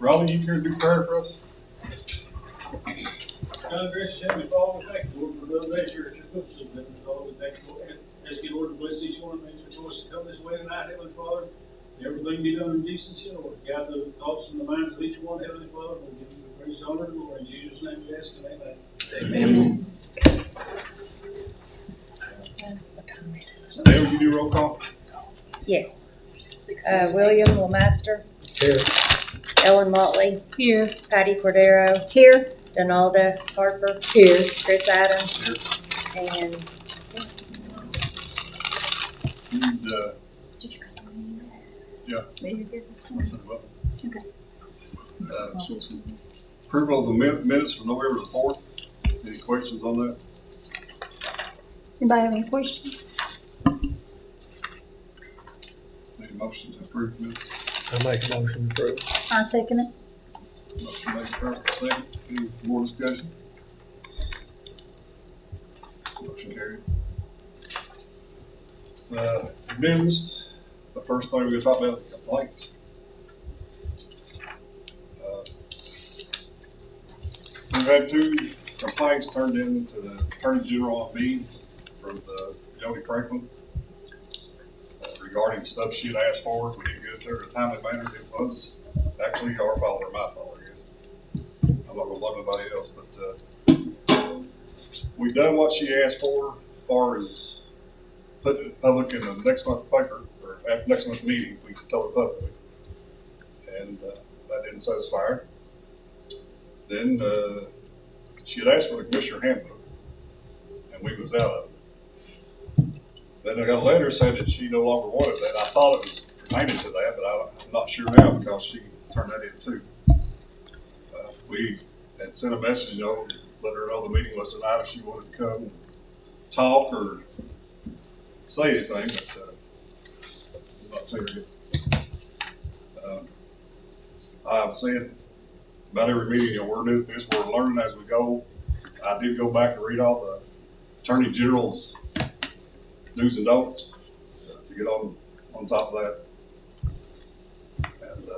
Ronnie, you care to do prayer for us? God, gracious Heavenly Father, we thank you, Lord, for another day here at your footstool, Heavenly Father. We thank you, Lord, and ask you, Lord, to bless each one of them to rejoice to come this way tonight, Heavenly Father. Everything be done in decency, Lord. Guide the thoughts and the minds of each one, Heavenly Father. We'll give you the praise, honor, and glory. In Jesus' name we ask and amen. Amen. Dale, would you do roll call? Yes. William LeMaster. Here. Ellen Motley. Here. Patty Cordero. Here. Donalda Harper. Here. Chris Adams. Here. And And, Did you cut them? yeah. Okay. Approval of the minutes for November the 4th. Any questions on that? Anybody have any questions? Need a motion to approve the minutes? I make a motion to approve. I second it. Motion made, proper second. Any more discussion? Motion carried. Business, the first thing we're gonna talk about is complaints. We've had 2 complaints turned in to the Attorney General on me from the Jody Franklin regarding stuff she had asked for. We didn't get it to her in a timely manner. It was actually our fault or my fault, I guess. I'm not gonna blame nobody else, but we done what she asked for as far as putting it public in the next month's paper, or at next month's meeting, we told it publicly. And that didn't satisfy her. Then she had asked for the commissioner handbook, and we was out of it. Then I got a letter saying that she no longer wanted that. I thought it was related to that, but I'm not sure now because she turned that in too. We had sent a message, let her know the meeting was tonight if she wanted to come and talk or say anything, but I'm not saying it. I've said about every meeting, we're new at this, we're learning as we go. I did go back and read all the Attorney General's do's and don'ts to get on top of that. And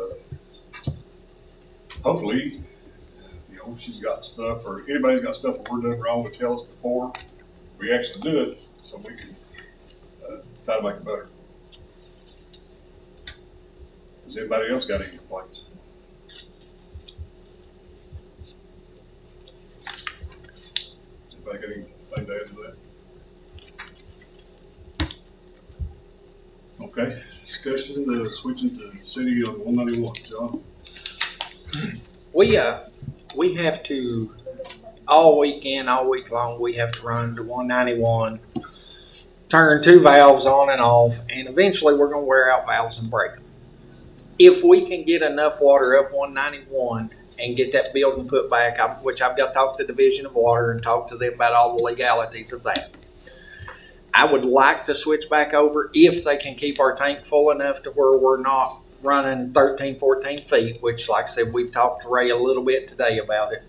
hopefully, she's got stuff, or anybody's got stuff that we're doing wrong to tell us before we actually do it, so we can try to make it better. Has anybody else got any complaints? Anybody got anything to add to that? Okay, discussion, switching to city on 191, John. We have to, all weekend, all week long, we have to run to 191, turn 2 valves on and off, and eventually we're going to wear out valves and break them. If we can get enough water up 191 and get that building put back, which I've got to talk to the Division of Water and talk to them about all the legalities of that. I would like to switch back over if they can keep our tank full enough to where we're not running 13, 14 feet, which, like I said, we've talked to Ray a little bit today about it.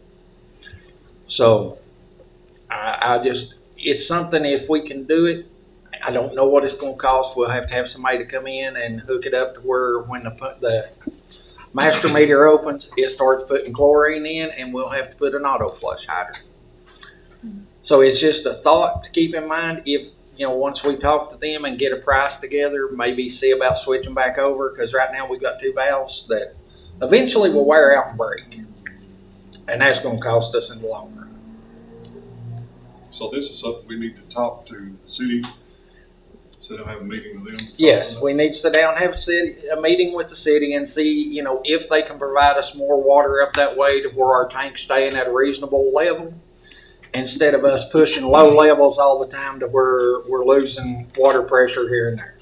So it's something, if we can do it, I don't know what it's going to cost. We'll have to have somebody to come in and hook it up to where when the master meter opens, it starts putting chlorine in, and we'll have to put an auto flush hydrant. So it's just a thought to keep in mind. If, once we talk to them and get a price together, maybe see about switching back over, because right now we've got 2 valves that eventually will wear out and break. And that's going to cost us in the long run. So this is something we need to talk to the city, sit down and have a meeting with them. Yes, we need to sit down and have a meeting with the city and see, if they can provide us more water up that way to where our tank's staying at a reasonable level, instead of us pushing low levels all the time to where we're losing water pressure here and there.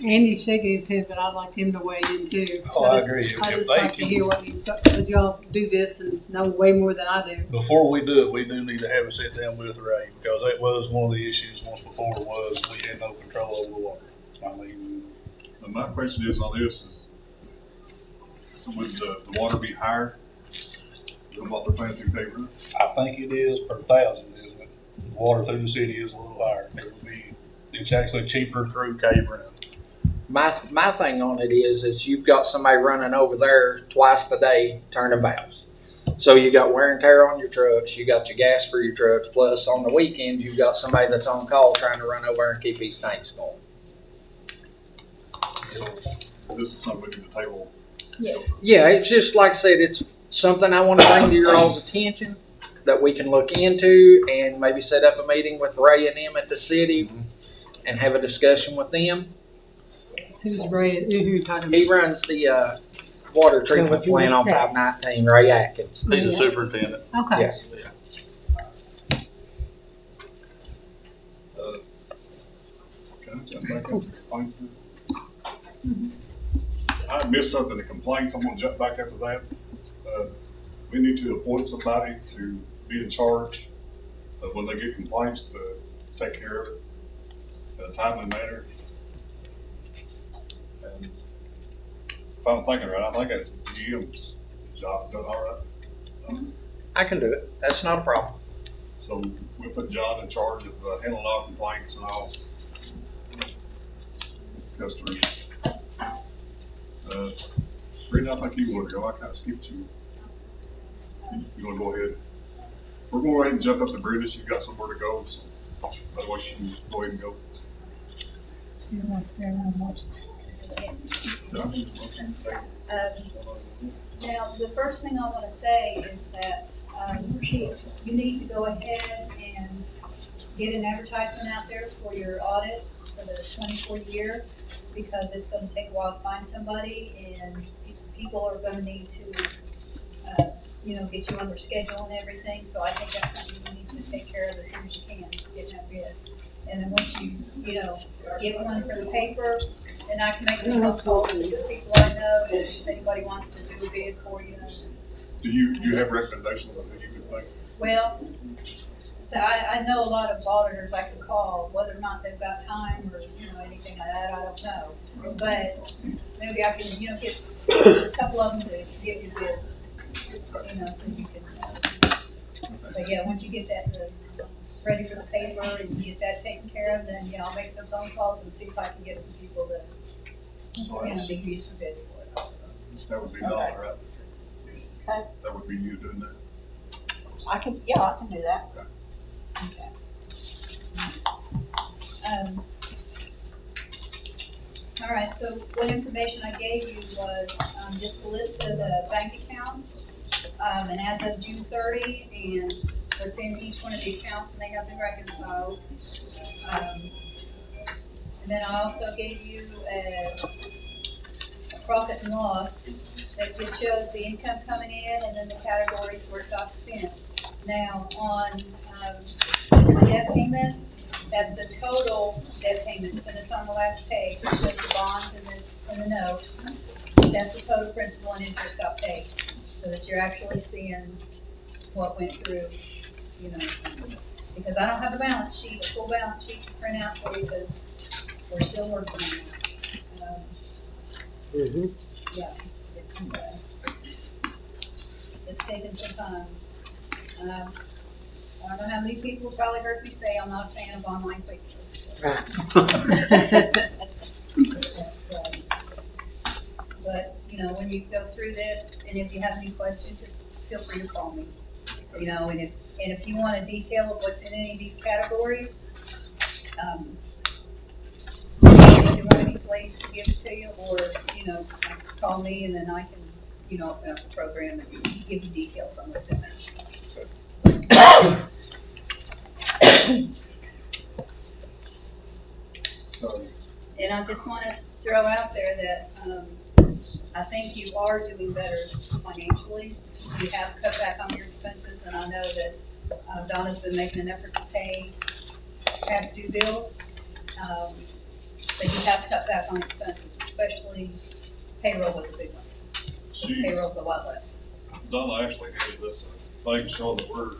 Andy's shaking his head, but I'd like him to weigh in too. Oh, I agree. I If just they like to can- hear what you, because y'all do this and know way more than I do. Before we do it, we do need to have a sit down with Ray, because that was one of the issues once before, was we had no control over the water. I mean, And my question is on this is, would the water be higher than what they're paying through Cave Run? I think it is per thousand, isn't it? Water through the city is a little higher. It's actually cheaper through Cave Run. my thing on it is you've got somebody running over there twice a day turning valves. So you got wear and tear on your trucks, you got your gas for your trucks, plus on the weekends you've got somebody that's on call trying to run over there and keep these tanks going. So this is something we need to table. Yes. Yeah, it's just like I said, it's something I want to bring to your all's attention that we can look into and maybe set up a meeting with Ray and them at the city and have a discussion with them. Who's Ray? Who you talking He about? runs the water treatment plant on 519, Ray Atkins. He's a superintendent. Okay. Yes. Can I jump back up to complaints? I missed something, the complaints, I'm gonna jump back up to that. We need to appoint somebody to be in charge of when they get complaints to take care of it in a timely manner. And if I'm thinking right, I think it's GM's job, is that all right? I can do it. That's not a problem. So we put John in charge of handling all complaints and all customers. Brenda, I think you want to go. I kind of skipped you. You want to go ahead? We're going to go ahead and jump up to Brenda. She's got somewhere to go, so otherwise she can go ahead and go. You want to stay around and watch? Now, the first thing I want to say is that you need to go ahead and get an advertisement out there for your audit for the 24 year, because it's going to take a while to find somebody, and people are going to need to, get you on their schedule and everything. So I think that's something you need to take care of as soon as you can, get that bid. And then once you, get one for the paper, then I can make some phone calls to some people I know to see if anybody wants to do a bid for you. Do you have recommendations on who you would think? Well, so I know a lot of auditors I could call, whether or not they've got time or, anything like that, I don't know. But maybe I can, get a couple of them to give you bids, so you can, but yeah, once you get that ready for the paper and you get that taken care of, then, I'll make some phone calls and see if I can get some people to, So that's, give you some bids for it. So. that would be Donna, right? Okay. That would be you doing that. I can do that. Okay. All right, so what information I gave you was just a list of the bank accounts, and as of June 30, and what's in each one of the accounts, and they have been reconciled. And then I also gave you a profit and loss that just shows the income coming in and then the categories where it got spent. Now, on debt payments, that's the total debt payments, and it's on the last page. It shows the bonds and the notes. That's the total principal and interest got paid, so that you're actually seeing what went through, because I don't have a balance sheet, a full balance sheet to print out for you, because we're still working on it. Yeah, it's taken some time. I don't know how many people probably heard me say I'm not a fan of online pictures. But, when you go through this, and if you have any questions, just feel free to call me. And if you want a detail of what's in any of these categories, either one of these ladies can give it to you, or, call me and then I can, open up the program and give you details on what's in there. And I just want to throw out there that I think you are doing better financially. You have cut back on your expenses, and I know that Donna's been making an effort to pay past due bills. So you have cut back on expenses, especially payroll was a big one. Payroll's a lot less. Donna actually gave us a thing showing that we're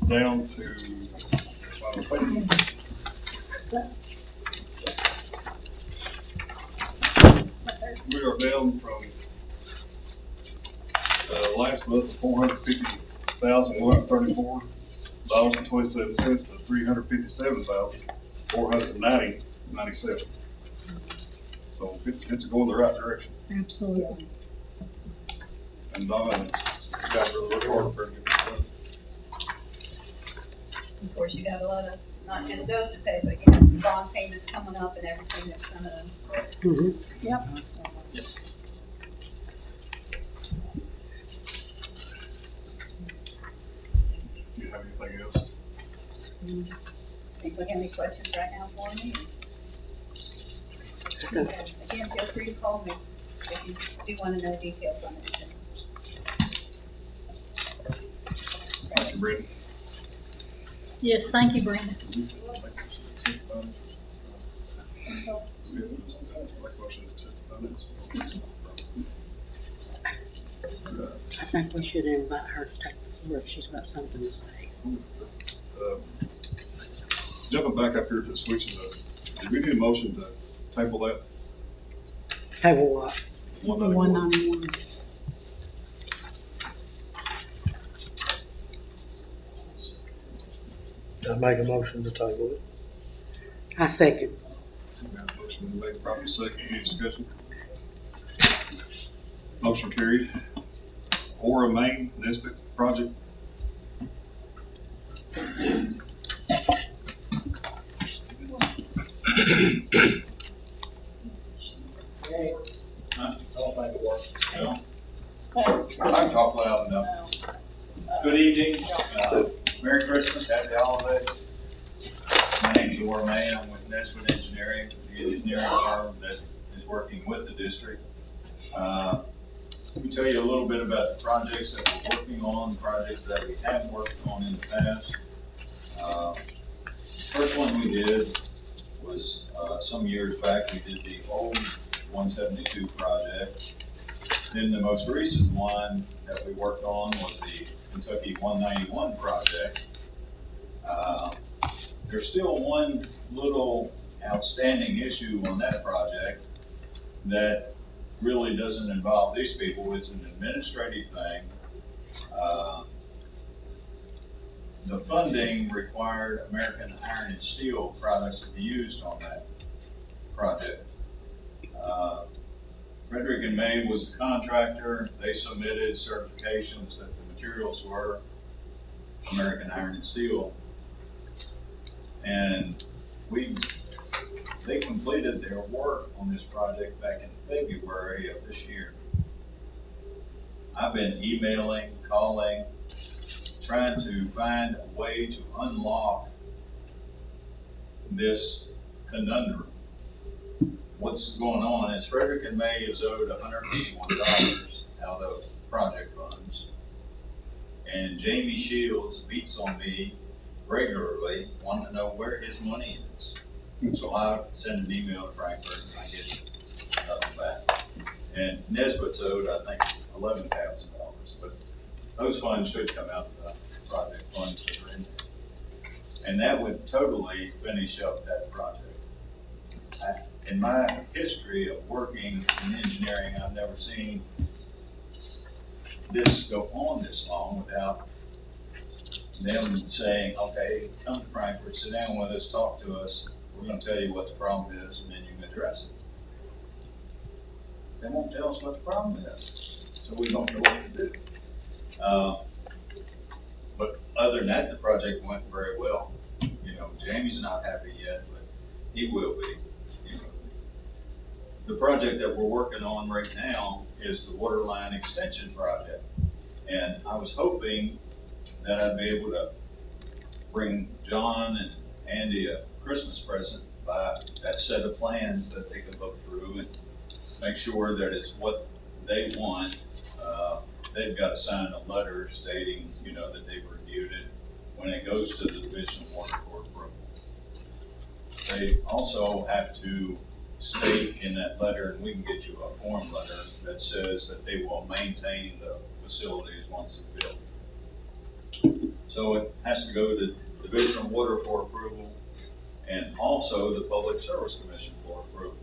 down to, we are down from last month $450,134.27 to $357,490.97. So it's going the right direction. Absolutely. And Donna and you guys really work hard for it. Of course, you got a lot of, not just those to pay, but you have some bond payments coming up and everything that's gonna. Do you have anything else? Anybody have any questions right now for me? Again, feel free to call me if you do want to know details on anything. Thank you, Brittany. Yes, thank you, Brenda. I think we should invite her to take the floor if she's got something to say. Jumping back up here to the switches, did we need a motion to table that? Table what? 191. I make a motion to table it. I second. We got a motion made, properly second, any discussion? Motion carried. Ora Main Nesbit project. I can talk loud enough. Good evening, Merry Christmas, Happy Holidays. My name's Laura May, I'm with Nesbitt Engineering, the engineering firm that is working with the district. Let me tell you a little bit about the projects that we're working on, projects that we have worked on in the past. First one we did was some years back, we did the old 172 project. Then the most recent one that we worked on was the Kentucky 191 project. There's still one little outstanding issue on that project that really doesn't involve these people. It's an administrative thing. The funding required American Iron and Steel products to be used on that project. Frederick and May was the contractor. They submitted certifications that the materials were American Iron and Steel. And they completed their work on this project back in February of this year. I've been emailing, calling, trying to find a way to unlock this conundrum. What's going on is Frederick and May is owed $181 out of project funds. And Jamie Shields beats on me regularly, wanting to know where his money is. So I send an email to Frankfurt and I get nothing back. And Nesbitt's owed, I think, $11,000, but those funds should come out of the project funds that are in there. And that would totally finish up that project. In my history of working in engineering, I've never seen this go on this long without them saying, okay, come to Frankfurt, sit down with us, talk to us. We're going to tell you what the problem is, and then you can address it. They won't tell us what the problem is, so we don't know what to do. But other than that, the project went very well. You know, Jamie's not happy yet, but he will be. The project that we're working on right now is the water line extension project. And I was hoping that I'd be able to bring John and Andy a Christmas present by that set of plans that they could look through and make sure that it's what they want. They've got to sign a letter stating, you know, that they've reviewed it when it goes to the Division of Water for approval. They also have to state in that letter, and we can get you a form letter that says that they will maintain the facilities once they're built. So it has to go to the Division of Water for approval and also the Public Service Commission for approval.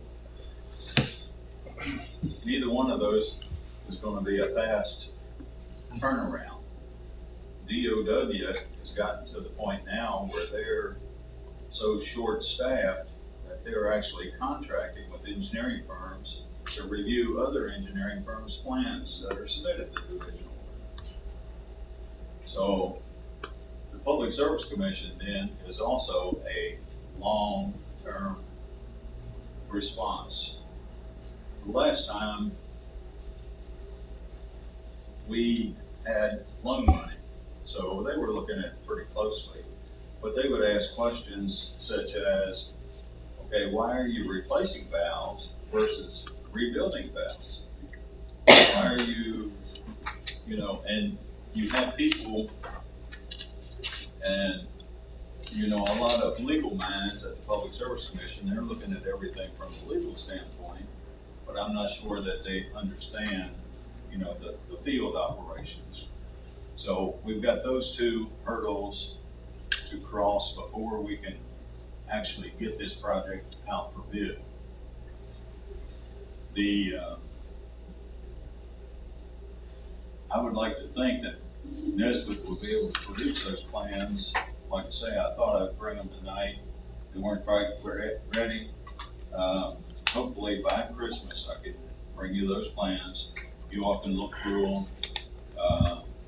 Neither one of those is going to be a fast turnaround. DOW has gotten to the point now where they're so short-staffed that they're actually contracting with engineering firms to review other engineering firms' plans that are submitted to the original order. So the Public Service Commission then is also a long-term response. The last time we had loan money, so they were looking at it pretty closely. But they would ask questions such as, okay, why are you replacing valves versus rebuilding valves? Why are you, and you have people and, a lot of legal minds at the Public Service Commission, they're looking at everything from a legal standpoint, but I'm not sure that they understand, the field operations. So we've got those two hurdles to cross before we can actually get this project out for bid. I would like to think that Nesbitt will be able to produce those plans. Like I say, I thought I'd bring them tonight. They weren't quite ready. Hopefully by Christmas I could bring you those plans. You all can look through them,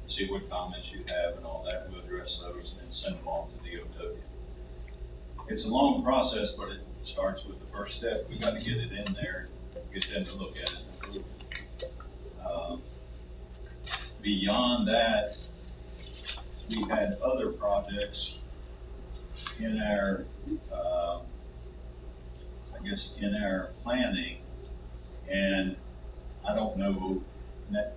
see what comments you have and all that. We'll address those and send them off to DOW. It's a long process, but it starts with the first step. We got to get it in there, get them to look at it and approve it. Beyond that, we had other projects in our, in our planning, and I don't know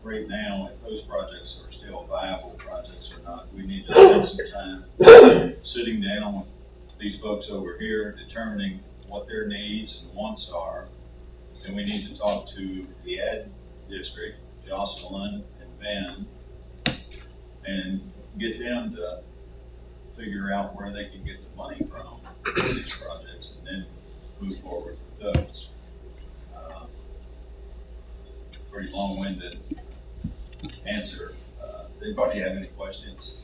right now if those projects are still viable projects or not. We need to spend some time sitting down with these folks over here, determining what their needs and wants are. And we need to talk to the Ad District, Jocelyn and Ben, and get them to figure out where they can get the money from for these projects and then move forward with those. Pretty long-winded answer. Does anybody have any questions?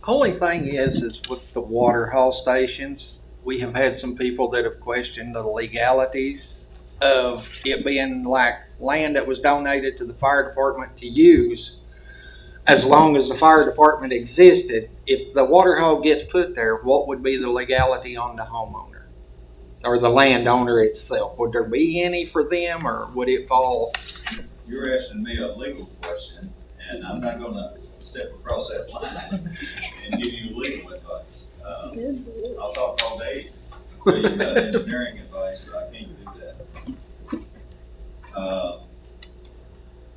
Only thing is with the water haul stations, we have had some people that have questioned the legalities of it being like land that was donated to the fire department to use. As long as the fire department existed, if the water haul gets put there, what would be the legality on the homeowner or the landowner itself? Would there be any for them, or would it fall? You're asking me a legal question, and I'm not going to step across that line and give you legal advice. I'll talk all day. You've got engineering advice, but I can't do that.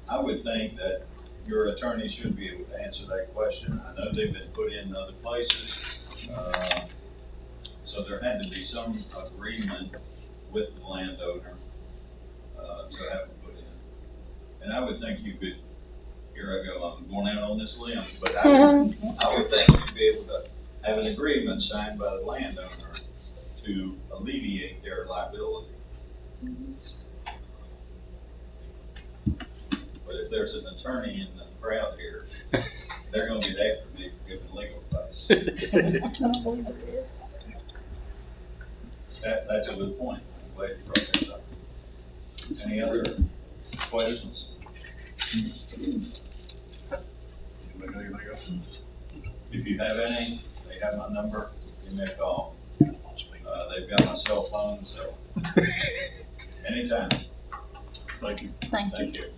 I would think that your attorney should be able to answer that question. I know they've been put in other places. So there had to be some agreement with the landowner to have them put in. And I would think you could, here I go, I'm going out on this limb, but I would think you'd be able to have an agreement signed by the landowner to alleviate their liability. But if there's an attorney in the crowd here, they're going to get after me for giving legal advice. That's a good point. I'm glad you brought that up. Any other questions? Anybody got anything else? If you have any, they have my number, give me a call. They've got my cell phone, so anytime. Thank you. Thank you. Thank you.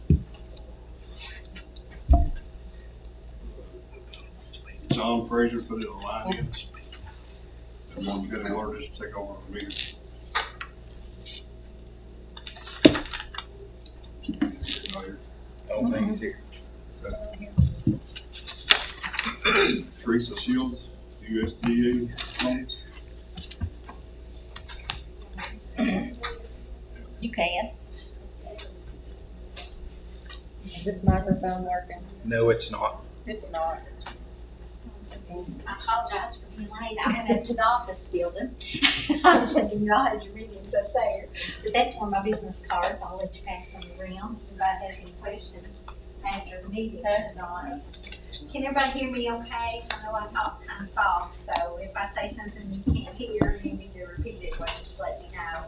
John Fraser put it online in. And one county water district take over the meeting. Oh, thank you. Teresa Shields, USDA loans. You can. Is this microphone working? No, it's not. It's not. I apologize for being late. I went up to the office building. I was thinking y'all had your meetings up there. But that's one of my business cards. I'll let you pass them around. If anybody has any questions after the meeting. That's not. Can everybody hear me okay? I know I talk kind of soft, so if I say something you can't hear, you need to repeat it, or just let me know.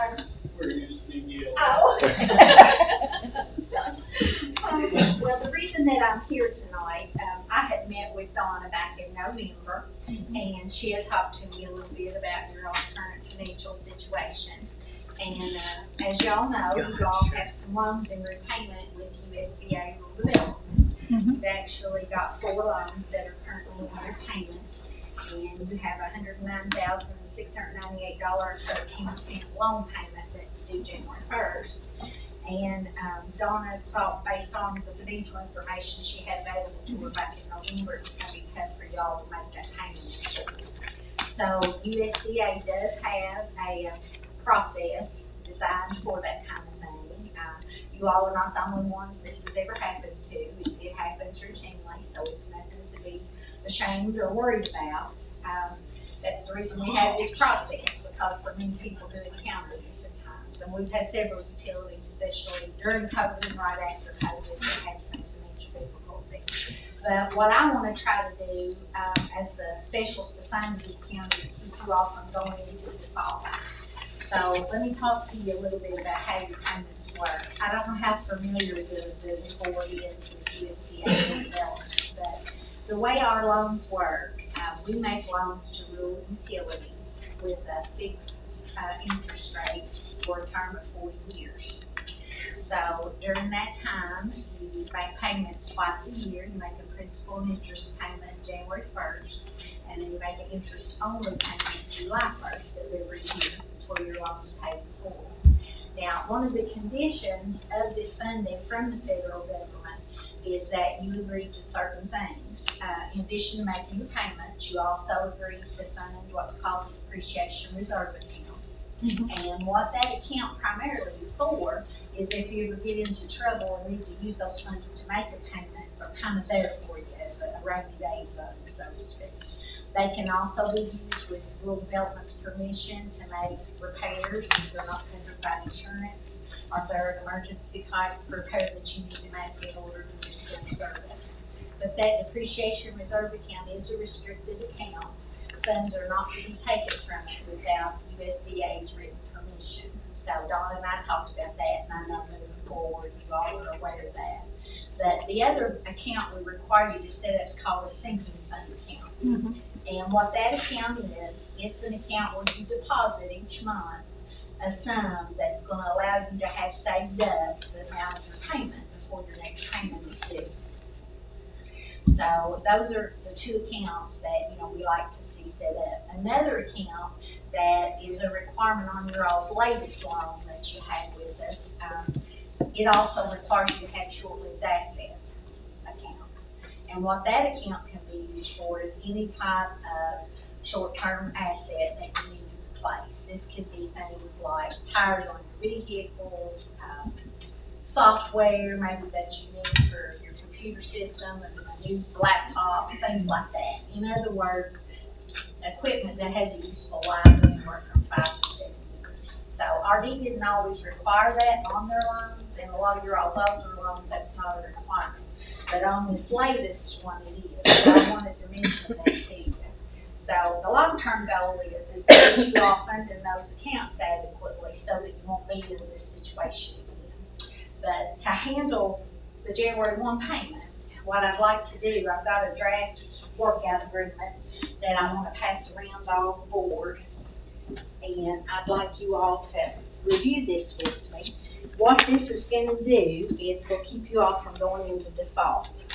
Pardon? Where it used to be Yale. Oh. Well, the reason that I'm here tonight, I had met with Donna back in November, and she had talked to me a little bit about your all's current financial situation. And as y'all know, you all have some loans in repayment with USDA Rural Development. You've actually got 4 loans that are currently in repayment, and you have $109,698.13 loan payment that's due January 1st. And Donna thought, based on the financial information she had available to her back in November, it was going to be tough for y'all to make that payment. So USDA does have a process designed for that kind of thing. You all are not the only ones this has ever happened to. It happens routinely, so it's nothing to be ashamed or worried about. That's the reason we have this process, because so many people do encounter this at times. And we've had several utilities, especially during COVID and right after COVID, that had some financial difficulty. But what I want to try to do as the specialist assigned to this county is keep you all from going into default. So let me talk to you a little bit about how your payments work. I don't know how familiar the board is with USDA development, but the way our loans work, we make loans to rural utilities with a fixed interest rate for a term of 40 years. So during that time, you make payments twice a year. You make a principal and interest payment January 1st, and then you make an interest-only payment July 1st of every year until your loan is paid in full. Now, one of the conditions of this funding from the federal government is that you agree to certain things. In addition to making your payments, you also agree to fund what's called the depreciation reserve account. And what that account primarily is for is if you ever get into trouble and need to use those funds to make a payment, they're kind of there for you as a rainy day fund, so to speak. They can also be used with rural development's permission to make repairs if they're not covered by insurance, or if they're an emergency type repair that you need to make in order to do school service. But that depreciation reserve account is a restricted account. Funds are not to be taken from it without USDA's written permission. So Donna and I talked about that, and I know moving forward you all are aware of that. But the other account we require you to set up is called a sinking fund account. And what that account is, it's an account where you deposit each month a sum that's going to allow you to have saved up the amount of your payment before your next payment is due. So those are the 2 accounts that we like to see set up. Another account that is a requirement on your all's latest loan that you have with us, it also requires you to have short-lived asset account. And what that account can be used for is any type of short-term asset that you need to replace. This could be things like tires on your vehicles, software maybe that you need for your computer system, a new laptop, things like that. In other words, equipment that has a useful life anywhere from 5 to 7 years. So RD didn't always require that on their loans, and a lot of your all's older loans, that's not a requirement. But on this latest one, it is. So I wanted to mention that to you. So the long-term goal is to get you all funding those accounts adequately so that you won't be in this situation again. But to handle the January 1 payment, what I'd like to do, I've got a draft workout agreement that I want to pass around all the board, and I'd like you all to review this with me. What this is going to do, it's going to keep you all from going into default.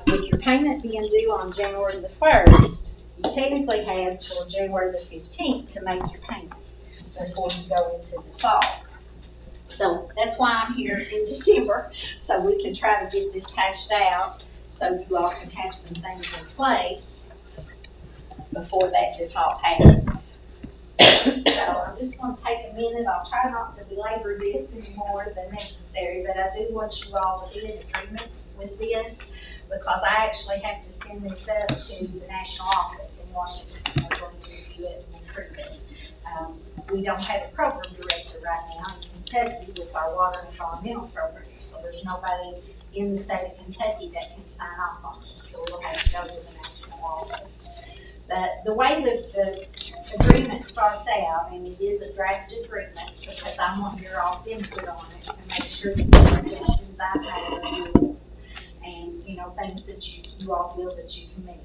With your payment being due on January the 1st, you technically have till January the 15th to make your payment before you go into default. So that's why I'm here in December, so we can try to get this hashed out so you all can have some things in place before that default happens. So I'm just going to take a minute. I'll try not to belabor this any more than necessary, but I do want you all to be in agreement with this because I actually have to send this up to the national office in Washington. They're going to review it and approve it. We don't have a program director right now in Kentucky with our water and environmental program, so there's nobody in the state of Kentucky that can sign off on this, so we'll have to go to the national office. But the way that the agreement starts out, and it is a draft agreement, because I want your all's input on it to make sure that the suggestions I have are good, and, you know, things that you all feel that you can meet.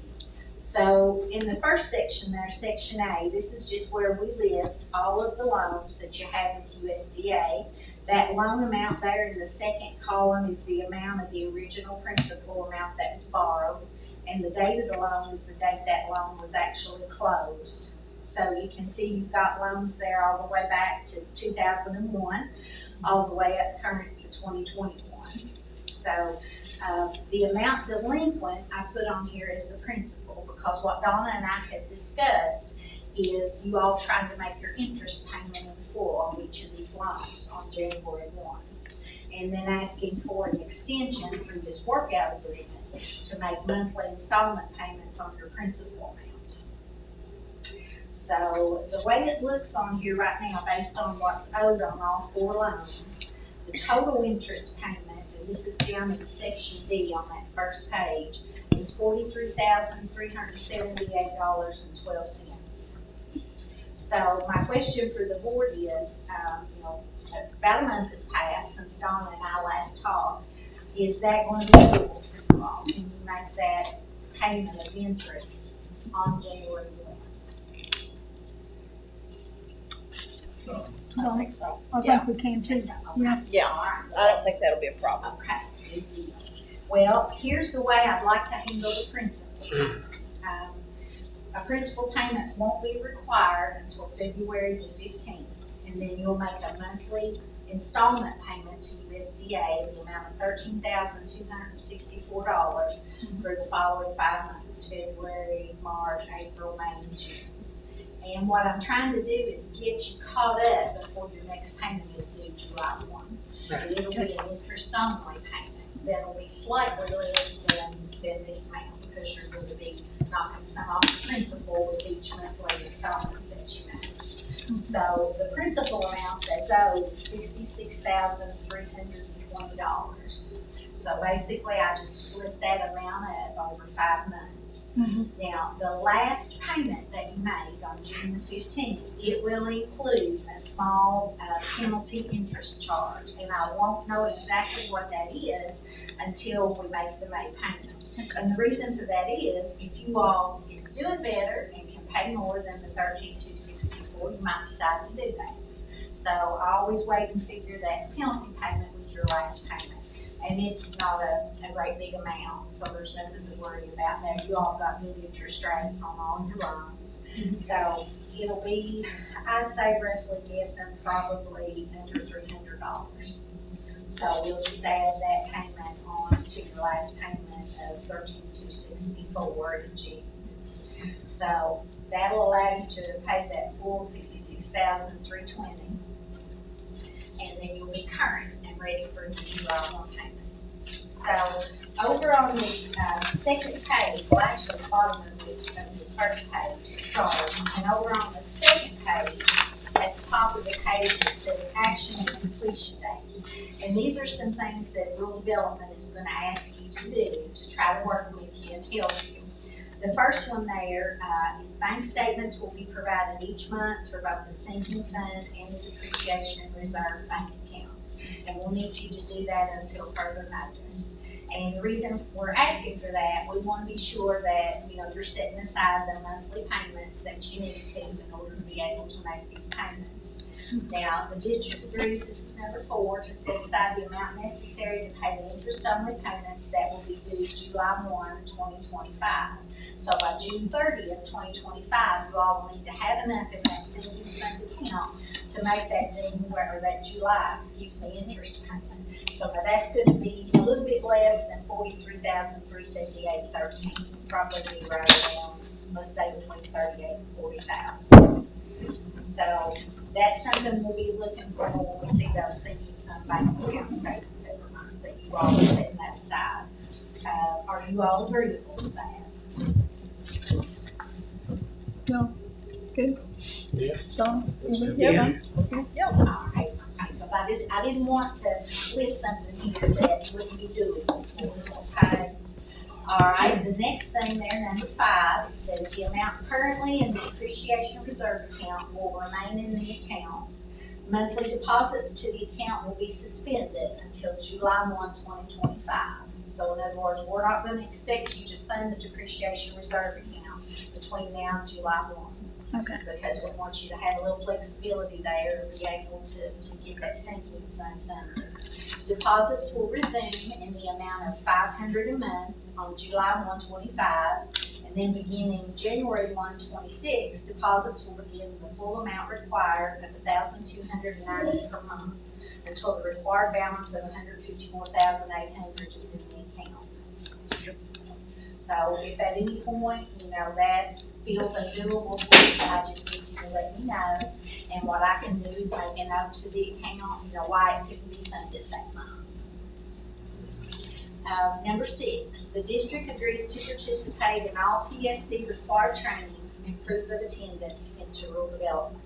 So in the first section there, section A, this is just where we list all of the loans that you have with USDA. That loan amount there in the second column is the amount of the original principal amount that was borrowed. And the date of the loan is the date that loan was actually closed. So you can see you've got loans there all the way back to 2001, all the way up current to 2021. So the amount delinquent I put on here is the principal, because what Donna and I had discussed is you all trying to make your interest payment in full on each of these loans on January 1. And then asking for an extension through this workout agreement to make monthly installment payments on your principal amount. So the way it looks on here right now, based on what's owed on all 4 loans, the total interest payment, and this is down in section D on that first page, is $43,378.12. So my question for the board is, you know, about a month has passed since Donna and I last talked. Is that going to be doable for you all? Can you make that payment of interest on January 1? I think so. think we can too. Yeah. Yeah, All right. I don't think that'll be a problem. Okay, good deal. Well, here's the way I'd like to handle the principal payment. A principal payment won't be required until February the 15th, and then you'll make a monthly installment payment to USDA in the amount of $13,264 for the following 5 months, February, March, April, May, and June. And what I'm trying to do is get you caught up before your next payment is due July 1. And it'll be an interest-only payment that'll be slightly less than this amount, because you're going to be knocking some off the principal with each monthly installment that you make. So the principal amount that's owed is $66,320. So basically, I just split that amount up over 5 months. Now, the last payment that you made on June the 15th, it will include a small penalty interest charge, and I won't know exactly what that is until we make the May payment. And the reason for that is, if you all is doing better and can pay more than the $13,264, you might decide to do that. So I always wait and figure that penalty payment with your last payment. And it's not a great big amount, so there's nothing to worry about there. You all got good interest rates on all your loans. So it'll be, I'd say roughly guessing, probably under $300. So we'll just add that payment on to your last payment of $13,264 in June. So that'll allow you to pay that full $66,320, and then you'll be current and ready for the July 1 payment. So over on this second page, well, actually the bottom of this first page starts, and over on the second page, at the top of the page, it says action and completion dates. And these are some things that rural development is going to ask you to do to try to work with you and help you. The first one there is bank statements will be provided each month for both the sinking fund and the depreciation and reserve bank accounts. And we'll need you to do that until further notice. And the reason we're asking for that, we want to be sure that, you know, you're setting aside the monthly payments that you need to in order to be able to make these payments. Now, the district agrees, this is number 4, to set aside the amount necessary to pay the interest-only payments that will be due July 1, 2025. So by June 30th, 2025, you all will need to have enough in that sinking fund account to make that July interest payment. So that's going to be a little bit less than $43,378.13. Probably be right around, let's say, between $38,000 and $40,000. So that's something we'll be looking for when we see those sinking fund bank account statements every month, that you all are setting that aside. Are you all agreeable with that? No. Good? Yeah. Don? Yeah. All right, because I didn't want to list something here that wouldn't be doable for us, okay? All right, the next thing there, number 5, it says the amount currently in the depreciation reserve account will remain in the account. Monthly deposits to the account will be suspended until July 1, 2025. So in other words, we're not gonna expect you to fund the depreciation reserve account between now and July 1. Okay. Because we want you to have a little flexibility there to be able to get that sinking fund funded. Deposits will resume in the amount of $500 a month on July 1, 25, and then beginning January 1, 26, deposits will begin the full amount required of $1,290 per month until the required balance of $154,800 is in the account. So if at any point, that feels undoable for you, I just need you to let me know. And what I can do is make a note to the account, why it couldn't be funded that month. Number 6, the district agrees to participate in all PSC required trainings and proof of attendance sent to rural development.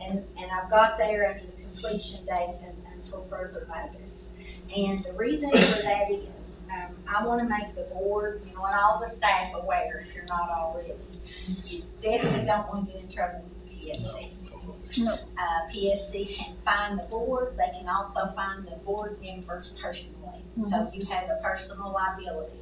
And I've got there under the completion date until further notice. And the reason for that is, I want to make the board, and all the staff aware, if you're not already, you definitely don't want to get in trouble with the PSC. No. PSC can fine the board. They can also fine the board members personally. So you have a personal liability.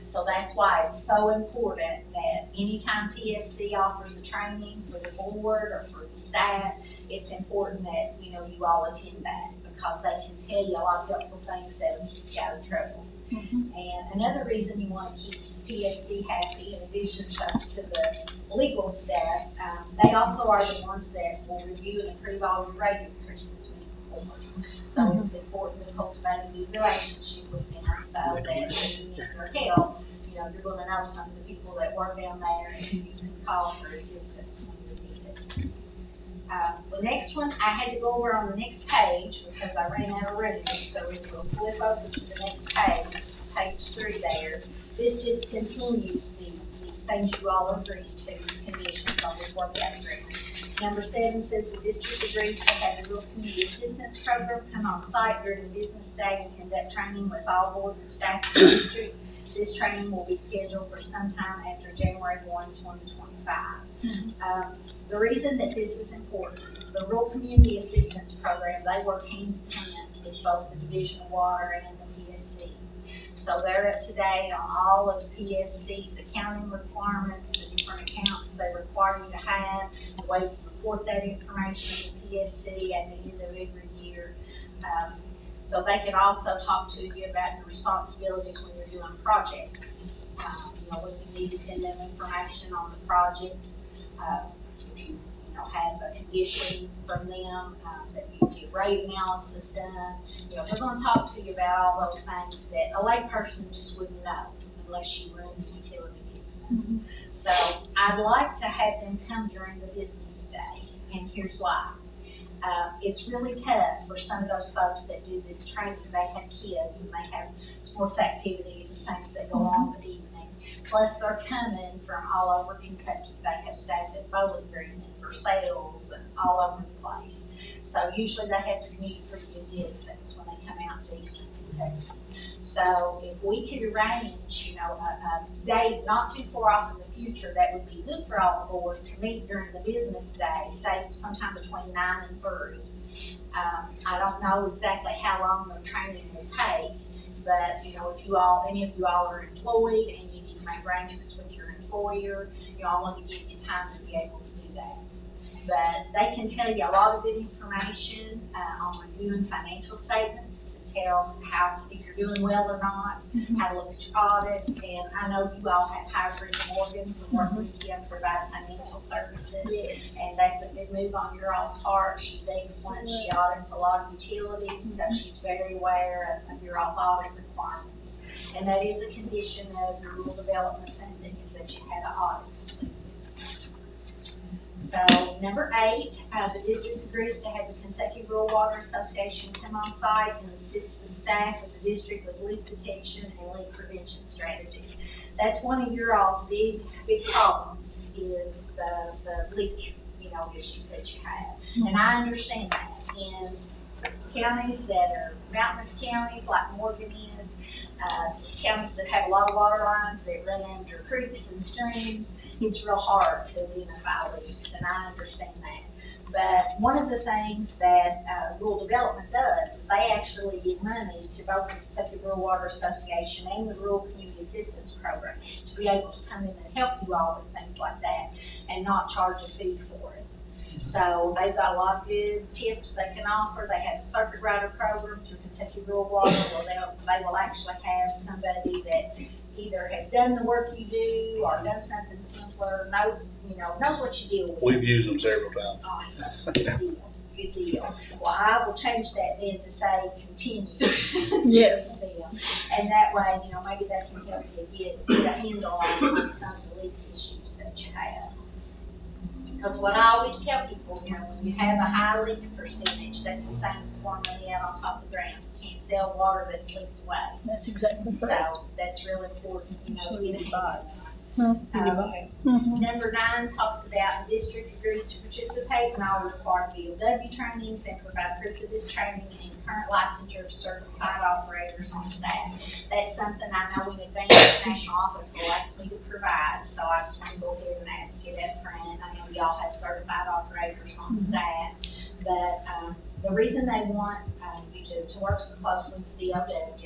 So that's why it's so important that anytime PSC offers a training for the board or for the staff, it's important that, you all attend that, because they can tell you a lot of helpful things that will keep you out of trouble. And another reason you want to keep PSC happy, in addition to the legal staff, they also are the ones that will review and approve all your rate increases when you perform. So it's important to cultivate a good relationship with them, so that if you need their help, you're going to know some of the people that work down there, and you can call for assistance when you need it. The next one I had to go over on the next page because I ran out of room. So if we'll flip over to the next page, it's page 3 there. This just continues the things you all agreed to, these conditions on this workout agreement. Number 7 says the district agrees to have the rural community assistance program come on site during the business day and conduct training with all board and staff in the district. This training will be scheduled for sometime after January 1, 2025. The reason that this is important, the Rural Community Assistance Program, they work hand in hand with both the Division of Water and the PSC. So they're up to date on all of PSC's accounting requirements, the different accounts they require you to have, the way you report that information to PSC at the end of every year. So they can also talk to you about your responsibilities when you're doing projects. When you need to send them information on the project, if you have a condition from them, that you get rate analysis done. They're going to talk to you about all those things that a lay person just wouldn't know unless you run the utility business. So I'd like to have them come during the business day, and here's why. It's really tough for some of those folks that do this training. They have kids and they have sports activities and things that go on in the evening. Plus, they're coming from all over Kentucky. They have staff at Bowling Green and for sales and all over the place. So usually they have to commute a pretty good distance when they come out to eastern Kentucky. So if we could arrange, a date not too far off in the future that would be good for all the board to meet during the business day, say sometime between 9 and 3. I don't know exactly how long the training will take, but if any of you all are employed and you need to make arrangements with your employer, I want to give you time to be able to do that. But they can tell you a lot of good information on reviewing financial statements to tell if you're doing well or not, how to look at your audits. And I know you all have Hybrid Morgan to work with you and provide financial services. Yes. And that's a good move on your all's part. She's excellent. She audits a lot of utilities, so she's very aware of your all's audit requirements. And that is a condition of your rural development funding, is that you have an audit. So number 8, the district agrees to have the Kentucky Rural Water Association come on site and assist the staff of the district with leak detection and leak prevention strategies. That's one of your all's big problems, is the leak, issues that you have. And I understand that. And counties that are mountainous counties like Morgan is, counties that have a lot of water lines that run under creeks and streams, it's real hard to identify leaks, and I understand that. But one of the things that rural development does is they actually give money to both the Kentucky Rural Water Association and the Rural Community Assistance Program to be able to come in and help you all with things like that and not charge a fee for it. So they've got a lot of good tips they can offer. They have a circuit rider program through Kentucky Rural Water where they will actually have somebody that either has done the work you do or done something simpler, knows what you deal with. We've used them several times. Awesome, good deal, good deal. Well, I will change that then to say continue. Yes. And that way, maybe they can help you get a handle on some of the leak issues that you have. Because what I always tell people, when you have a high leak percentage, that's the same as pouring money out on top of the ground. You can't sell water that's leaked away. That's exactly correct. So that's really important, So to you get need to ahead. Mhm. Number 9 talks about the district agrees to participate in all required DOW trainings and provide proof of this training and current licensure of certified operators on staff. That's something I know in advance National Office will ask me to provide, so I just want to go ahead and ask it up front. I know y'all have certified operators on staff, but the reason they want you to work so closely with DOW,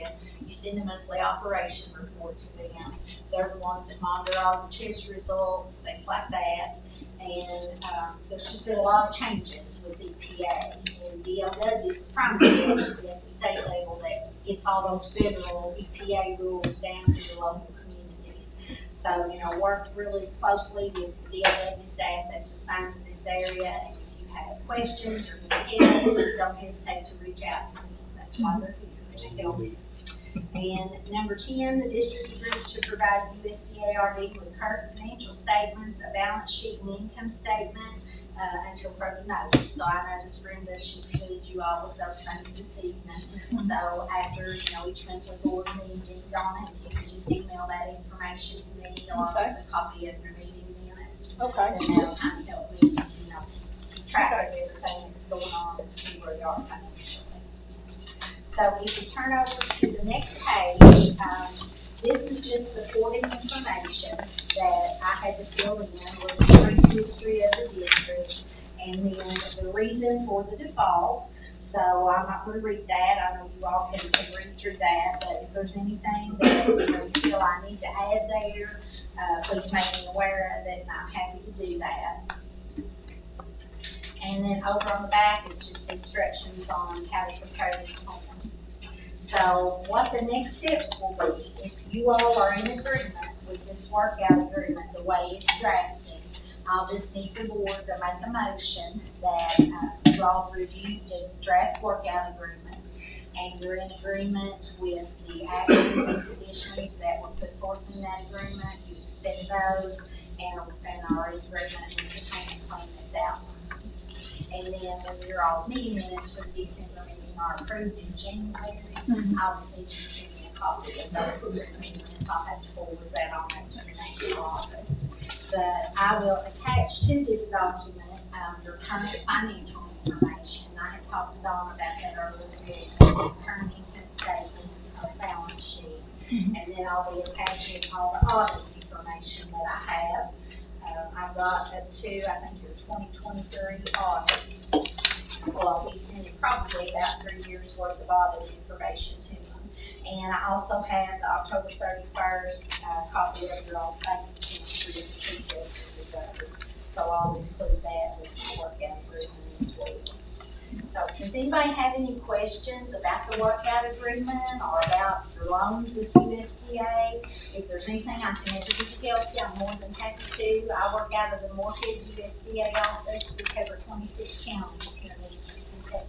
you send a monthly operation report to them. They're the ones that monitor all the test results, things like that. And there's just been a lot of changes with EPA. And DOW is the primary agency at the state level that gets all those federal EPA rules down to the local communities. So, work really closely with the DOW staff that's assigned to this area. And if you have questions or need help, don't hesitate to reach out to me. That's why they're here, to help you. And number 10, the district agrees to provide USDA-RD with current financial statements, a balance sheet, and income statement until further notice. So I noticed Brenda, she presented you all with those things this evening. So after, each monthly board meeting, Jean Donna, you can just email that information to me along with a copy of your meeting minutes. Okay. And that'll kind of help me, keep track of everything that's going on and see where you are financially. So if you turn over to the next page, this is just supporting information that I had to fill in with the brief history of the district and then the reason for the default. So I'm not going to read that. I know you all can read through that, but if there's anything that you feel I need to add there, please make me aware of it, and I'm happy to do that. And then over on the back is just instructions on how to prepare this form. So what the next steps will be, if you all are in agreement with this workout agreement, the way it's drafted, I'll just need the board to make a motion that you all review the draft workout agreement and you're in agreement with the actions and conditions that were put forth in that agreement. You accept those and are in agreement with the payment plan that's outlined. And then when your all's meeting minutes for the December meeting are approved in January, I'll just need you to send me a copy of those meeting minutes. I'll have to forward that on to the national office. But I will attach to this document your current financial information. I had talked to Dawn about that earlier, current income statement, balance sheet, and then I'll be attaching all the audit information that I have. I've got up to, I think, your 2023 audit. So I'll be sending probably about 3 years worth of audit information to them. And I also have the October 31st copy of your all's bank account. So I'll include that with the workout agreement as well. So does anybody have any questions about the workout agreement or about your loans with USDA? If there's anything I can ever do to help you, I'm more than happy to. I work out of the Moorhead USDA office. We cover 26 counties here in Eastern Kentucky.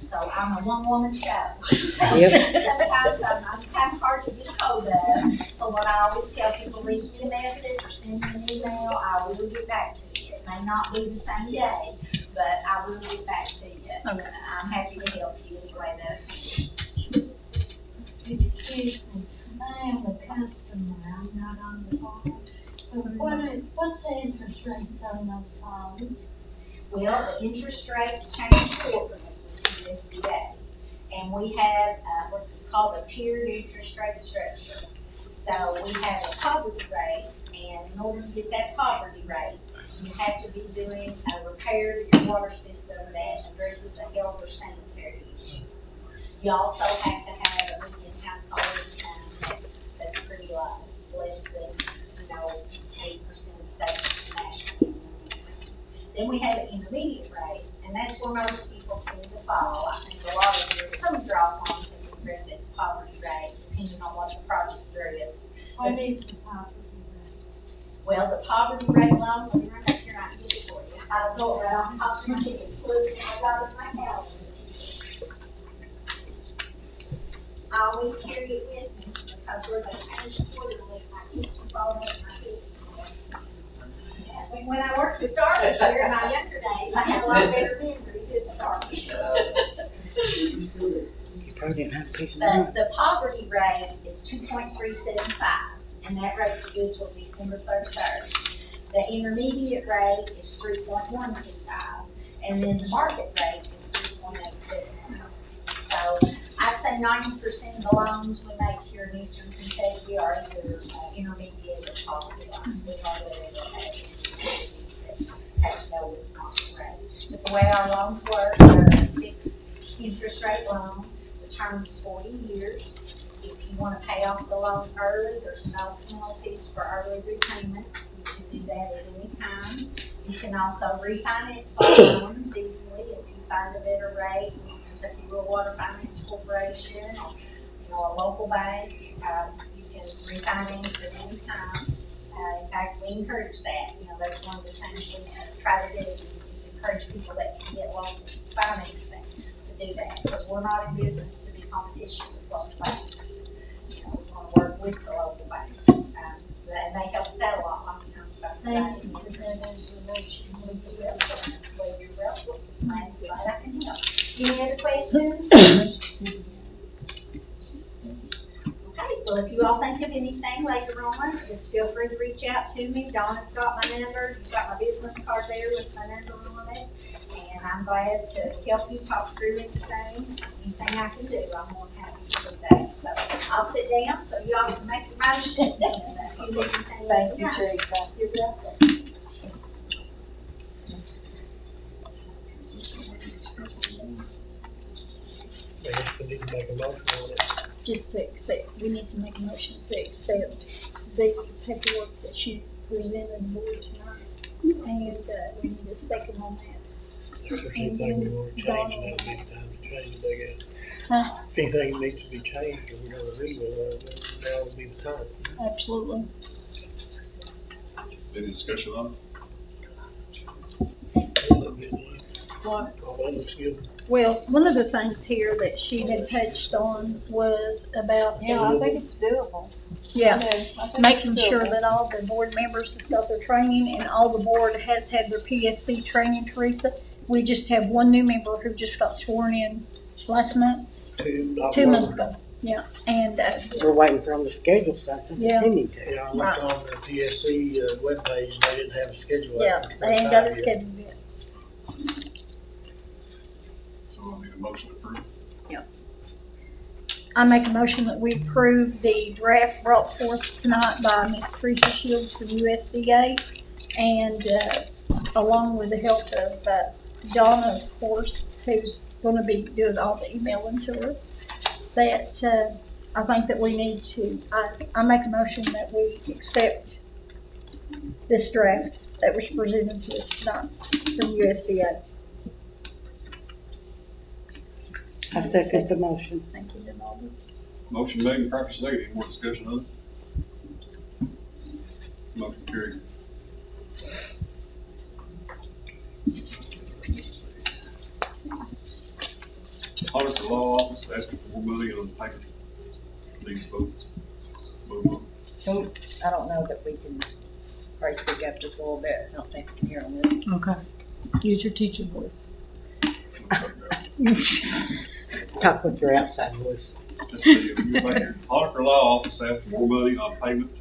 So I'm a one-woman show. So sometimes I'm kind of hard to get hold of. So what I always tell people, leave me a message or send me an email. I will get back to you. It may not be the same day, but I will get back to you. Okay. I'm happy to help you any way that I can. Excuse me, I am a customer, I'm not on the phone. So what's the interest rates on those loans? Well, the interest rates change quarterly with USDA. we have, what's called a tiered interest rate structure. So we have a poverty rate, and in order to get that poverty rate, you have to be doing a repair to your water system that addresses a health or sanitary issue. You also have to have a median household that's pretty low, less than, 8% of states nationally. Then we have an intermediate rate, and that's where most people tend to fall. I think a lot of some of your loans have been written at the poverty rate, depending on what the project is. What is the poverty rate? Well, the poverty rate loan, let me run up here and I can get it for you. I don't know right off the top of my head, it's look, I got it in my calendar. I always carry it with me because we're going to change the quarterly. I keep the phone in my head. When I worked with Darby here in my younger days, I had a lot better memory than Darby. You probably didn't have a piece of money. The poverty rate is 2.375, and that rate's good till December 31st. The intermediate rate is 3.125, and then the market rate is 3.871. So I'd say 90% of the loans we make here in Eastern Kentucky are either intermediate or poverty loans. We hardly ever have securities that have to go with the market rate. But the way our loans work, they're a fixed interest rate loan. The term is 40 years. If you want to pay off the loan early, there's no penalties for early repayment. You can do that at any time. You can also refinance loans easily if you find a better rate. Kentucky Rural Water Finance Corporation, or a local bank, you can refinance at any time. In fact, we encourage that. That's one of the things we try to do is encourage people that can get local financing to do that, because we're not in business to be competition with local banks. We want to work with the local banks, and they help us out a lot. Lots of times about Thank you for that information. Well, you're welcome. I'm glad I can help. Any other questions? Okay, well, if you all think of anything later on, just feel free to reach out to me. Donna's got my number. You've got my business card there with my number on it. And I'm glad to help you talk through anything I can do. I'm more than happy to do that. So I'll sit down so you all can make your motion. Thank you, Teresa. You're welcome. Is this something we can discuss with the board? I guess we need to make a motion on it. Just to accept, we need to make a motion to accept the paperwork that you presented the board tonight. And, we need a second on that. If there's anything we want to change, Donna. that'll be the time to change it, I guess. Huh? If anything needs to be changed, or we're gonna agree with it, now would be the time. Absolutely. Any discussion on What? All that looks good. Well, one of the things here that she had touched on was about. Yeah, I think it's doable. Yeah, I think making it's sure doable. that all the board members has got their training, and all the board has had their PSC training, Teresa. We just have one new member who just got sworn in last month, 2 months ago. Yeah, and, We're waiting for them to schedule something Yeah. to send him to. Yeah, I looked on the PSC webpage, and they didn't have a schedule. yeah, out for they ain't got 25 it yet. scheduled yet. So I'll need a motion to approve. I make a motion that we approve the draft brought forth tonight by Ms. Teresa Shields from USDA, and, along with the help of, Donna, of course, who's gonna be doing all the emailing to her, that, I think that we need to, I make a motion that we accept this draft that was presented to us tonight from USDA. I second the motion. Thank you, Denalda. Motion made and properly seconded. Any more discussion on it? Motion carried. Let's see. Auditor Law Office asking for more money on payment needs votes. Move on. I don't know that we can probably speak up just a little bit. I don't think we can hear on this. Okay. Use your teacher voice. Talk with your outside voice. Let's see, Auditor Law Office asking for more money on payment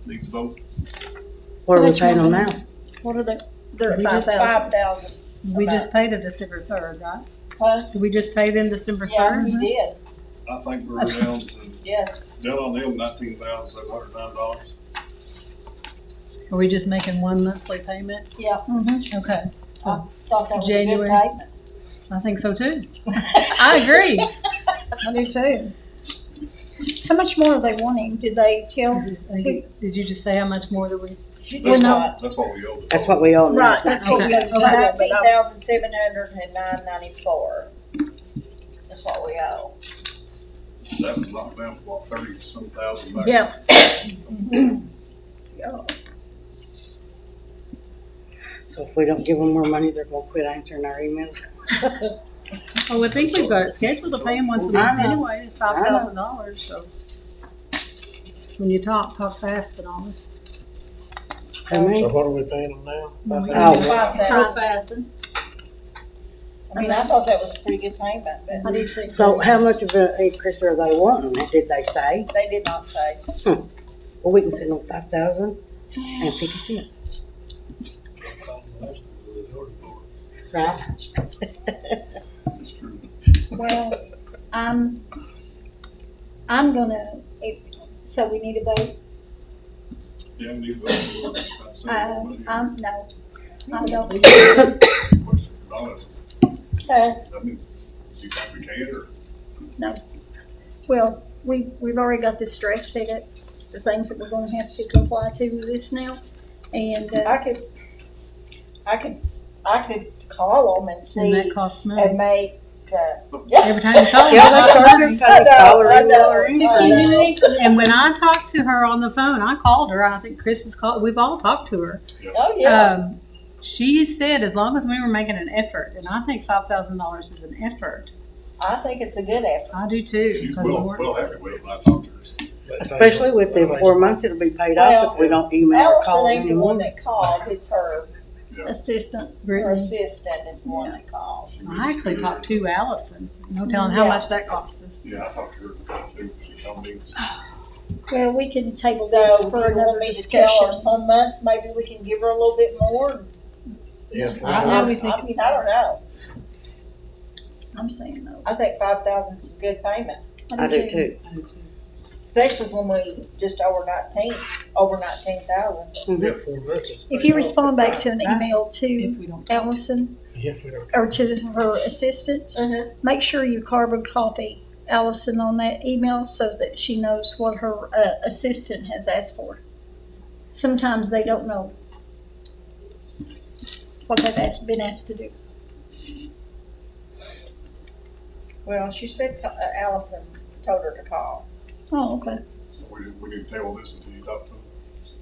needs vote. What are we How much paying more them money? now? What are they? They're at We just 5,000. 5,000. We just paid it December 3rd, right? Huh? Did we just pay them December Yeah, we 3rd? did, I think we're down to, yeah. down on them $19,709. Are we just making one monthly payment? Yeah. Mhm. Okay, so Thought that was a good January. payment. I think so too. I agree. I do too. How much more are they wanting? Did they tell? Did you just say how much more that we? That's what we owe. That's what we owe. Right, that's what we Okay. owe the total, but I was- $19,709.94. That's what we owe. That was knocked down to what, 30-some thousand back? Yeah. So if we don't give them more money, they're gonna quit answering our emails. Oh, I think we've got it scheduled to pay them once a month anyway, $5,000, so. When you talk fast and all. How many? So what are we paying them now? Oh. 5,000. I mean, I thought that was a pretty good payment, but I do too. So how much of an increase are they wanting? Did they say? they did not say. Well, we can send them 5,050 cents. Right? It's true. Well, I'm gonna, so we need a vote. Yeah, we need to vote. I'd say more money. No, I don't. Question for Donna. I mean, do you think we can, or? Well, we've already got this draft set up, the things that we're gonna have to comply to with this now. And, I could call them and And see that costs money. and make, Every time you call them, Yeah, it they costs charge money. them, call her, I email know. her. 15 minutes. And when I talked to her on the phone, I called her. I think Chris has called. We've all talked to her. Oh, yeah. She said as long as we were making an effort, and I think $5,000 is an effort. I think it's a good effort. I do too. She's because we well weren't- happy with it when I talked to her. Especially with the 4 months, it'll be paid off if we don't email or call Allison ain't the one anymore. that called, it's her Assistant. Her Brittany. assistant is the one that calls. I actually talked to Allison. No telling how Yeah. much that cost us. Yeah, I talked to her too. She told me. Well, we can table So, this do for you want another me to tell her discussion. some months, maybe we can give her a little bit more? Yeah. I mean, I don't know. I'm saying no. I think 5,000 is a good payment, I do too. I do too. especially when we just over 19,000. Yeah, 4 months. is If paid you off. respond back to an email If to we don't. Allison Yeah, if we don't. or to her assistant, make sure you carbon copy Allison on that email so that she knows what her assistant has asked for. Sometimes they don't know what they've been asked to do. Well, she said Allison told her to call. Oh, okay. So we need to table this until you talk to them.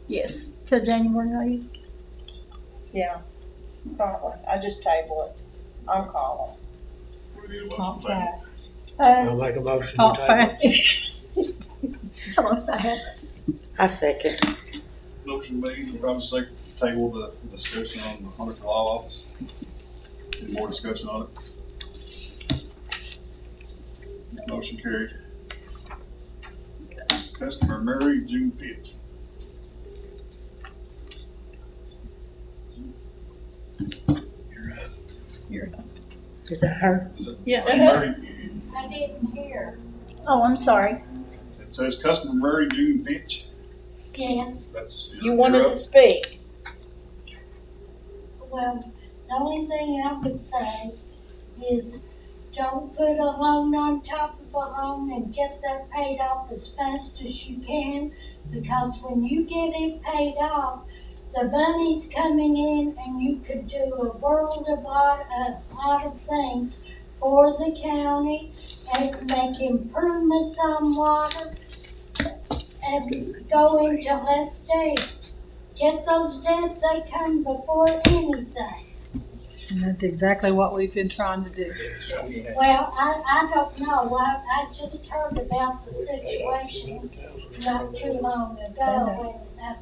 Yes, to January 8th. Yeah, probably. I just table it. I'll call We need a motion Talk to table. fast. them. I'll make a motion. Talk to table. fast. Tell her fast. I second. Motion made, and probably second to table the discussion on the Hunter Law Office. Any more discussion on it? Motion carried. Customer Mary June Pitch. Is that her? Is it? Yeah. Mary, I didn't hear. Oh, I'm sorry. it says Customer Mary June Pitch. Yes, That's. You wanted you're to up. speak. well, the only thing I would say is don't put a loan on top of a loan and get that paid off as fast as you can, because when you get it paid off, the money's coming in and you could do a lot of things for the county and make improvements on water and go into less debt. Get those debts, they come before anything. And that's exactly what we've been trying to do. Well, I don't know, I just heard about the situation not too long ago, and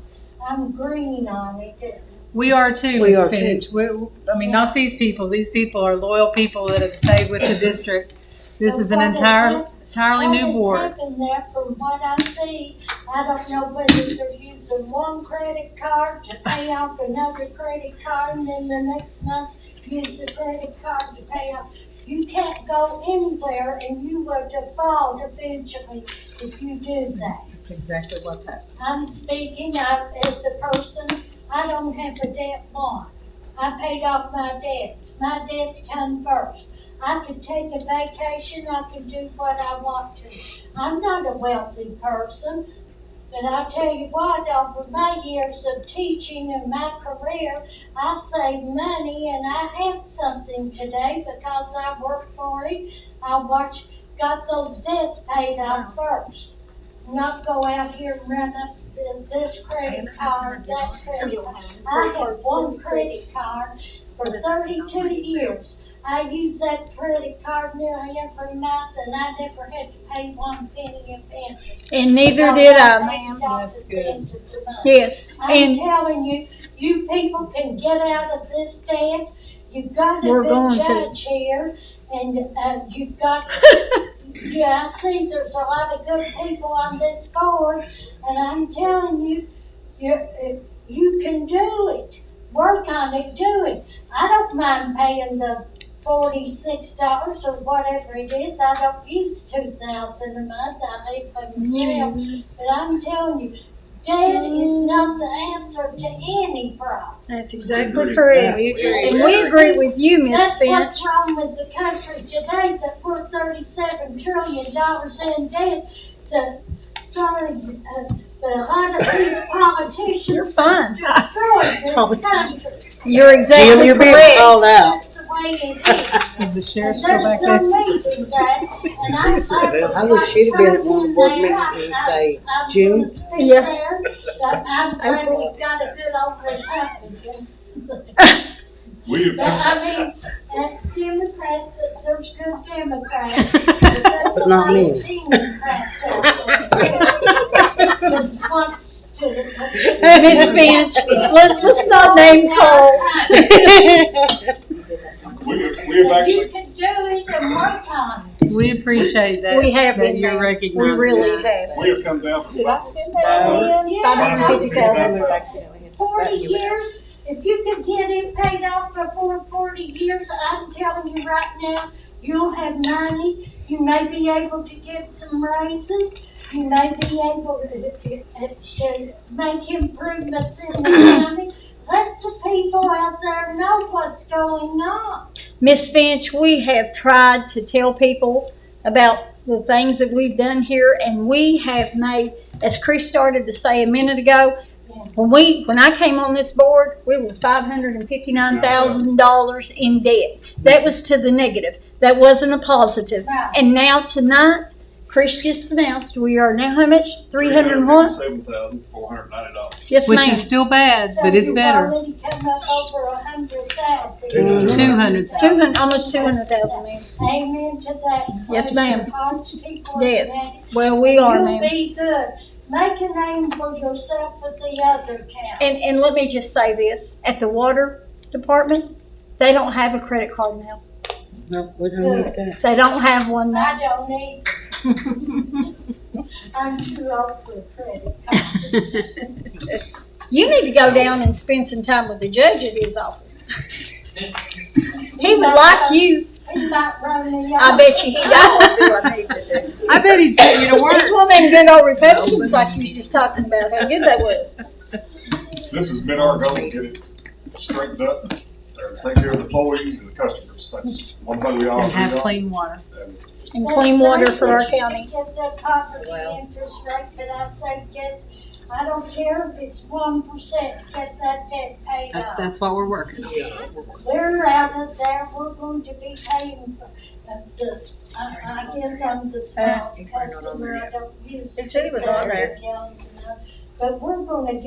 I'm green on it. We are too, We Ms. are Finch. I mean, not these people. These people are loyal people that have stayed with the district. This is an entirely new board. What has happened there, from what I see, I don't know whether they're using one credit card to pay off another credit card, and then the next month use the credit card to pay off. You can't go anywhere and you will default eventually if you do that. That's exactly what's happening. I'm speaking as a person, I don't have a debt bond. I paid off my debts. My debts come first. I could take a vacation, I could do what I want to. I'm not a wealthy person, but I'll tell you what, over my years of teaching and my career, I saved money and I have something today because I worked for it. Got those debts paid off first. Not go out here and run up this credit card, that credit card. I have one credit card for 32 years. I use that credit card nearly every month and I never had to pay 1 penny of interest. And neither did I, ma'am. That's good. Yes, I'm and telling you, you people can get out of this debt. You've got a We're good going to. judge here and you've got yeah, I see there's a lot of good people on this board, and I'm telling you, you can do it. Work on it, do it. I don't mind paying the $46 or whatever it is. I don't use $2,000 a month. I live by myself. But I'm telling you, debt is not the answer to any problem. that's exactly correct. We agree. And we agree with you, Miss That's Finch. what's wrong with the country today, that we're $37 trillion in debt. So, sorry, but a lot of these politicians You're fine. destroyed this country. You're exactly correct. That's the way it is. Is the sheriff And still back there? there's no need in that. And I wish she'd have been at one of the board meetings and say, June. Yeah. I'm glad we've got a good old Republican. We have But come, I mean, as Democrats, there's good Democrats. But not many. Democrats out there that wants to. Miss Finch, let's not name call. we have You actually, can do it and work on it. We appreciate that. We have that been you're there. recognizing We really that. have. we have come down from. Did I send that to you? $550,000. 40 years, if you could get it paid off before 40 years, I'm telling you right now, you'll have money. You may be able to get some raises. You may be able to make improvements in the county. Let the people out there know what's going on. Miss Finch, we have tried to tell people about the things that we've done here, and we have made, as Chris started to say a minute ago, when I came on this board, we were $559,000 in debt. That was to the negative. That wasn't a positive. Right. And now tonight, Chris just announced we are now how much? 300 and what? $357,490. Yes, Which ma'am. is still bad, but it's better. So you've already come up over 100,000. 200,000. 200, almost 200,000, ma'am. Amen to that. Yes, ma'am. Hearts keep working Yes. at it. Well, we are, You'll ma'am. be good. Make a name for yourself with the other counties. And let me just say this, at the water department, they don't have a credit card now. No, we don't need that. They don't have one now. I don't either. I'm too old for a credit card. You need to go down and spend some time with the judge at his office. He would like you. He might run me off. I bet you he does. I bet he'd put you to work. He's one of them good old Republicans like you was just talking about, how good that was. This has been our goal, to get it straightened up, or take care of the employees and the customers. That's one thing we all And agree have on. clean water. And clean water for our county. Get that poverty interest rate that I say I don't care if it's 1%, get that debt paid off. That's what we're working on. We're out of there, we're going to be paying for, I guess I'm the small customer, I don't use. He said he was on there. But we're gonna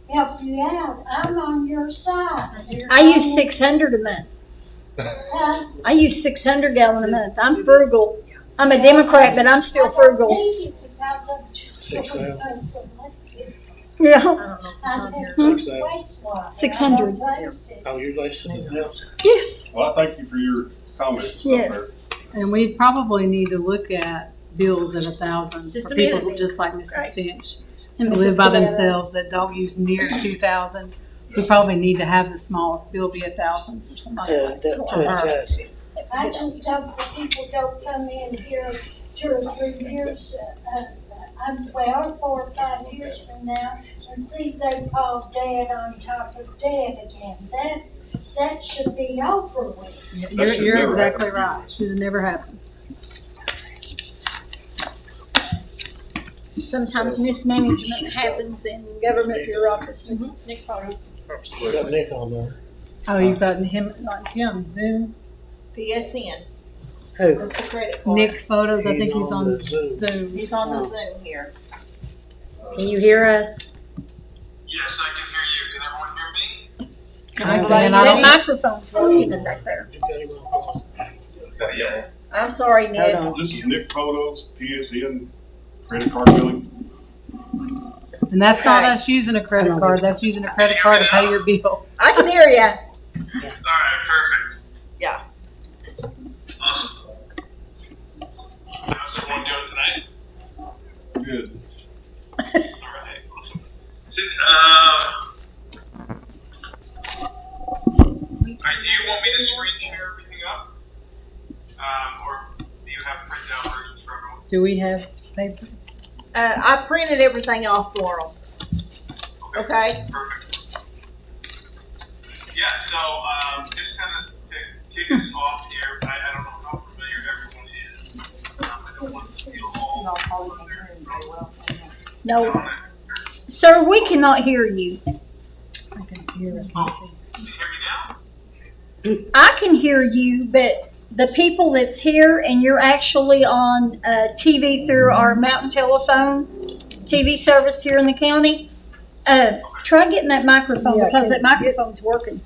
help you out, I'm on your side. I use 600 a month. I use 600 gallon a month. I'm frugal. I'm a Democrat, but I'm still frugal. I don't need it because I'm just so 6,000. elected. Yeah. I have 6,000. wastewater. 600. I don't waste it. Oh, you're like something else. Yes. Well, I thank you for your comments and stuff there. Yes. And we probably need to look at bills at 1,000 Just for a people minute. just like Mrs. Right. Finch, And who Mrs. live by Cabana. themselves that don't use near 2,000. We probably need to have the smallest bill be 1,000 for somebody like That for her. I just hope the people don't come in here 2 or 3 years, 4 or 5 years from now and see they fall dead on top of dead again. That should be over with. You're never exactly happen right. again. Should have never happened. Sometimes mismanagement happens in government bureaucracy. Nick Photos. We got Nick on there. Oh, you've got him, is he on Zoom? PSN, Who? that's the credit card. Nick Photos, I think He's he's on on the Zoom. Zoom. He's on the Zoom here. Can you hear us? Yes, I can hear you. Can everyone hear me? Okay, and I That don't, microphone's working back there. You got him on. Yeah. I'm sorry, Nick. This is Nick Photos, PSN, credit card billing. and that's not Okay. us using a credit card, that's using a credit card to pay your bill. I can hear you. All right, perfect. Yeah. Awesome. How's everyone doing tonight? Good. All right, awesome. So, do you want me to screen share everything up? Or do you have printout versions for everyone? Do we have paper? I printed everything off for them. Okay? Perfect. Yeah, so, just kind of to kick us off here, I don't know how familiar everyone is. I don't want to steal all of their No. Sir, we cannot hear you. I can hear it. Can you hear me now? I can hear you, but the people that's here and you're actually on TV through our Mountain Telephone TV service here in the county, try getting that microphone because that microphone's working.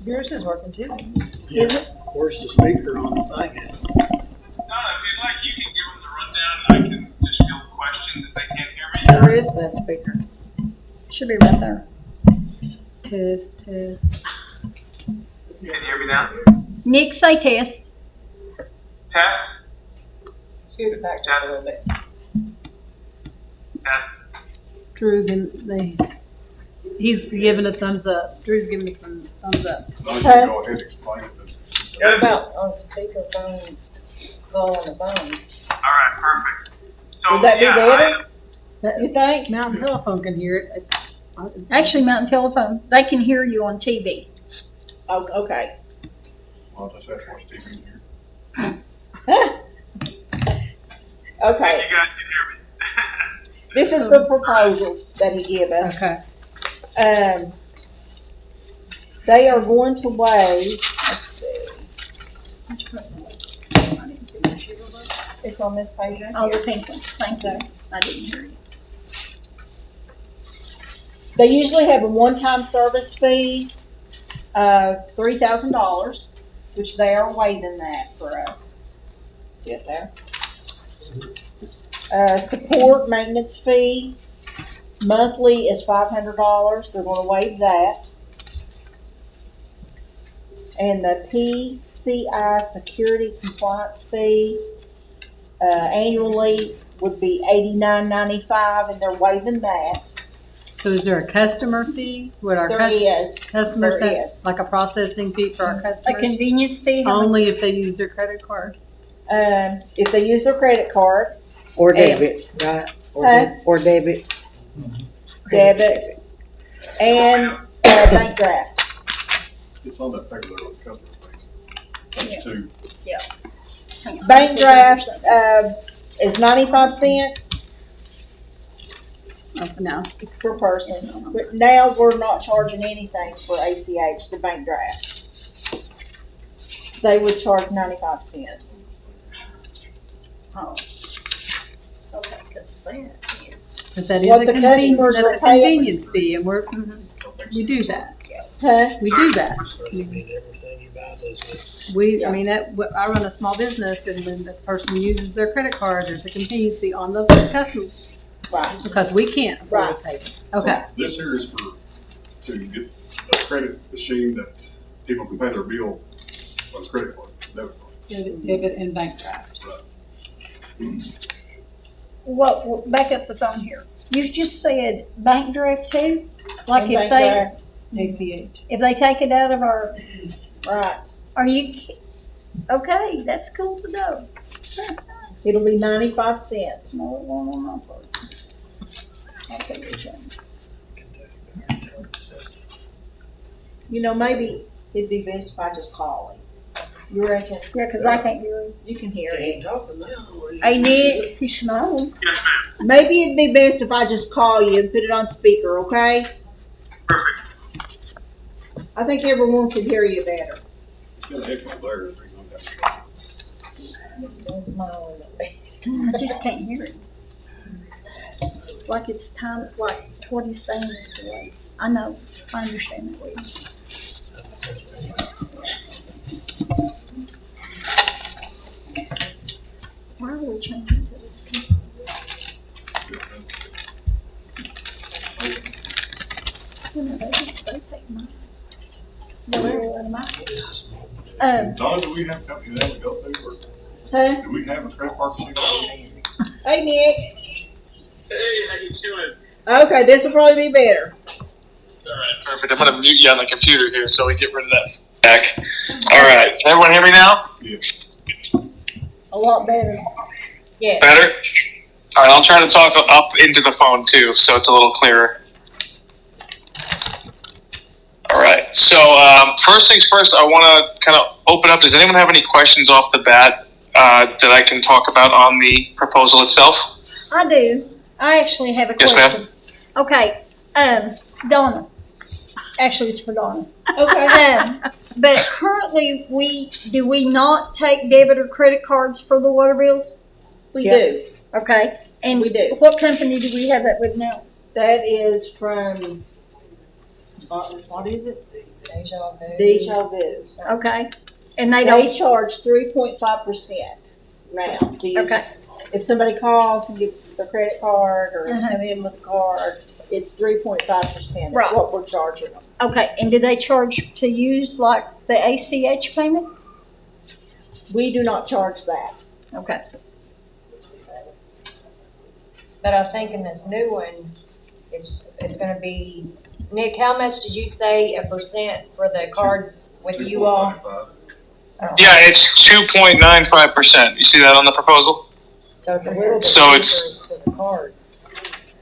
Yours is working too. Is it? Where's the speaker on the thing at? No, if you'd like, you can give them the rundown and I can just field questions if they can't hear me. Where is the speaker? Should be right there. Test. Can you hear me now? Nick, say test. Test? Scoot it back just a little bit. Test. Drew, he's giving a thumbs up. Drew's giving a thumbs up. So you can go ahead and explain it. What about on speakerphone, call on the phone? All right, perfect. So, Would that be better? That- You think? Mountain Telephone can hear it. Actually, Mountain Telephone, they can hear you on TV. Oh, okay. Well, just have to watch TV here. Okay. You guys can hear me. This is the proposal that he gave us. Okay. They are going to waive, let's see. It's on this page right Oh, here. the pink one. Thank you. I didn't hear you. They usually have a one-time service fee of $3,000, which they are waiving that for us. See it there? Support maintenance fee, monthly is $500. They're going to waive that. And the PCI security compliance fee, annually would be $89.95, and they're waiving that. So is there a customer fee? Would our There is. customers There have, is. like a processing fee for our A customers? convenience fee? how much? Only if they use their credit card? If they use their credit card, Or And- debit, right? Or Huh? or debit. debit, and bank draft. It's on that paper there with the customer base. Page 2. Hang on. Bank draft is 95 cents Oh, no. per person. But now we're not charging anything for ACH, the bank draft. They would charge 95 cents. Oh. Okay, because that is. But that is What a the customers that's a are paying. convenience fee, and we do that. Huh? We do that. I mean, everything you buy does it. I mean, I run a small business, and when the person uses their credit card, there's a convenience fee on the customer, Right. because we can't afford to pay them. Okay. So this here is to get a credit machine that people can pay their bill on a credit card, debit card. Debit and bank draft. What, back up the phone here. You just said bank draft too? Like And if bank they, draft, ACH. if they take it out of our, right. are you, Okay, that's cool to know. It'll be 95 cents. No, it won't on my part. I'll take the change. You know, maybe it'd be best if I just call him. You reckon? Yeah, 'cause I can't hear him. You can hear He him. ain't talking now. Hey, Nick, He's smiling. Yes, ma'am. maybe it'd be best if I just call you and put it on speaker, okay? Perfect. I think everyone can hear you better. It's got an echo there. The reason I'm Still smiling at least. I just can't hear him. Like it's time, like what he's saying is delayed. I know, I understand that way. Why are we changing to this? You know, they take mine. Donna, do we have a company that we go through, or Huh? do we have a credit card machine? Hey, Nick. Hey, how you doing? Okay, this will probably be better. All right, perfect. I'm gonna mute you on the computer here so we get rid of that back. All right, can everyone hear me now? A lot better. Yeah. Better? All right, I'll try to talk up into the phone too, so it's a little clearer. All right, so first things first, I want to kind of open up. Does anyone have any questions off the bat that I can talk about on the proposal itself? I do. I actually have a Yes, question. ma'am. Okay, Donna. Actually, it's for Donna. Okay. But currently, do we not take debit or credit cards for the water bills? We do. Okay, and We do. what company do we have that with now? That is from, what is it? Deja vu. Deja Vu. Okay, and they They don't. charge 3.5% now to use. Okay. If somebody calls and gives their credit card or Uh-huh. come in with a card, it's 3.5%. Right. That's what we're charging them. Okay, and do they charge to use like the ACH payment? We do not charge that. Okay. But I think in this new one, it's gonna be, Nick, how much did you say a percent for the cards with you all? 2.95. Yeah, it's 2.95%. You see that on the proposal? So it's a little bit So cheaper it's- for the cards.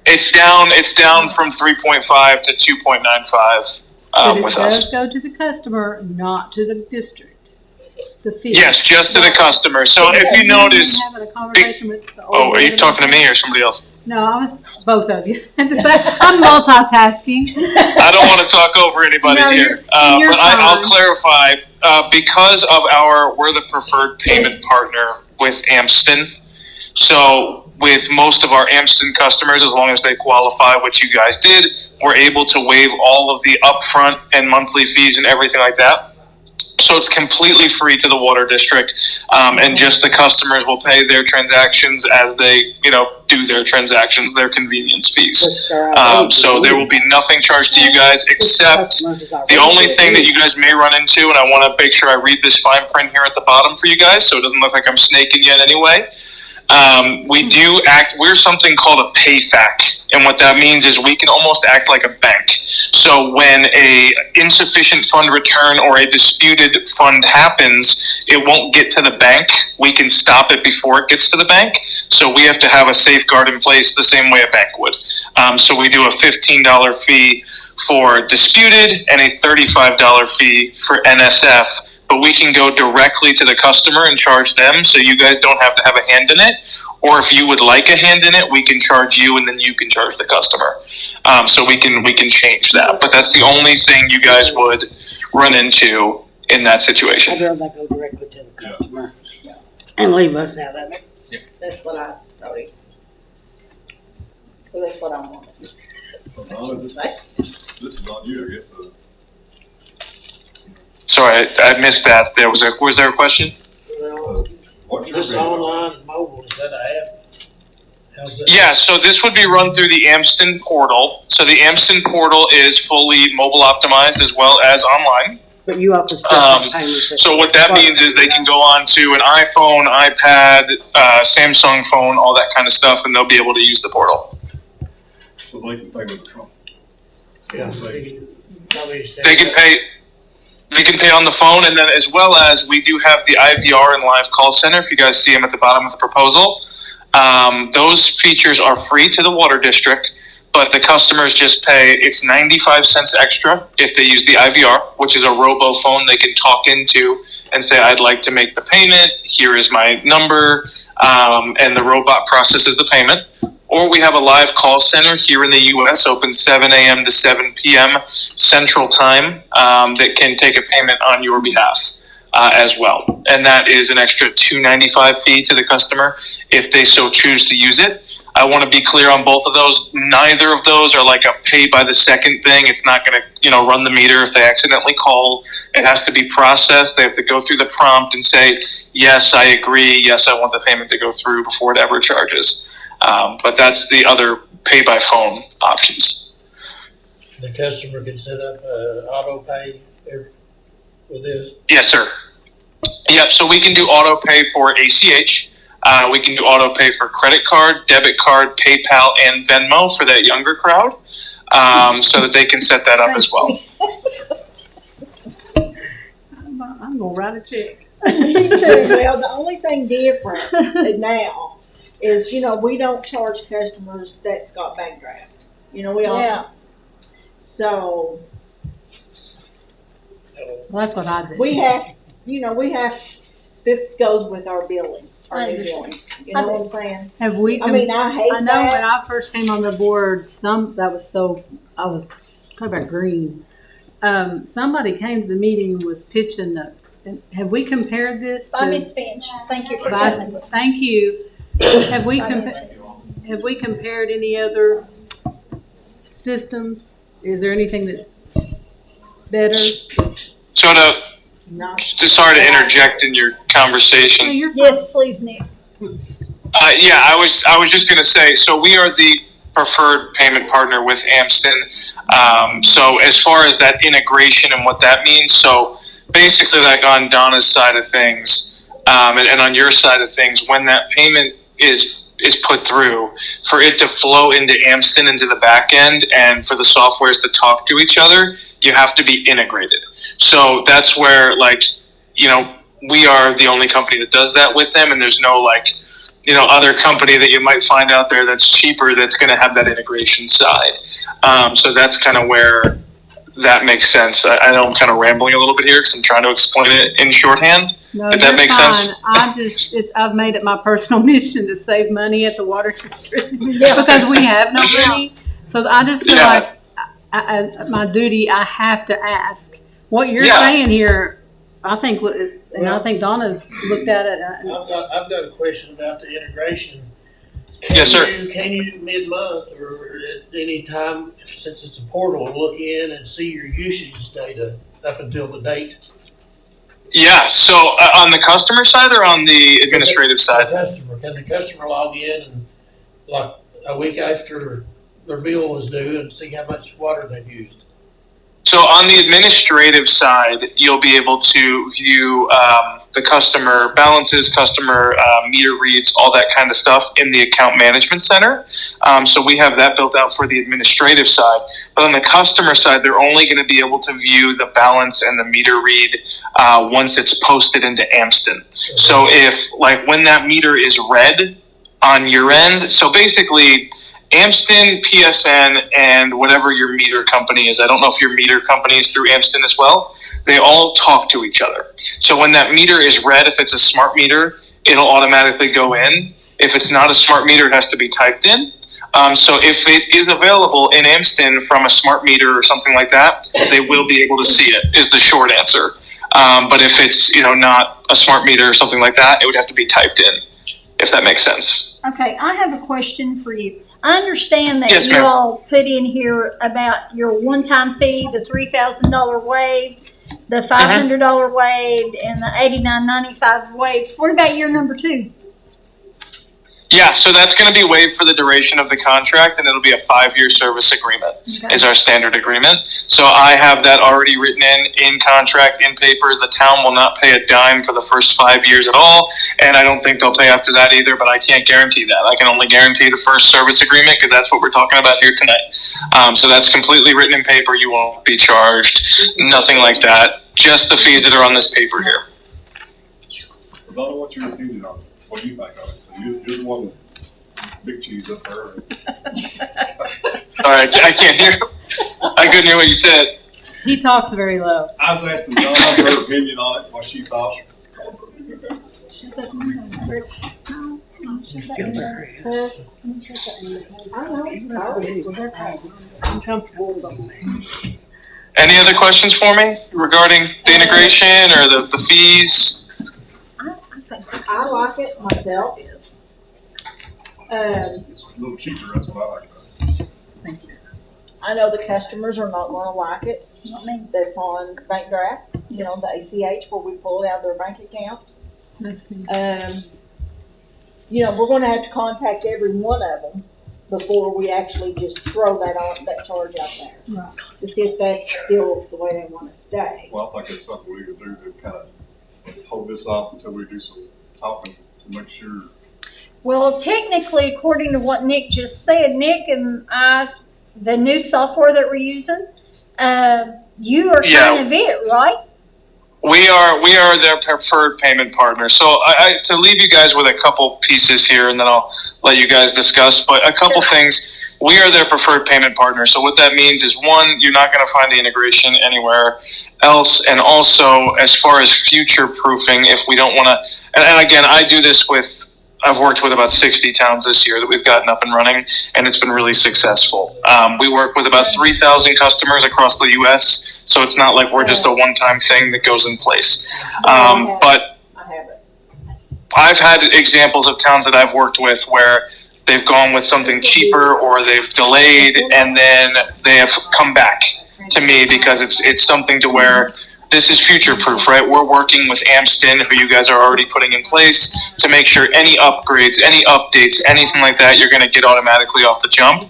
It's down from 3.5 to 2.95 But it with does us. go to the customer, not to the district. The fee. Yes, just to the customer. So if you notice, Having a conversation with the oh, are you old talking to lady. me or somebody else? No, I was, both of you. At the same- I'm multitasking. I don't want to talk over anybody No, here, you're but I'll fine. clarify. Because of we're the preferred payment partner with Amston. So with most of our Amston customers, as long as they qualify, which you guys did, we're able to waive all of the upfront and monthly fees and everything like that. So it's completely free to the water district, and just the customers will pay their transactions as they, do their transactions, their convenience fees. So there will be nothing charged to you guys except the only thing that you guys may run into, and I want to make sure I read this fine print here at the bottom for you guys, so it doesn't look like I'm snaking you in any way. We're something called a PayFac. And what that means is we can almost act like a bank. So when a insufficient fund return or a disputed fund happens, it won't get to the bank. We can stop it before it gets to the bank. So we have to have a safeguard in place the same way a bank would. So we do a $15 fee for disputed and a $35 fee for NSF. But we can go directly to the customer and charge them, so you guys don't have to have a hand in it. Or if you would like a hand in it, we can charge you, and then you can charge the customer. So we can change that. But that's the only thing you guys would run into in that situation. I'd rather go directly to the customer and leave us out of it. That's what I voted. So that's what I wanted. So Donna, this is on you, I guess. Sorry, I missed that. Was there a question? What's your This bill? online mobile, is that an app? How's that? Yeah, so this would be run through the Amston portal. So the Amston portal is fully mobile optimized as well as online. But you also still take payments. So what that means is they can go on to an iPhone, iPad, Samsung phone, all that kind of stuff, and they'll be able to use the portal. So they can pay with the phone. Yeah, They can pay. They can pay on the phone, and then as well as we do have the IVR and live call center. If you guys see them at the bottom of the proposal, those features are free to the water district, but the customers just pay, it's 95 cents extra if they use the IVR, which is a robo phone they can talk into and say, I'd like to make the payment, here is my number, and the robot processes the payment. Or we have a live call center here in the U.S., open 7 a.m. to 7 p.m. Central Time, that can take a payment on your behalf as well. And that is an extra $2.95 fee to the customer if they so choose to use it. I want to be clear on both of those. Neither of those are like a pay by the second thing. It's not going to, run the meter if they accidentally call. It has to be processed. They have to go through the prompt and say, yes, I agree. Yes, I want the payment to go through before it ever charges. But that's the other pay by phone options. The customer can set up auto pay with this? Yes, sir. Yep, so we can do auto pay for ACH. We can do auto pay for credit card, debit card, PayPal, and Venmo for that younger crowd, so that they can set that up as well. I'm gonna write a check. Me too. Well, the only thing different now is, we don't charge customers that's got bank draft. We all. Yeah. So Well, that's what I do. we have, this goes with our billing, our I new understand. billing. You know what I'm saying? Have we? I mean, I hate I know that. when I first came on the board, I was talking about green. Somebody came to the meeting and was pitching have we compared this By to? Miss Finch, thank you for By- coming. Thank you. Have we compared any other systems? Is there anything that's better? So just sorry to interject in your conversation. Yes, please, Nick. Yeah, I was just going to say, so we are the preferred payment partner with Amston. So as far as that integration and what that means, so basically like on Donna's side of things, and on your side of things, when that payment is put through, for it to flow into Amston into the back end and for the softwares to talk to each other, you have to be integrated. So that's where we are the only company that does that with them, and there's no other company that you might find out there that's cheaper that's going to have that integration side. So that's kind of where that makes sense. I know I'm kind of rambling a little bit here because I'm trying to explain it in shorthand. No, Did that make sense? I've made it my personal mission to save money at the water district because we have no money. So I just feel like my duty, I have to ask. What you're saying here, I think, and I think Donna's looked at it. I've got a question about the integration. Yes, sir. Can you mid-month or at any time, since it's a portal, look in and see your usage data up until the date? Yeah, so on the customer side or on the administrative side? Can the customer log in and like a week after their bill was due and see how much water they've used? So on the administrative side, you'll be able to view the customer balances, customer meter reads, all that kind of stuff in the account management center. So we have that built out for the administrative side. But on the customer side, they're only going to be able to view the balance and the meter read once it's posted into Amston. So if when that meter is red on your end, so basically Amston, PSN, and whatever your meter company is. I don't know if your meter company is through Amston as well. They all talk to each other. So when that meter is red, if it's a smart meter, it'll automatically go in. If it's not a smart meter, it has to be typed in. So if it is available in Amston from a smart meter or something like that, they will be able to see it, is the short answer. But if it's not a smart meter or something like that, it would have to be typed in, if that makes sense. Okay, I have a question for you. I understand that Yes, you ma'am. all put in here about your one-time fee, the $3,000 waive, the $500 waived, and the $89.95 waived. What about year number 2? Yeah, so that's going to be waived for the duration of the contract, and it'll be a 5-year service agreement is our standard agreement. So I have that already written in contract, in paper. The town will not pay a dime for the first 5 years at all, and I don't think they'll pay after that either, but I can't guarantee that. I can only guarantee the first service agreement because that's what we're talking about here tonight. So that's completely written in paper. You won't be charged, nothing like that. just the fees that are on this paper here. So Donna, what's your opinion on it? What do you think of it? So you're the one, big cheese up there. Sorry, I can't hear. I couldn't hear what you said. He talks very low. I was asking Donna her opinion on it, what she thought. Any other questions for me regarding the integration or the fees? I like it myself. It's a little cheaper, that's what I like about it. I know the customers are not gonna like it. That's on bank draft, you know, the ACH where we pull it out of their bank account. You know, we're gonna have to contact every one of them before we actually just throw that charge out there. Right. To see if that's still the way they wanna stay. Well, I think it's something we could do to kind of hold this off until we do some talking to make sure. Well, technically, according to what Nick just said, Nick and I, the new software that we're using, you are kind of it, right? We are their preferred payment partner. So to leave you guys with a couple pieces here, and then I'll let you guys discuss. But a couple things. We are their preferred payment partner. So what that means is, one, you're not going to find the integration anywhere else, and also as far as future proofing, if we don't want to. And again, I do this with. I've worked with about 60 towns this year that we've gotten up and running, and it's been really successful. We work with about 3,000 customers across the U.S., so it's not like we're just a one-time thing that goes in place. But I've had examples of towns that I've worked with where they've gone with something cheaper or they've delayed, and then they have come back to me because it's something to where this is future-proof, right? We're working with Amston, who you guys are already putting in place, to make sure any upgrades, any updates, anything like that, you're going to get automatically off the jump,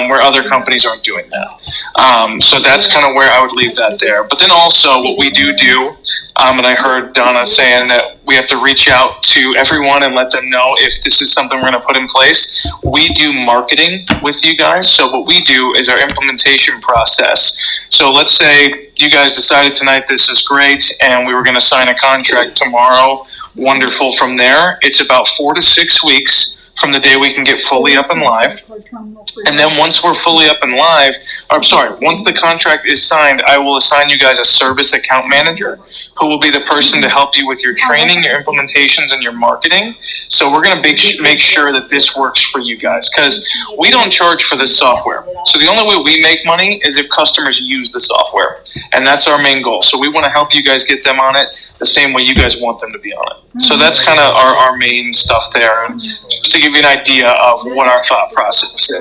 where other companies aren't doing that. So that's kind of where I would leave that there. But then also what we do, and I heard Donna saying that we have to reach out to everyone and let them know if this is something we're going to put in place. We do marketing with you guys. So what we do is our implementation process. So let's say you guys decided tonight this is great and we were going to sign a contract tomorrow. Wonderful. From there, it's about 4 to 6 weeks from the day we can get fully up and live. And then once we're fully up and live, once the contract is signed, I will assign you guys a service account manager who will be the person to help you with your training, your implementations, and your marketing. So we're going to make sure that this works for you guys, because we don't charge for this software. So the only way we make money is if customers use the software. And that's our main goal. So we want to help you guys get them on it the same way you guys want them to be on it. So that's kind of our main stuff there. And just to give you an idea of what our thought process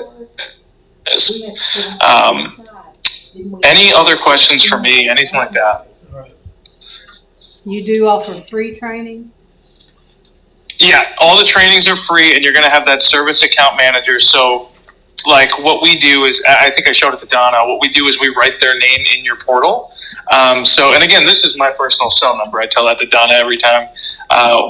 is. Any other questions for me? Anything like that? You do offer free training? Yeah, all the trainings are free, and you're going to have that service account manager. So, like, what we do is, I think I showed it to Donna, what we do is we write their name in your portal. And again, this is my personal cell number. I tell that to Donna every time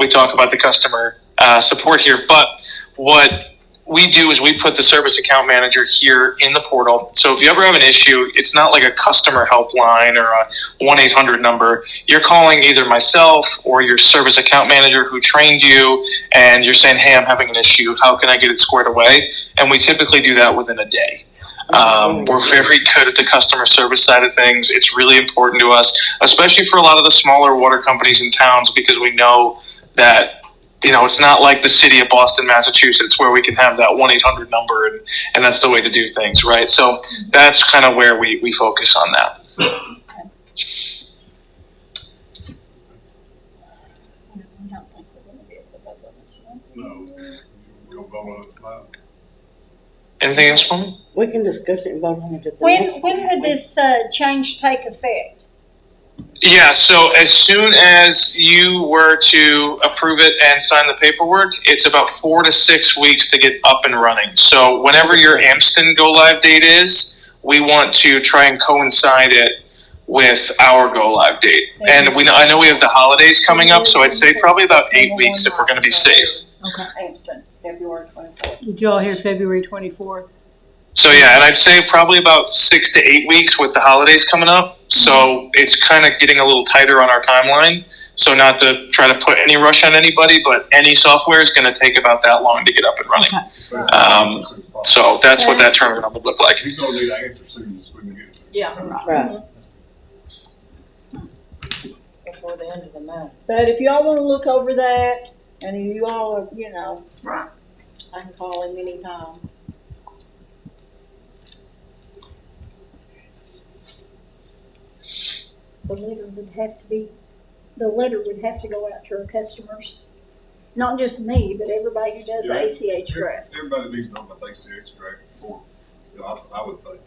we talk about the customer support here. But what we do is we put the service account manager here in the portal. So if you ever have an issue, it's not like a customer helpline or a 1-800 number. You're calling either myself or your service account manager who trained you, and you're saying, hey, I'm having an issue. How can I get it squared away? And we typically do that within a day. We're very good at the customer service side of things. It's really important to us, especially for a lot of the smaller water companies in towns, because we know that it's not like the city of Boston, Massachusetts, where we can have that 1-800 number and that's the way to do things, right? So that's kind of where we focus on that. Anything else for me? We can discuss it and vote on it at the When would this change take effect? Yeah, so as soon as you were to approve it and sign the paperwork, it's about 4 to 6 weeks to get up and running. So whenever your Amston go live date is, we want to try and coincide it with our go live date. And I know we have the holidays coming up, so I'd say probably about 8 weeks if we're going to be safe. Okay. Amston, February 24th. Did y'all hear February 24th? So yeah, and I'd say probably about 6 to 8 weeks with the holidays coming up. So it's kind of getting a little tighter on our timeline. So not to try to put any rush on anybody, but any software is going to take about that long to get up and running. So that's what that turnaround would look like. He's gonna need an answer soon as we can get it. Yeah, right. Before the end of the month. But if y'all wanna look over that, and if you all, you know, Right. I can call him anytime. The letter would have to go out to our customers. Not just me, but everybody who does Yeah. ACH draft. Everybody needs to know about the ACH draft before, you know, I would think.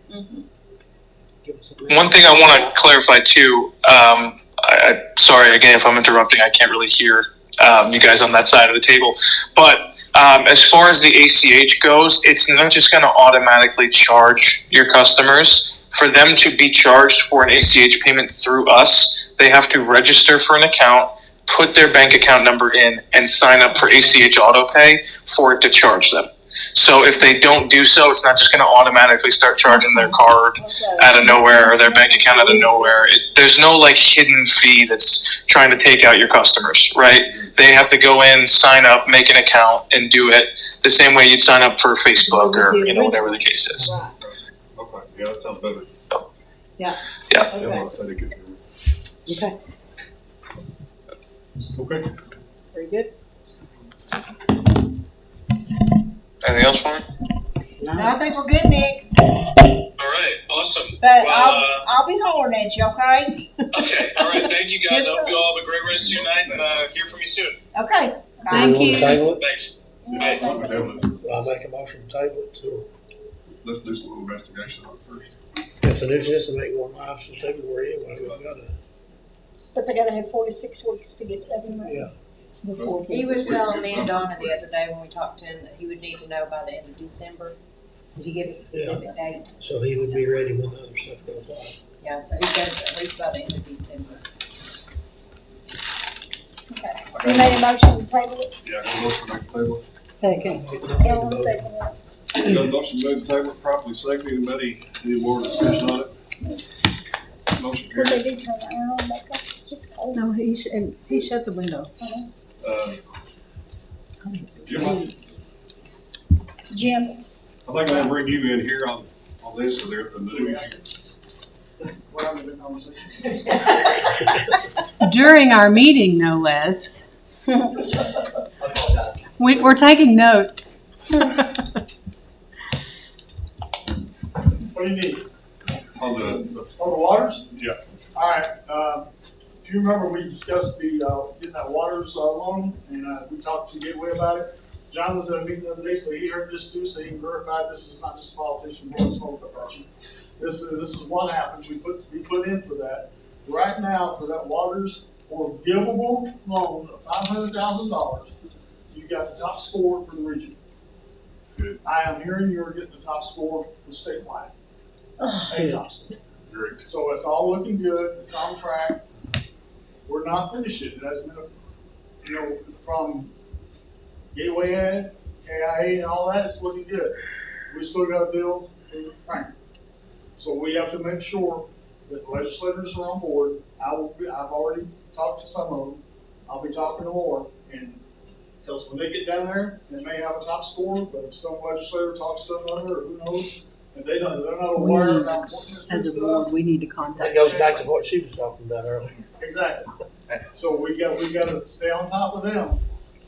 One thing I want to clarify too, sorry again if I'm interrupting, I can't really hear you guys on that side of the table. But as far as the ACH goes, it's not just going to automatically charge your customers. For them to be charged for an ACH payment through us, they have to register for an account, put their bank account number in, and sign up for ACH AutoPay for it to charge them. So if they don't do so, it's not just going to automatically start charging their card out of nowhere or their bank account out of nowhere. There's no like hidden fee that's trying to take out your customers, right? They have to go in, sign up, make an account, and do it the same way you'd sign up for Facebook or whatever the case is. Okay, yeah, that sounds better. Yeah. Yeah. Yeah, I said it could do Okay, it. Okay. very good. Anything else for me? No, I think we're good, Nick, All right, awesome. but I'll be hollering at you, okay? Okay, all right, thank you guys. I hope you all have a great rest of your night and hear from you soon. Okay. Thank you. Table it? Thanks. Bye. I'll make a motion to table it, so. Let's do some little investigation on it first. It's a nuisance to make one life since February anyway, we've got to. But they gotta have 4 to 6 weeks to get that in there. Yeah. Before. He was telling me and Donna the other day when we talked to him that he would need to know by the end of December. Did he give a specific date? So he would be ready when the other stuff goes on. Yeah, so he said at least by the end of December. Okay. You made a motion to table it? Yeah, go motion to make the table. Second. Ellen seconded it. Got a motion to move the table, properly seconded. Anybody, any more discussion on it? Motion Would they carried. do turn the iron on back up? It's cold. No, he shut the window. Jim, Jim, I think I'm gonna bring you in here on this with the news. We're having a good conversation. During our meeting, no less. We're taking notes. What do you need? On the, Oh, the waters? yeah, All right, if you remember, we discussed the, getting that waters loan, and we talked to Gateway about it. John was at a meeting the other day, so he heard this too, so he can verify this is not just a politician blowing smoke up at you. This is what happened, we put in for that. Right now, for that waters forgivable loan of $500,000, you got the top score for the region. Good. I am hearing you're getting the top score for statewide. A top score. great. So it's all looking good, it's on track. We're not finished yet, it hasn't been, from Gateway Ed, KIA and all that, it's looking good. We still got to build in Franklin. So we have to make sure that the legislators are on board. I've already talked to some of them, I'll be talking to more, and because when they get down there, they may have a top score, but if some legislator talks to another, or who knows, if they're not aware of how important this As is a to board, us. we need to contact. That goes back to what she was talking about earlier. Exactly. So we got to stay on top of them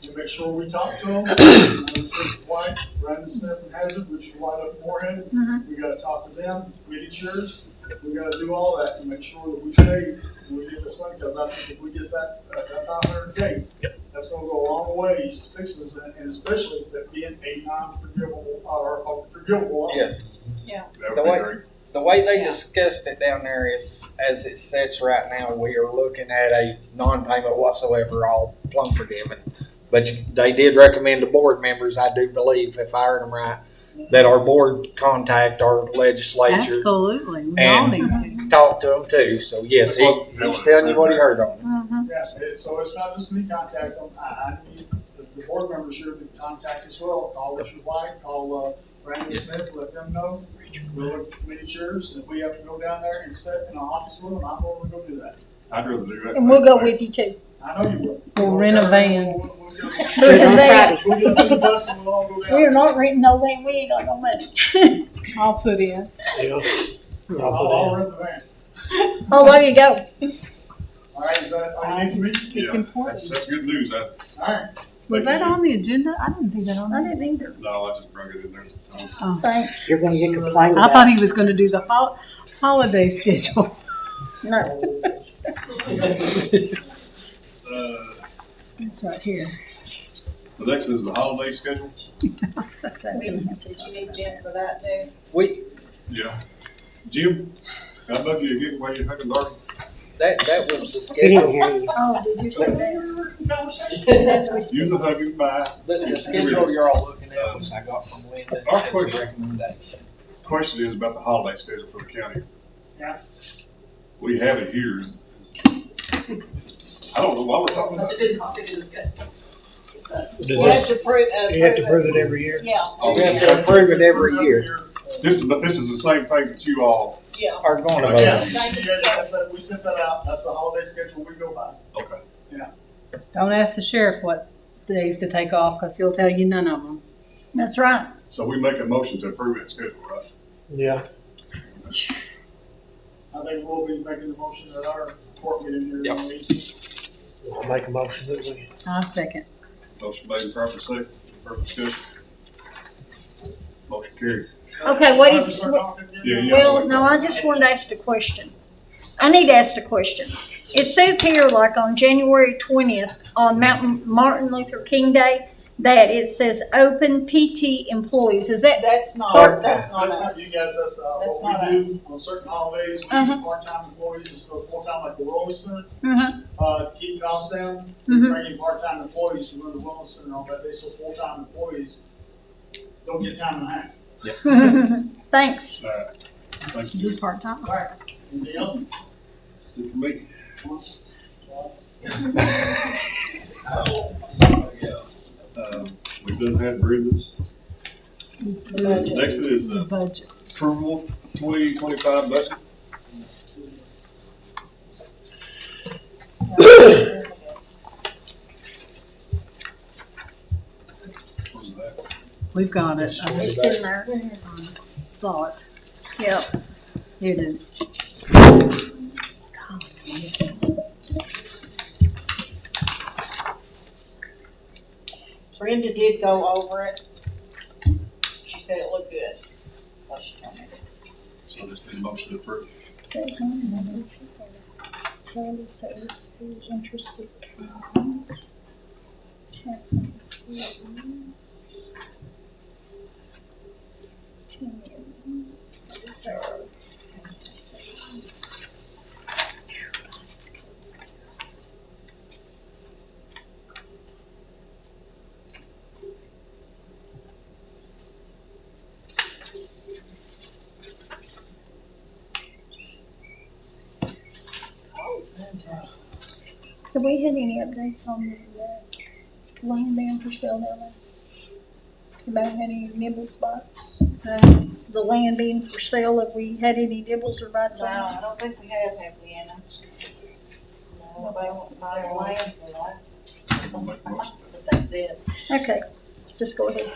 to make sure we talk to them. Richard White, Brandon Smith and Hazard, Richard White up in Moorhead. We got to talk to them, get insurance. We got to do all that to make sure that we stay and we get this money, because I think if we get that 500K, that's going to go a long ways to fix this, and especially that being a non-forgivable or a forgivable loan. Yes. Yeah. That The would be way, great. the way they discussed it down there is, as it sits right now, we are looking at a non-payment whatsoever, all plumb forgiven. But they did recommend to board members, I do believe, if I heard them right, that our board contact our legislature. Absolutely, we all And need to. talk to them too. So yes, That's what he's Dylan telling you said what he there. heard on it. Mhm. Yes, so it's not just me contact them, I need the board members here to contact as well, call Richard White, call Brandon Smith, let them know, we'll look at committee chairs, and if we have to go down there and sit in the office with them, I'm willing to go do that. I'd rather do that. And we'll go with you too. I know you will. We'll rent a van. We'll go. Rent a van. We'll get on the bus and we'll all go down. We are not renting no van, we ain't got no money. I'll put in. Yeah. I'll rent the van. Oh, there you go. All right, is that all you need from me? Yeah, important. that's good news. All right. Was that on the agenda? I didn't see that on I there. didn't either. No, I just brought it in there at the time. Oh. Thanks. You're gonna get complained I about. thought he was gonna do the holiday schedule. No. It's right here. The next is the holiday schedule. That's it. We didn't have to, you need Jim for that too. Yeah. Jim, I love you again while you're hugging Darby. That was the He didn't schedule. hear you. Oh, did you say that? As we speak. Use the hugging, bye. The schedule you're all looking at, which I got from Linda, Our as a question. recommendation. Question is about the holiday schedule for the county. Yeah. We have it here is I don't know why we're talking about it. Does We have this, to prove, you have to prove it every year? Yeah, Oh, We have to approve it every year. This is the same thing that you all, yeah. Are going to Okay. vote. Yeah, we sent that out. That's the holiday schedule we go by. okay. Don't ask the sheriff what days to take off, cause he'll tell you none of them. That's right. So we make a motion to approve that schedule, right? Yeah. I think we'll be making the motion at our court meeting here in a week. I'll make a motion that we. I'll second. Motion made and properly second, further discussion. Motion carries. Okay, what is, Start talking again? Yeah, yeah. well, no, I just wanted to ask a question. I need to ask a question. It says here, like on January 20th, on Martin Luther King Day, that it says open PT employees. Is that, That's not Part- that's not That's not you us. guys, that's That's what not we us. do on certain holidays. We Uh-huh. use part-time employees instead of full-time like the Wellness Center. uh-huh, To keep costs down, Mhm. bring in part-time employees to run the Wellness Center on that day, so full-time employees don't get time and a half. thanks. Thank you. You part-time. All right, anything else? That's it for me. We've done had Brenda's. Next is The budget. approval 2025 budget. What is that? We've got it. I It's just in there. saw it. Yep. Here it is. Brenda did go over it. She said it looked good. Well, she told me. So just need a motion to approve. Candy says who's interested. Have we had any updates on the land being for sale down there? About any nibble spots? The land being for sale, have we had any nibbles or bites No, on it? I don't think we have we, Anna? No, nobody won't buy their land for that. So that's it. Okay, just go ahead.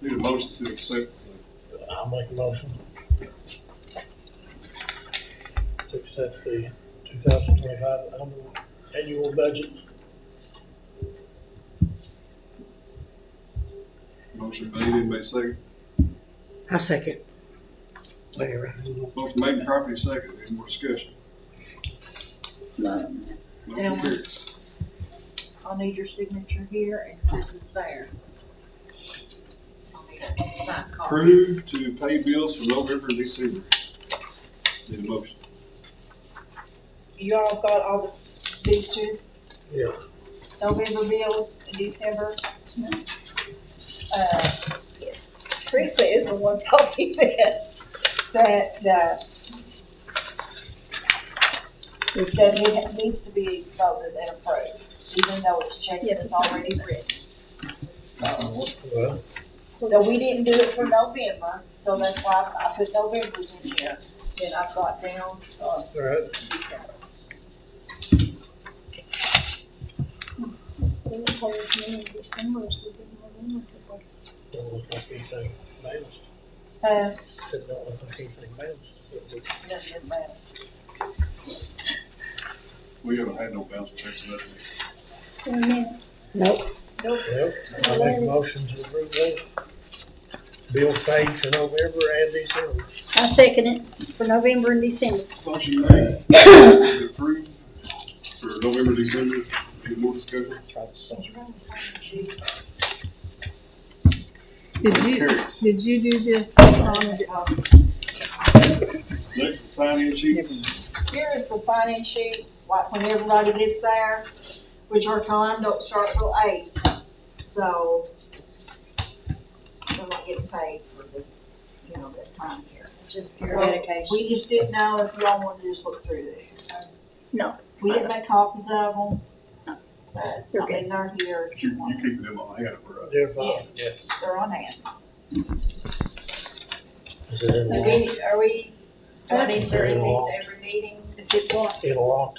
Need a motion to accept. I'll make a motion. To accept the 2025 annual budget. Motion made, anybody second? I second. Motion made and properly second, any more discussion? Motion carries. I'll need your signature here and Chris is there. I'll need a signed copy. Approve to pay bills for November and December. Need a motion. You all got all these two? Yeah. November bills, December? Yes. Teresa is the one told me this, that it needs to be voted and approved, even though it's checks You have to that's sign already it. written. Well, So we didn't do it for November, so that's why I put November's in here. Then I got down, Right. December. Don't look like anything balanced. Uh, It don't look like anything balanced. nothing balanced. We haven't had no bounce checks in that. Nope. Well, I make a motion to approve those. Bills paid for November and December. I second it for November and December. Motion made to approve for November, December, any more discussion? Did you do this on Next is sign-in sheets. Here is the sign-in sheets, like when everybody gets there, which our time don't start till 8. So they're not getting paid for this, this time here. It's just So pure dedication. we just didn't know if y'all wanted to just look through these. No. We didn't make copies of them. But, They're I mean, they're here. But you keep them on hand, right? They're fine. Yes, they're on hand. Is it in Do the I need to read these to every meeting? Is it what? in a lot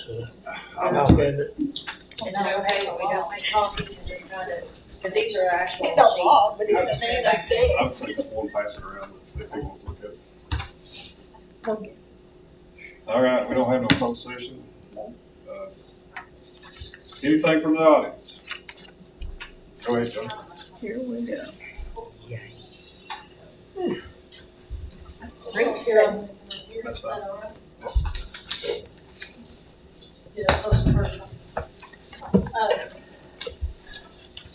I would how say, can it? Is it okay if we don't make copies and just kind of, because these are actual It don't log, sheets. but it's Okay. that's good. I would say just one pass it around, see if people want to look at it. Okay. All right, we don't have no closed session. Anything from the audience? Go ahead, Joe. Here we go. That's fine.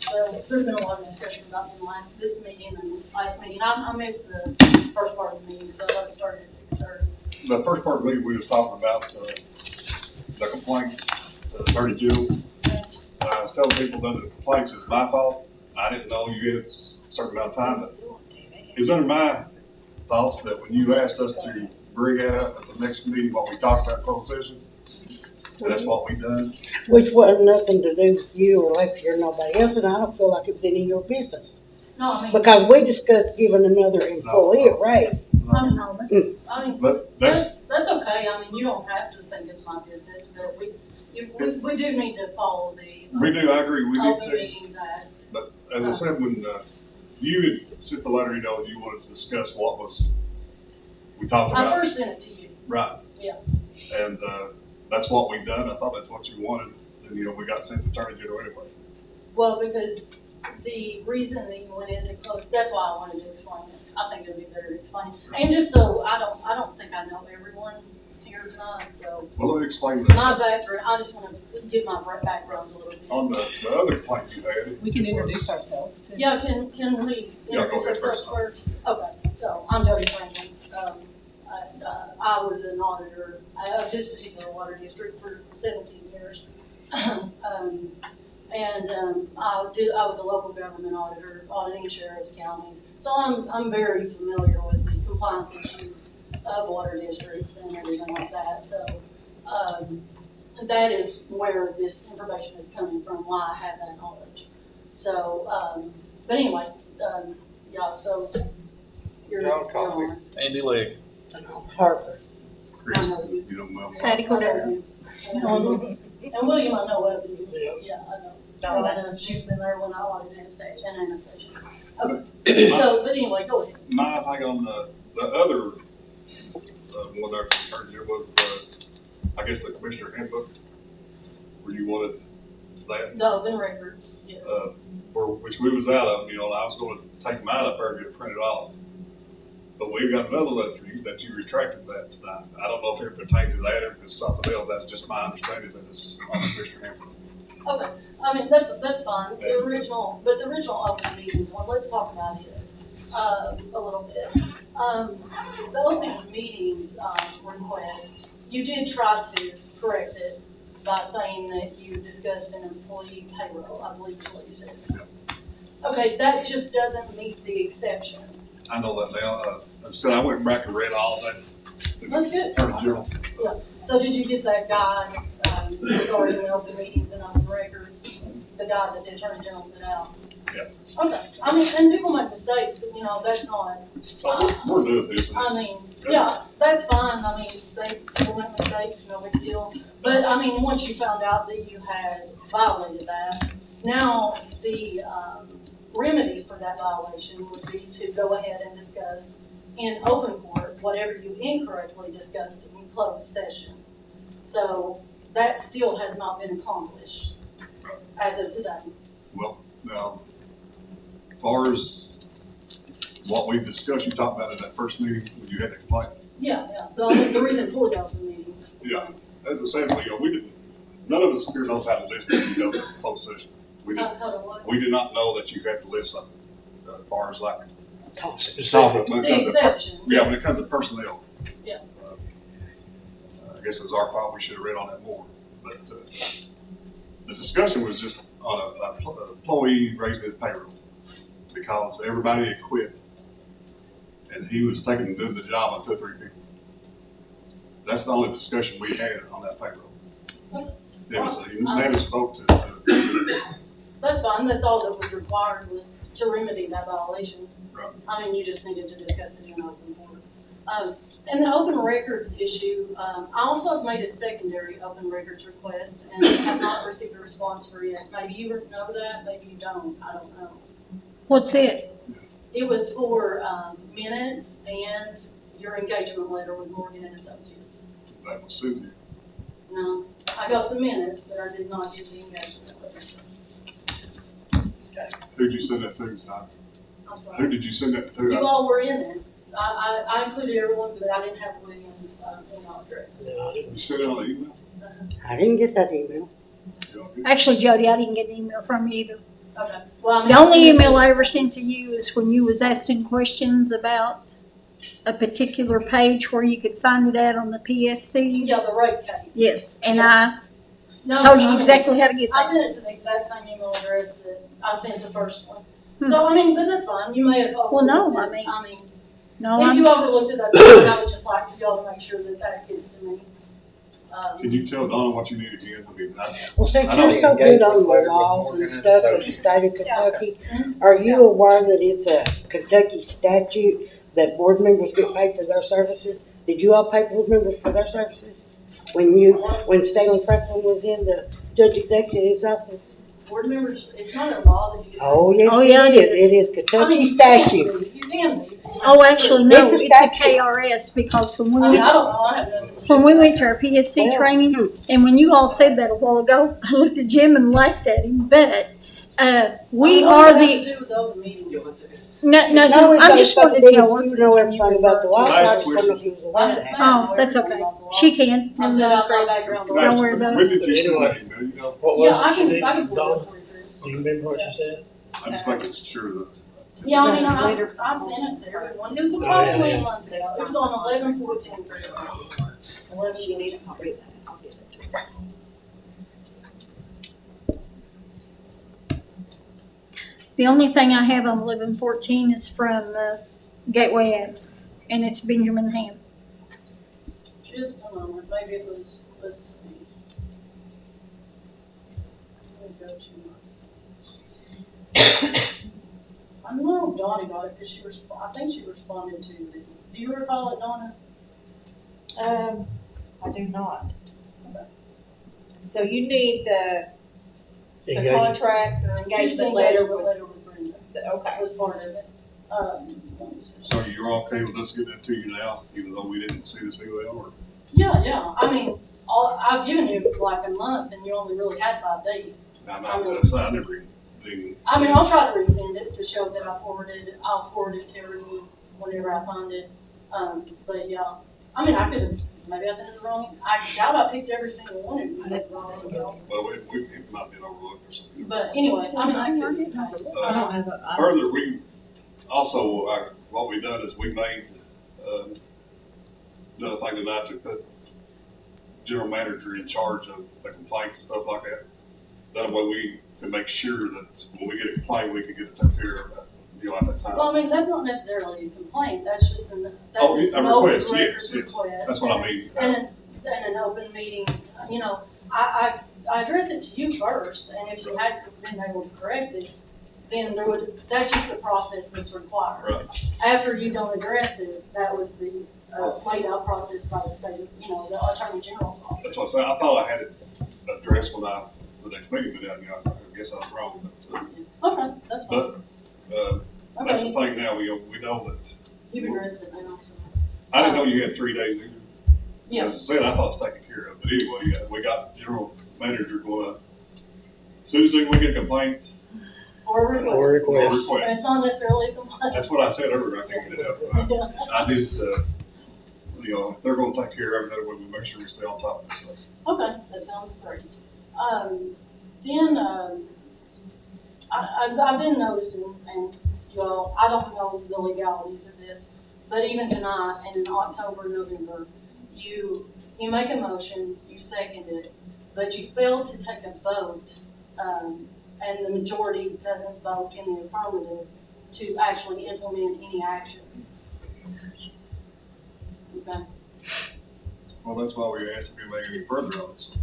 So there's been a lot of discussion about this meeting and last meeting. I missed the first part of the meeting because I thought it started at 6:30. The first part of the meeting, we was talking about the complaints, so Attorney General. I was telling people that the complaints is my fault. I didn't know you had a certain amount of time. But it's under my thoughts that when you asked us to bring out at the next meeting what we talked about closed session, that's what we done. Which wasn't nothing to do with you or Lexi or nobody else, and I don't feel like it was any of your business. No, I mean, Because we discussed giving another employee a raise. I mean, But that's, that's okay. I mean, you don't have to think it's my business, but we do need to follow the we do, I agree, we need Open to. Meetings Act. But as I said, when you had sent the letter, you wanted to discuss what was, we talked I about. first sent it to you. Right. Yeah. And that's what we done. I thought that's what you wanted. And, we got sent Attorney General anyway. Well, because the reason that you went into close, that's why I wanted to explain it. I think it'd be better to explain. And just so I don't think I know everyone here tonight, so. Well, let me explain that. My background, I just want to give my background a little bit. On the other complaint you had. We can introduce ourselves too. Yeah, can we Yeah, go introduce ahead ourselves first? Okay, so I'm Jody Franklin. I was an auditor of this particular water district for 17 years. I was a local government auditor, auditing sheriff's counties. So I'm very familiar with the compliance issues of water districts and everything like that. So, that is where this information is coming from, why I have that knowledge. So, but anyway, yeah, so you're. John Coffey. Andy Legg. Harper. Chris, you don't know. Patty Cordero. And William, I know of you. Yeah. Yeah, I know. She's been there when I audited Anastasia. Okay, so, but anyway, go ahead. My thing on the other one there was I guess the commissioner handbook, where you wanted that. The open records, yes. Which we was out of, and I was going to take mine up there and get it printed off. But we've got another letter for you that you retracted that tonight. I don't know if it pertained to that or if it's something else. That's just my understanding that it's on the commissioner handbook. Okay, I mean, that's fine. The original open meetings one, let's talk about it, a little bit. The open meetings, request, you did try to correct it by saying that you discussed an employee payroll, I believe is what you said. Okay, that just doesn't meet the exception. I know that now. I went back and read all that. That's good. Attorney General. Yeah, so did you get that guide, regarding the open meetings and open records, the guide that the Attorney General put out? Okay, I mean, and people make mistakes, you know, that's not, We're doing this. I mean, yeah, that's fine, I mean, people make mistakes, no big deal. But, I mean, once you found out that you had violated that, now the, remedy for that violation would be to go ahead and discuss in open court whatever you incorrectly discussed in closed session. So that still has not been accomplished as of today. Well, now, as far as what we discussed, you talked about in that first meeting when you had the complaint. Yeah, the reason for the open meetings. Yeah, that's the same thing, we didn't, none of us here knows how to list it when you go to closed session. We did not know that you had to list something, as far as like. Specific. The exception. Yeah, when it comes to personnel. Yeah. I guess it's our fault, we should have read on that more, but, the discussion was just on an employee raising his payroll because everybody had quit and he was taking and doing the job on 2 or 3 people. That's the only discussion we had on that payroll. It was a unanimous vote to That's fine, that's all that was required was to remedy that violation. Right. I mean, you just needed to discuss it in open court. And the open records issue, I also have made a secondary open records request and have not received a response for it. Maybe you know that, maybe you don't, I don't know. What's it? It was for minutes and your engagement letter with Morgan and Associates. that was Cindy. No, I got the minutes, but I did not get the engagement letter. Who'd you send that to, Si? I'm sorry. Who did you send that to? You all were in it. I included everyone, but I didn't have Williams' email address. You sent it on an email? I didn't get that email. Actually, Jody, I didn't get an email from you either. Okay. Well, I mean, The only email I ever sent to you is when you was asking questions about a particular page where you could find it at on the PSC. Yeah, the rate case. Yes, and I No, told you I mean, exactly how to get I that. sent it to the exact same email address that I sent the first one. So, I mean, but that's fine. You may have overlooked Well, no, it. I mean, no, if I'm, you overlooked it, that's fine. I would just like for y'all to make sure that that gets to me. Can you tell Donna what you need again? I mean, Well, since I know you're so good on the Engagement laws letter and with stuff Morgan of the state of Kentucky, Mhm. are you aware that it's a Kentucky statute that board members get paid for their services? Did you all pay board members for their services? When Stanley Franklin was in the judge executive's office? Board members, it's not a law that you can. Oh, yes, Oh, yeah, it it is. is. It is Kentucky statute. You can be. oh, actually, no, It's a it's a statute. KRS because when we I mean, I went, don't know. I have nothing to do when we with went that. to our PSC Well, training, and when you all said that a while ago, I looked at Jim and laughed at him, but, we What are does that have the, to do with the open meetings? no, I'm just wanting to tell You know everything about the law, I Last just don't know if you was aware of that. Oh, that's okay. She can. I said out my background. Can I ask Don't worry you, about when it. did you send Anyway. that email? You know, What Yeah, was I it you can needed, pull it Donna? up for you, Chris. Do you remember what you said? I just making sure that. Yeah, I mean, I Later. sent it to everyone. It was approximately a month ago. It was on 11/14, Chris. 11. She needs a copy of that. I'll give it to her. The only thing I have on 11/14 is from Gateway Ave, and it's Benjamin Ham. Just a moment, maybe it was, let's see. Let me go to my. I know Donna got it because I think she responded to it. Do you recall it, Donna? I do not. Okay. So you need the Engagement. contract or Just the engagement letter engagement with, letter with Brenda. okay. That was part of it. Let me see. So you're okay with us getting that to you now, even though we didn't see this email, or? Yeah, I mean, I've given you like a month and you only really had 5 days. I never even. I mean, I'll try to resend it to show that I'll forward it to everyone whenever I find it. But yeah, I mean, maybe I sent it the wrong, I doubt I picked every single one of you. Well, it might be overlooked or something. But anyway, I mean, I could be the case. Further, we also, what we've done is we made, another thing tonight to put general manager in charge of the complaints and stuff like that. That way we can make sure that when we get a complaint, we can get it taken care of, at that time. Well, I mean, that's not necessarily a complaint, that's just an Oh, open request, records yes, request. that's what I mean. And an open meetings, you know, I addressed it to you first, and if you had been able to correct it, then that's just the process that's required. Right. After you don't address it, that was the laid out process by the state, the Attorney General's office. That's what I said. I thought I had it addressed when the next meeting, but I guess I was wrong. Okay, that's fine. But that's the thing now. We know that. You've addressed it now. I didn't know you had 3 days either. Yeah. As I said, I thought it was taken care of. But anyway, we got general manager going up. As soon as we get a complaint, Or or request. request. It's not necessarily a complaint. That's what I said earlier. I can't get it up. I did. If they're going to take care of it, that way we make sure we stay on top of this stuff. Okay, that sounds great. Then I've been noticing, and y'all, I don't know the legalities of this, but even tonight and in October, November, you make a motion, you second it, but you fail to take a vote, and the majority doesn't vote in the affirmative to actually implement any action. Okay. Well, that's why we asked if we make any further on this.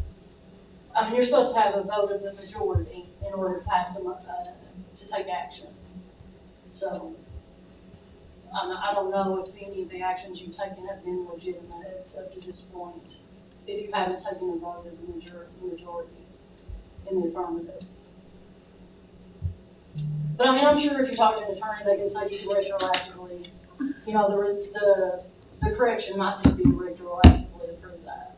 I mean, you're supposed to have a vote of the majority in order to pass them, to take action. So, I don't know if any of the actions you've taken have been legitimate up to this point, if you haven't taken a vote of the majority in the affirmative. But I mean, I'm sure if you talk to an attorney, they can say you can retroactively, the correction might just be retroactively approve that.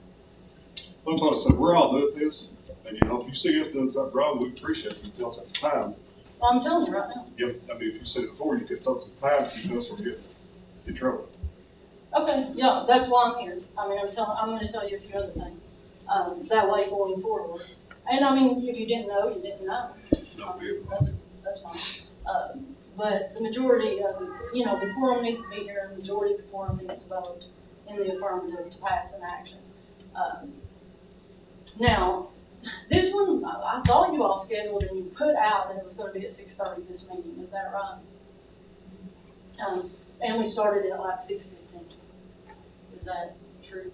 That's what I said. We're all doing this, and if you see us doing something wrong, we appreciate it. You tell us at the time. Well, I'm telling you right now. If you said it before, you could tell us at the time to keep us from getting in trouble. Okay, yeah, that's why I'm here. I mean, I'm going to tell you a few other things. That way going forward. And I mean, if you didn't know, you didn't know. That's fine. But the majority of, the quorum needs to be here, and the majority of the quorum needs to vote in the affirmative to pass an action. Now, this one, I thought you all scheduled and you put out that it was going to be at 6:30 this meeting. Is that right? And we started at like 6:15. Is that true?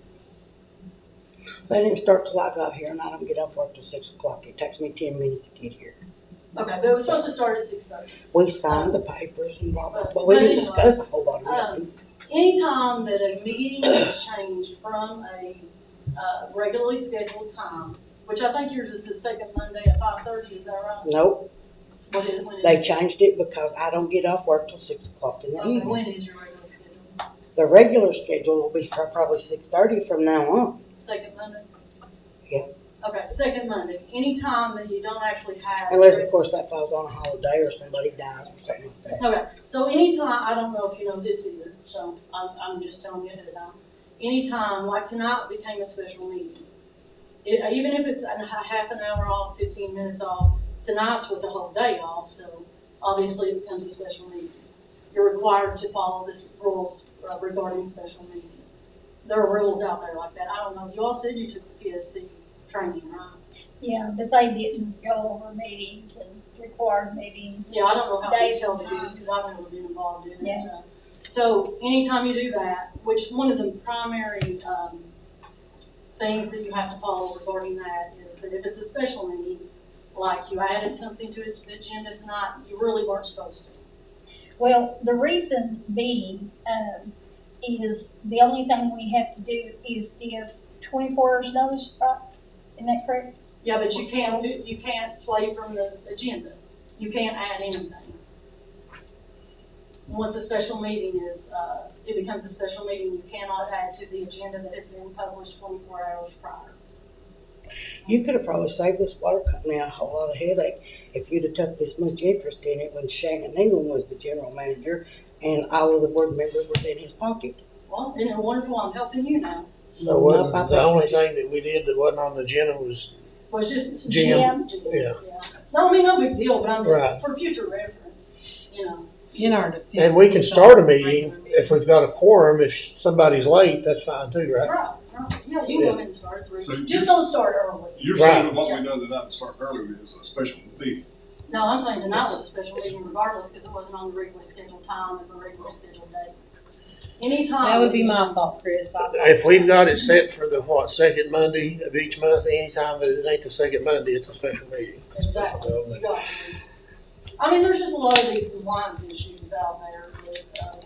They didn't start till I got here, and I don't get off work till 6 o'clock. It takes me 10 minutes to get here. Okay, but it was supposed to start at 6:30. We signed the papers and blah, blah, blah. We didn't discuss a whole lot of nothing. Anytime that a meeting is changed from a regularly scheduled time, which I think yours is the second Monday at 5:30, is that right? Nope. When is They changed it because I don't get off work till 6 o'clock in the okay, evening. when is your regular schedule? The regular schedule will be for probably 6:30 from now on. Second Monday? Yeah. Okay, second Monday. Anytime that you don't actually have. Unless, of course, that falls on a holiday or somebody dies or something like that. Okay, so anytime, I don't know if you know this either, so I'm just telling you ahead of time. Anytime, like tonight became a special meeting. Even if it's a half an hour off, 15 minutes off, tonight's was a whole day off, so obviously it becomes a special meeting. You're required to follow this rules regarding special meetings. There are rules out there like that. I don't know, you all said you took the PSC training, right? Yeah, but they didn't go over meetings and required meetings. Yeah, I don't know how days detailed and it is, times. because I've never been involved in it, Yeah. So anytime you do that, which one of the primary things that you have to follow regarding that is that if it's a special meeting, like you added something to the agenda tonight, you really weren't supposed to. Well, the reason being, is the only thing we have to do is give 24 hours notice, right? Isn't that correct? Yeah, but you can't sway from the agenda. You can't add anything. Once a special meeting is, it becomes a special meeting, you cannot add to the agenda that has been published 24 hours prior. You could have probably saved this water company a whole lot of headache if you'd have took this much interest in it when Shannon England was the general manager and all of the board members were in his pocket. Well, isn't it wonderful? I'm helping you now. So wasn't the only thing that we did that wasn't on the agenda was Was just Jim. Yeah. No, I mean, no big deal, but I'm just, Right. for future reference, In our defense. And we can start a meeting if we've got a quorum. If somebody's late, that's fine too, right? Right. Yeah, you can go ahead and start through. So Just don't start early. You're saying that what we done tonight to start earlier is a special meeting. No, I'm saying tonight was a special meeting regardless, because it wasn't on the regularly scheduled time and the regularly scheduled date. Anytime. That would be my fault, Chris. If we've got it set for the second Monday of each month, anytime that it ain't the second Monday, it's a special meeting. Exactly. You got it. I mean, there's just a lot of these compliance issues out there that,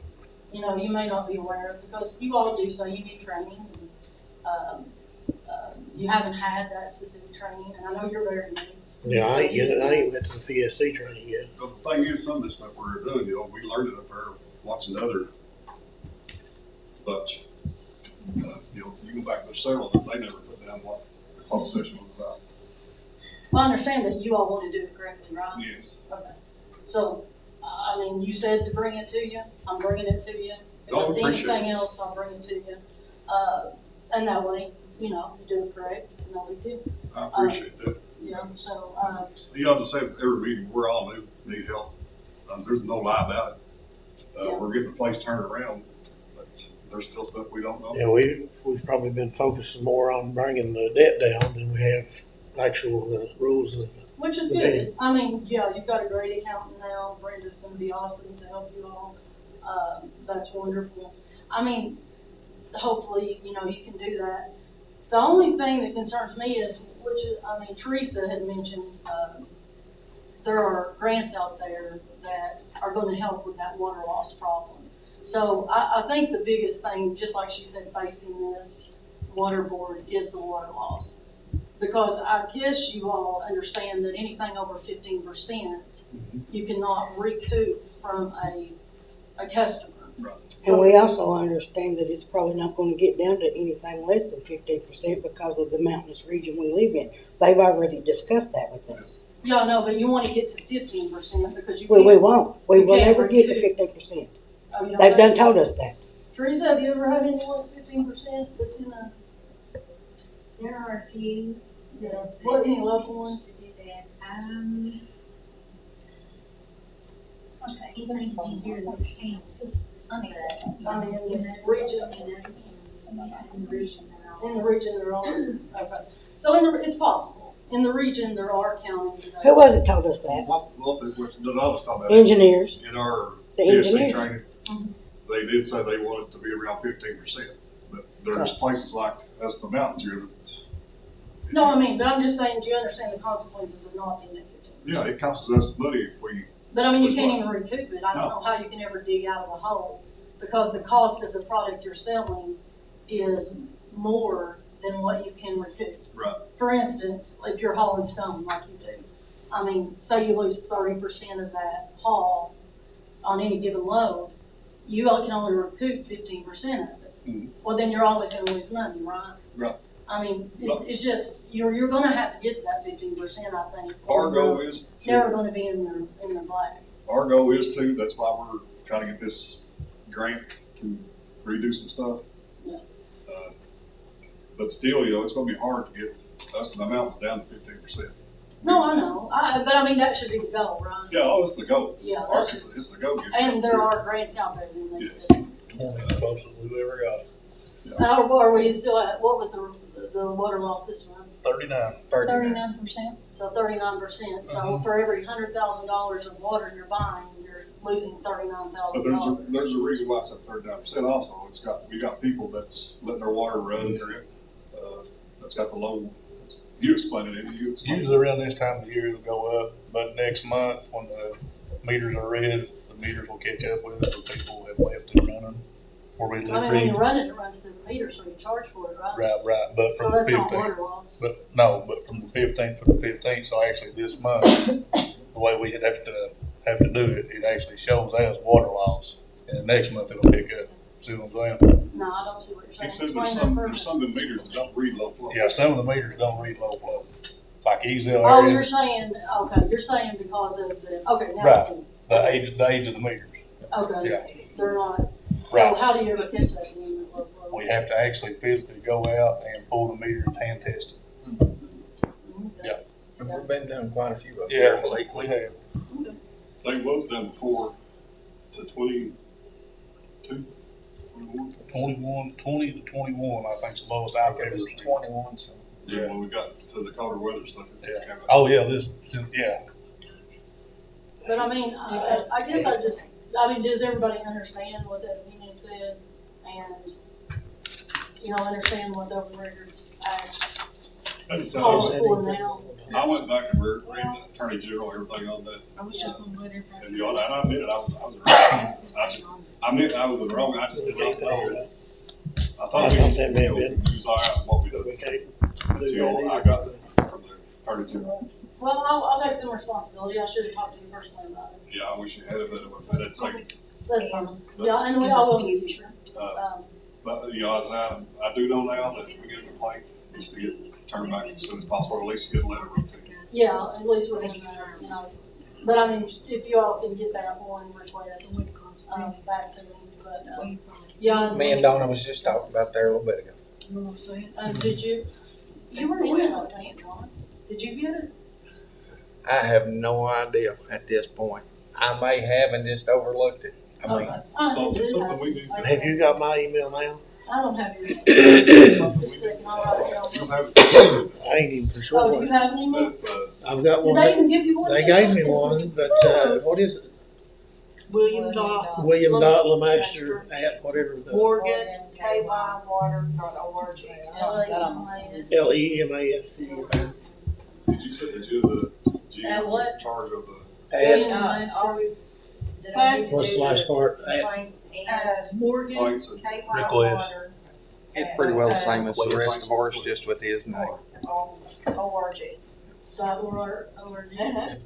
you know, you may not be aware of because you all do, so you need training. And, you haven't had that specific training, and I know you're very new. Yeah, I ain't went to the PSC training yet. But the thing is, some of this stuff we're doing, you know, we learned it up there watching other bunch. You know, you go back, there's several that they never put down what the closed session was about. Well, I understand that you all want to do it correctly, right? Yes. Okay. So, I mean, you said to bring it to you. I'm bringing it to you. If I see anything else, I'll bring it to you. And that way, you know, you do it correct, no big deal. I appreciate that. Yeah, so, You know, as I say, every meeting, we're all new, need help. There's no lie about it. Yeah. We're getting the place turned around, but there's still stuff we don't know. Yeah, we've probably been focusing more on bringing the debt down than we have actual rules of. which is good. I mean, yeah, you've got a great accountant now. Brenda's gonna be awesome to help you all. That's wonderful. I mean, hopefully, you know, you can do that. The only thing that concerns me is, I mean, Teresa had mentioned, there are grants out there that are gonna help with that water loss problem. So I think the biggest thing, just like she said, facing this water board is the water loss. Because I guess you all understand that anything over 15%, you cannot recoup from a customer. Right. And we also understand that it's probably not gonna get down to anything less than 15% because of the mountainous region we live in. They've already discussed that with us. Yeah, I know, but you wanna get to 15% because you We can't. won't. We you will can't never get to recoup. 15%. Oh, you know, They've done that's- told us that. Teresa, have you ever had anyone at 15% that's in a, There are a few. what, any local ones? To do that. Okay, even in here in this campus. I mean, in this region, in the region, there are, okay. So it's possible. In the region, there are counties. that- Who was it told us that? Well, I was talking about Engineers. in our The PSC engineers. training, they did say they want it to be around 15%. But there's places like us in the mountains here that, No, I mean, but I'm just saying, do you understand the consequences of not being at 15? yeah, it costs us money if we, But I mean, you can't even recoup it. I don't know how you can ever dig out of a hole because the cost of the product you're selling is more than what you can recoup. right, For instance, if you're hauling stone like you do, I mean, say you lose 30% of that haul on any given load, you can only recoup 15% of it. Mhm. Well, then you're always gonna lose money, right? right. I mean, it's just, you're gonna have to get to that 15%, I think. Our or goal you're is never to, gonna be in the black. our goal is to, that's why we're trying to get this grant to redo some stuff. Yeah. But still, you know, it's gonna be hard to get us in the mountains down to 15%. No, I know, but I mean, that should be the goal, right? Yeah, oh, it's the goal. Yeah, It's the goal. and there are grants out there that they Yes. said. One of the closest we've ever got. Are we still at, what was the water loss this month? 39. 39%. So 39%, so for every $100,000 of water you're buying, you're losing But $39,000. there's a reason why I said 39% also. We got people that's letting their water run there, that's got the low, you explain it, Andy, you explain it. Usually around this time of year it'll go up, but next month when the meters are read, the meters will catch up with it, the people have left it running. Or we I mean, when you run it, it runs through the meter, so you charge for it, right? Right, but So from the that's not 15th. water loss. But from the 15th to the 15th, so actually this month, the way we have to do it, it actually shows as water loss. And next month it'll pick up. See what I'm saying? No, I don't see what you're saying. He says Explain that there's further. some of the meters that don't read low flow. Yeah, some of the meters don't read low flow. Like Easel Oh, area, you're saying because of the, okay, now. Right. the age of the meters. Okay, Yeah. they're not. So Right. how do you ever catch that in the low flow? We have to actually physically go out and pull the meter and hand test it. Yeah. And we've been doing quite a few of them. Yeah, lately. we have. They was done before to 22, 21. 20 to 21, I think is the lowest I've It ever was seen. 21, so. Yeah, when we got to the colder weather stuff. Yeah. Oh, yeah, yeah. But I mean, I guess does everybody understand what that opinion said? And, understand what the Open Records Act As I said, calls for now. I went back and read the Attorney General, everything on that. I was just gonna let everybody. And you know, and I admit it, I was wrong. I admit I was wrong, I just did not know. I thought we use our out what we do until I got it from the Attorney General. Well, I'll take some responsibility. I should have talked to you personally about it. Yeah, I wish you had it, but it's like. That's fine. Yeah, and I will in the future. But, you know, as I do know now that if we get a complaint, it's to get turned back as soon as possible, or at least get a letter wrote to you. Yeah, at least within there, you know. But I mean, if you all can get that one request, back to me, but, yeah. Me and Donna was just talking about there a little bit ago. You know what I'm saying? Did you were in on that, John. Did you get it? I have no idea at this point. I may have and just overlooked it. I mean, So it's something we do. Have you got my email now? I don't have your email. Just a second, I'll write it down. I ain't even for sure. Oh, do you have an email? I've got one. Did they even give you one? They gave me one, but, what is it? William Lemaster at whatever the. Morgan, kywater.org. LEMASC. Did you put that you're the G And in what? charge of the? What's the last part? Morgan, Points and Request. it's pretty well the same as the rest of ours, just with his name. ORG. .org. Okay.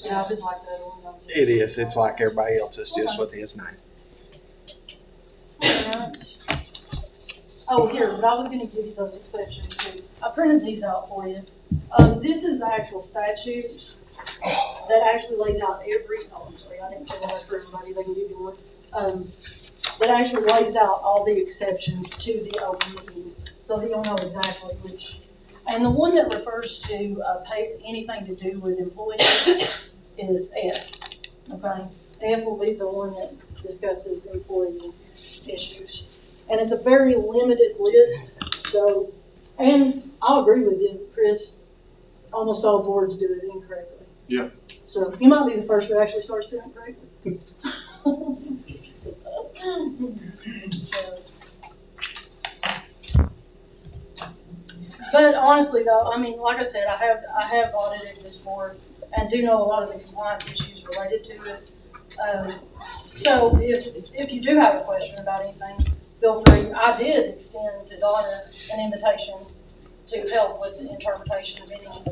Yeah, if it's like that one. It is. It's like everybody else. It's just with his name. Alright. Oh, here, but I was gonna give you those exceptions too. I printed these out for you. This is the actual statute that actually lays out I'm sorry, I didn't put that for everybody, they can give you one. That actually lays out all the exceptions to the open meetings, so that you'll know exactly which. And the one that refers to, anything to do with employees is F, okay? F will be the one that discusses employee issues. And it's a very limited list, so, and I'll agree with you, Chris, almost all boards do it incorrectly. Yeah. So you might be the first who actually starts doing it correctly. But honestly though, I mean, like I said, I have audited this board and do know a lot of the compliance issues related to it. So if you do have a question about anything, feel free. I did extend to Donna an invitation to help with the interpretation of any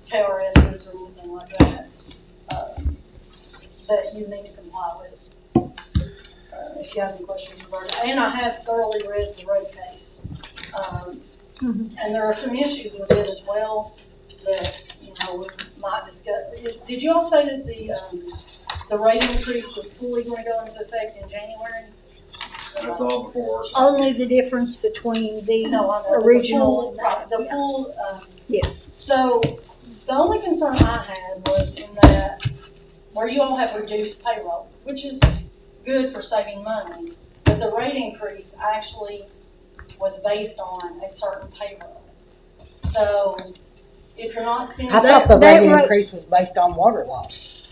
KRSs or anything like that that you need to comply with. If you have any questions regarding it. And I have thoroughly read the rate case. And there are some issues with it as well that, you know, we might discuss. Did you all say that the rate increase was fully going to go into effect in January? That's all before. Only the difference between the original and that. The full, Yes. so the only concern I had was in that where you all have reduced payroll, which is good for saving money, but the rate increase actually was based on a certain payroll. So if you're not spending. I thought the rate increase was based on water loss.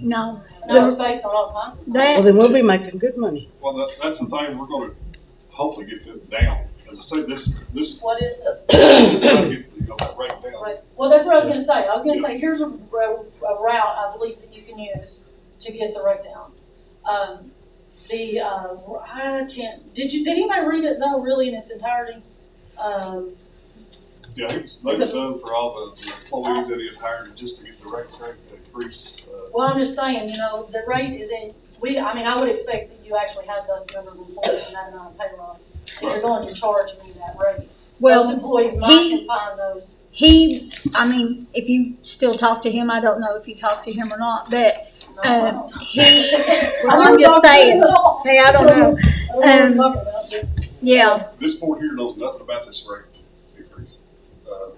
No. No, it's based on all kinds of. Well, then we'll be making good money. Well, that's the thing, we're gonna hopefully get this down. As I say, this. What is it? You know, that rate down. Right. Well, that's what I was gonna say. I was gonna say, here's a route I believe that you can use to get the rate down. I can't, did anybody read it though, really in its entirety? Yeah, they was done for all the employees that he had hired just to get the rate increase. Well, I'm just saying, you know, the rate is I would expect that you actually have those number of employees and that amount of payroll. If you're going to charge me that rate. Well, those employees might find those. If you still talk to him, I don't know if you talk to him or not, but well, I'm just saying. Hey, I don't know. Yeah. This board here knows nothing about this rate increase.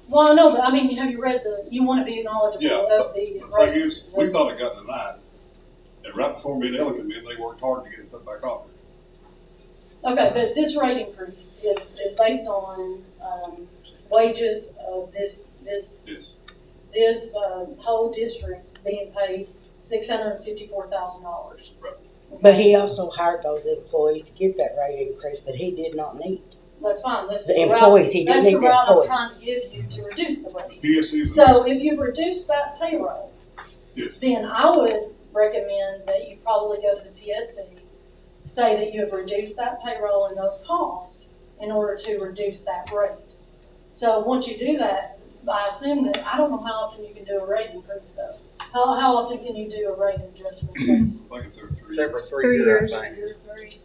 Well, no, but I mean, have you read you want to be knowledgeable of the thing is, we thought it got denied. And right before me and Ella came in, they worked hard to get it put back on. Okay, but this rate increase is based on wages of this whole district being paid $654,000. But he also hired those employees to get that rate increase that he did not need. that's fine, that's The the employees, he route, didn't that's the need the route I'm employees. trying to give you to reduce the rate. PSCs. So if you've reduced that payroll, Yes. then I would recommend that you probably go to the PSC, say that you have reduced that payroll and those costs in order to reduce that rate. So once you do that, I assume that, I don't know how often you can do a rate increase though. How often can you do a rate adjustment increase? I think it's every 3 It's years. every 3 3 years, years. I think.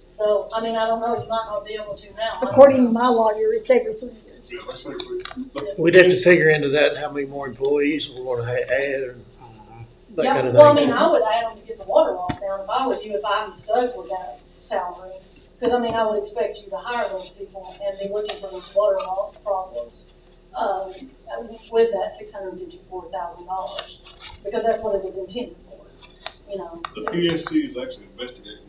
So, I mean, I don't know, you might not be able to now. I don't According to know. my lawyer, it's every 3 years. Yeah, let's say we, We'd have to figure into that how many more employees we're gonna add and that Yeah, kind of well, I thing. mean, I would add them to get the water loss down if I were you, if I'm stuck with that salary. Because, I mean, I would expect you to hire those people and be looking for those water loss problems, with that $654,000. Because that's what it was intended for, you know. the PSC is actually investigating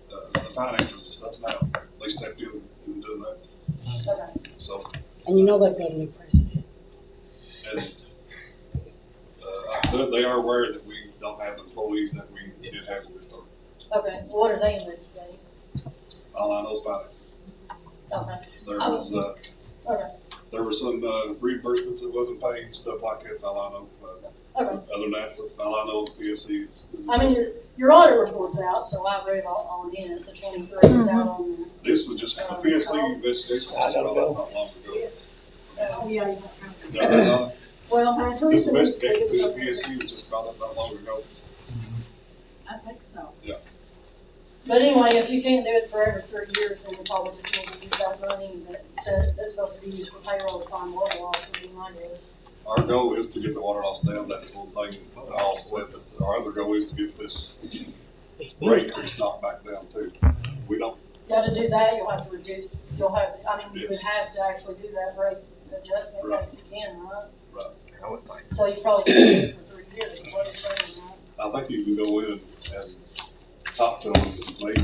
the finances and stuff now. They stepped in and doing that. Okay. So, And you know they've got a new president. and they are aware that we don't have employees that we did have when we started. Okay, what are they investigating? All I know is finances. Okay. There was, Okay. there were some reimbursements that wasn't paid, stuff like that. That's all I know. Okay. Other than that, that's all I know is the PSC is I mean, your audit report's out, so I read on it, the 23 is out on there. This was just, the PSC investigation was not long ago. Oh, yeah. Is that right, Donna? Well, This investigation through the PSC was just brought up not long ago. I think so. Yeah. But anyway, if you can't do it for every 3 years, then we probably just need to use that money that's supposed to be used for payroll to find water loss, would be my guess. Our goal is to get the water loss down, that's one thing, that's all said, but our other goal is to get this rate increase knocked back down too. We don't, You got to do that, you'll have to reduce, you would Yes. have to actually do that rate adjustment Right. next again, right? right, I would think. So you probably can do it for 3 years, is what you're saying, right? I think you can go in and talk to them, make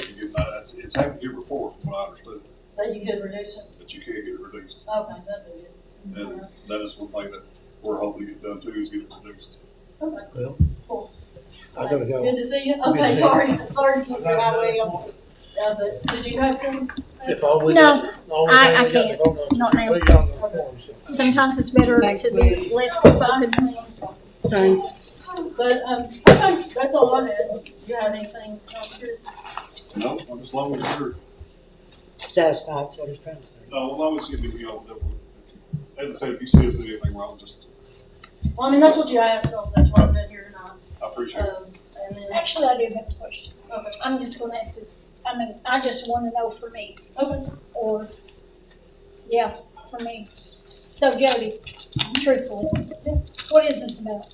it get that, it's happened here before, from what I understood, That you could reduce it? but you can't get it reduced. Okay, that'd be good. And that is one thing that we're hoping to get done too, is get it reduced. Okay. Well, Cool. I gotta go. Good to see you. Good to Okay, see you. sorry to keep you my way on. But did you have some? If all we No, got, the only I thing we got to can't. vote on is Not now. put it on the form, so. Sometimes it's better to be less spoken. Same. But, okay, that's all I had. Do you have anything else, Chris? No, as long as you're, Satisfied, that's what he's trying to say. no, as long as you, as I said, if you see us do anything wrong, just, Well, I mean, that's what you asked, so that's why I'm here tonight. I appreciate it. And then, Actually, I do have a question. okay, I'm just gonna ask this, I mean, I just wanna know for me. okay. Or, yeah, for me. So Jody, truthfully, what is this about?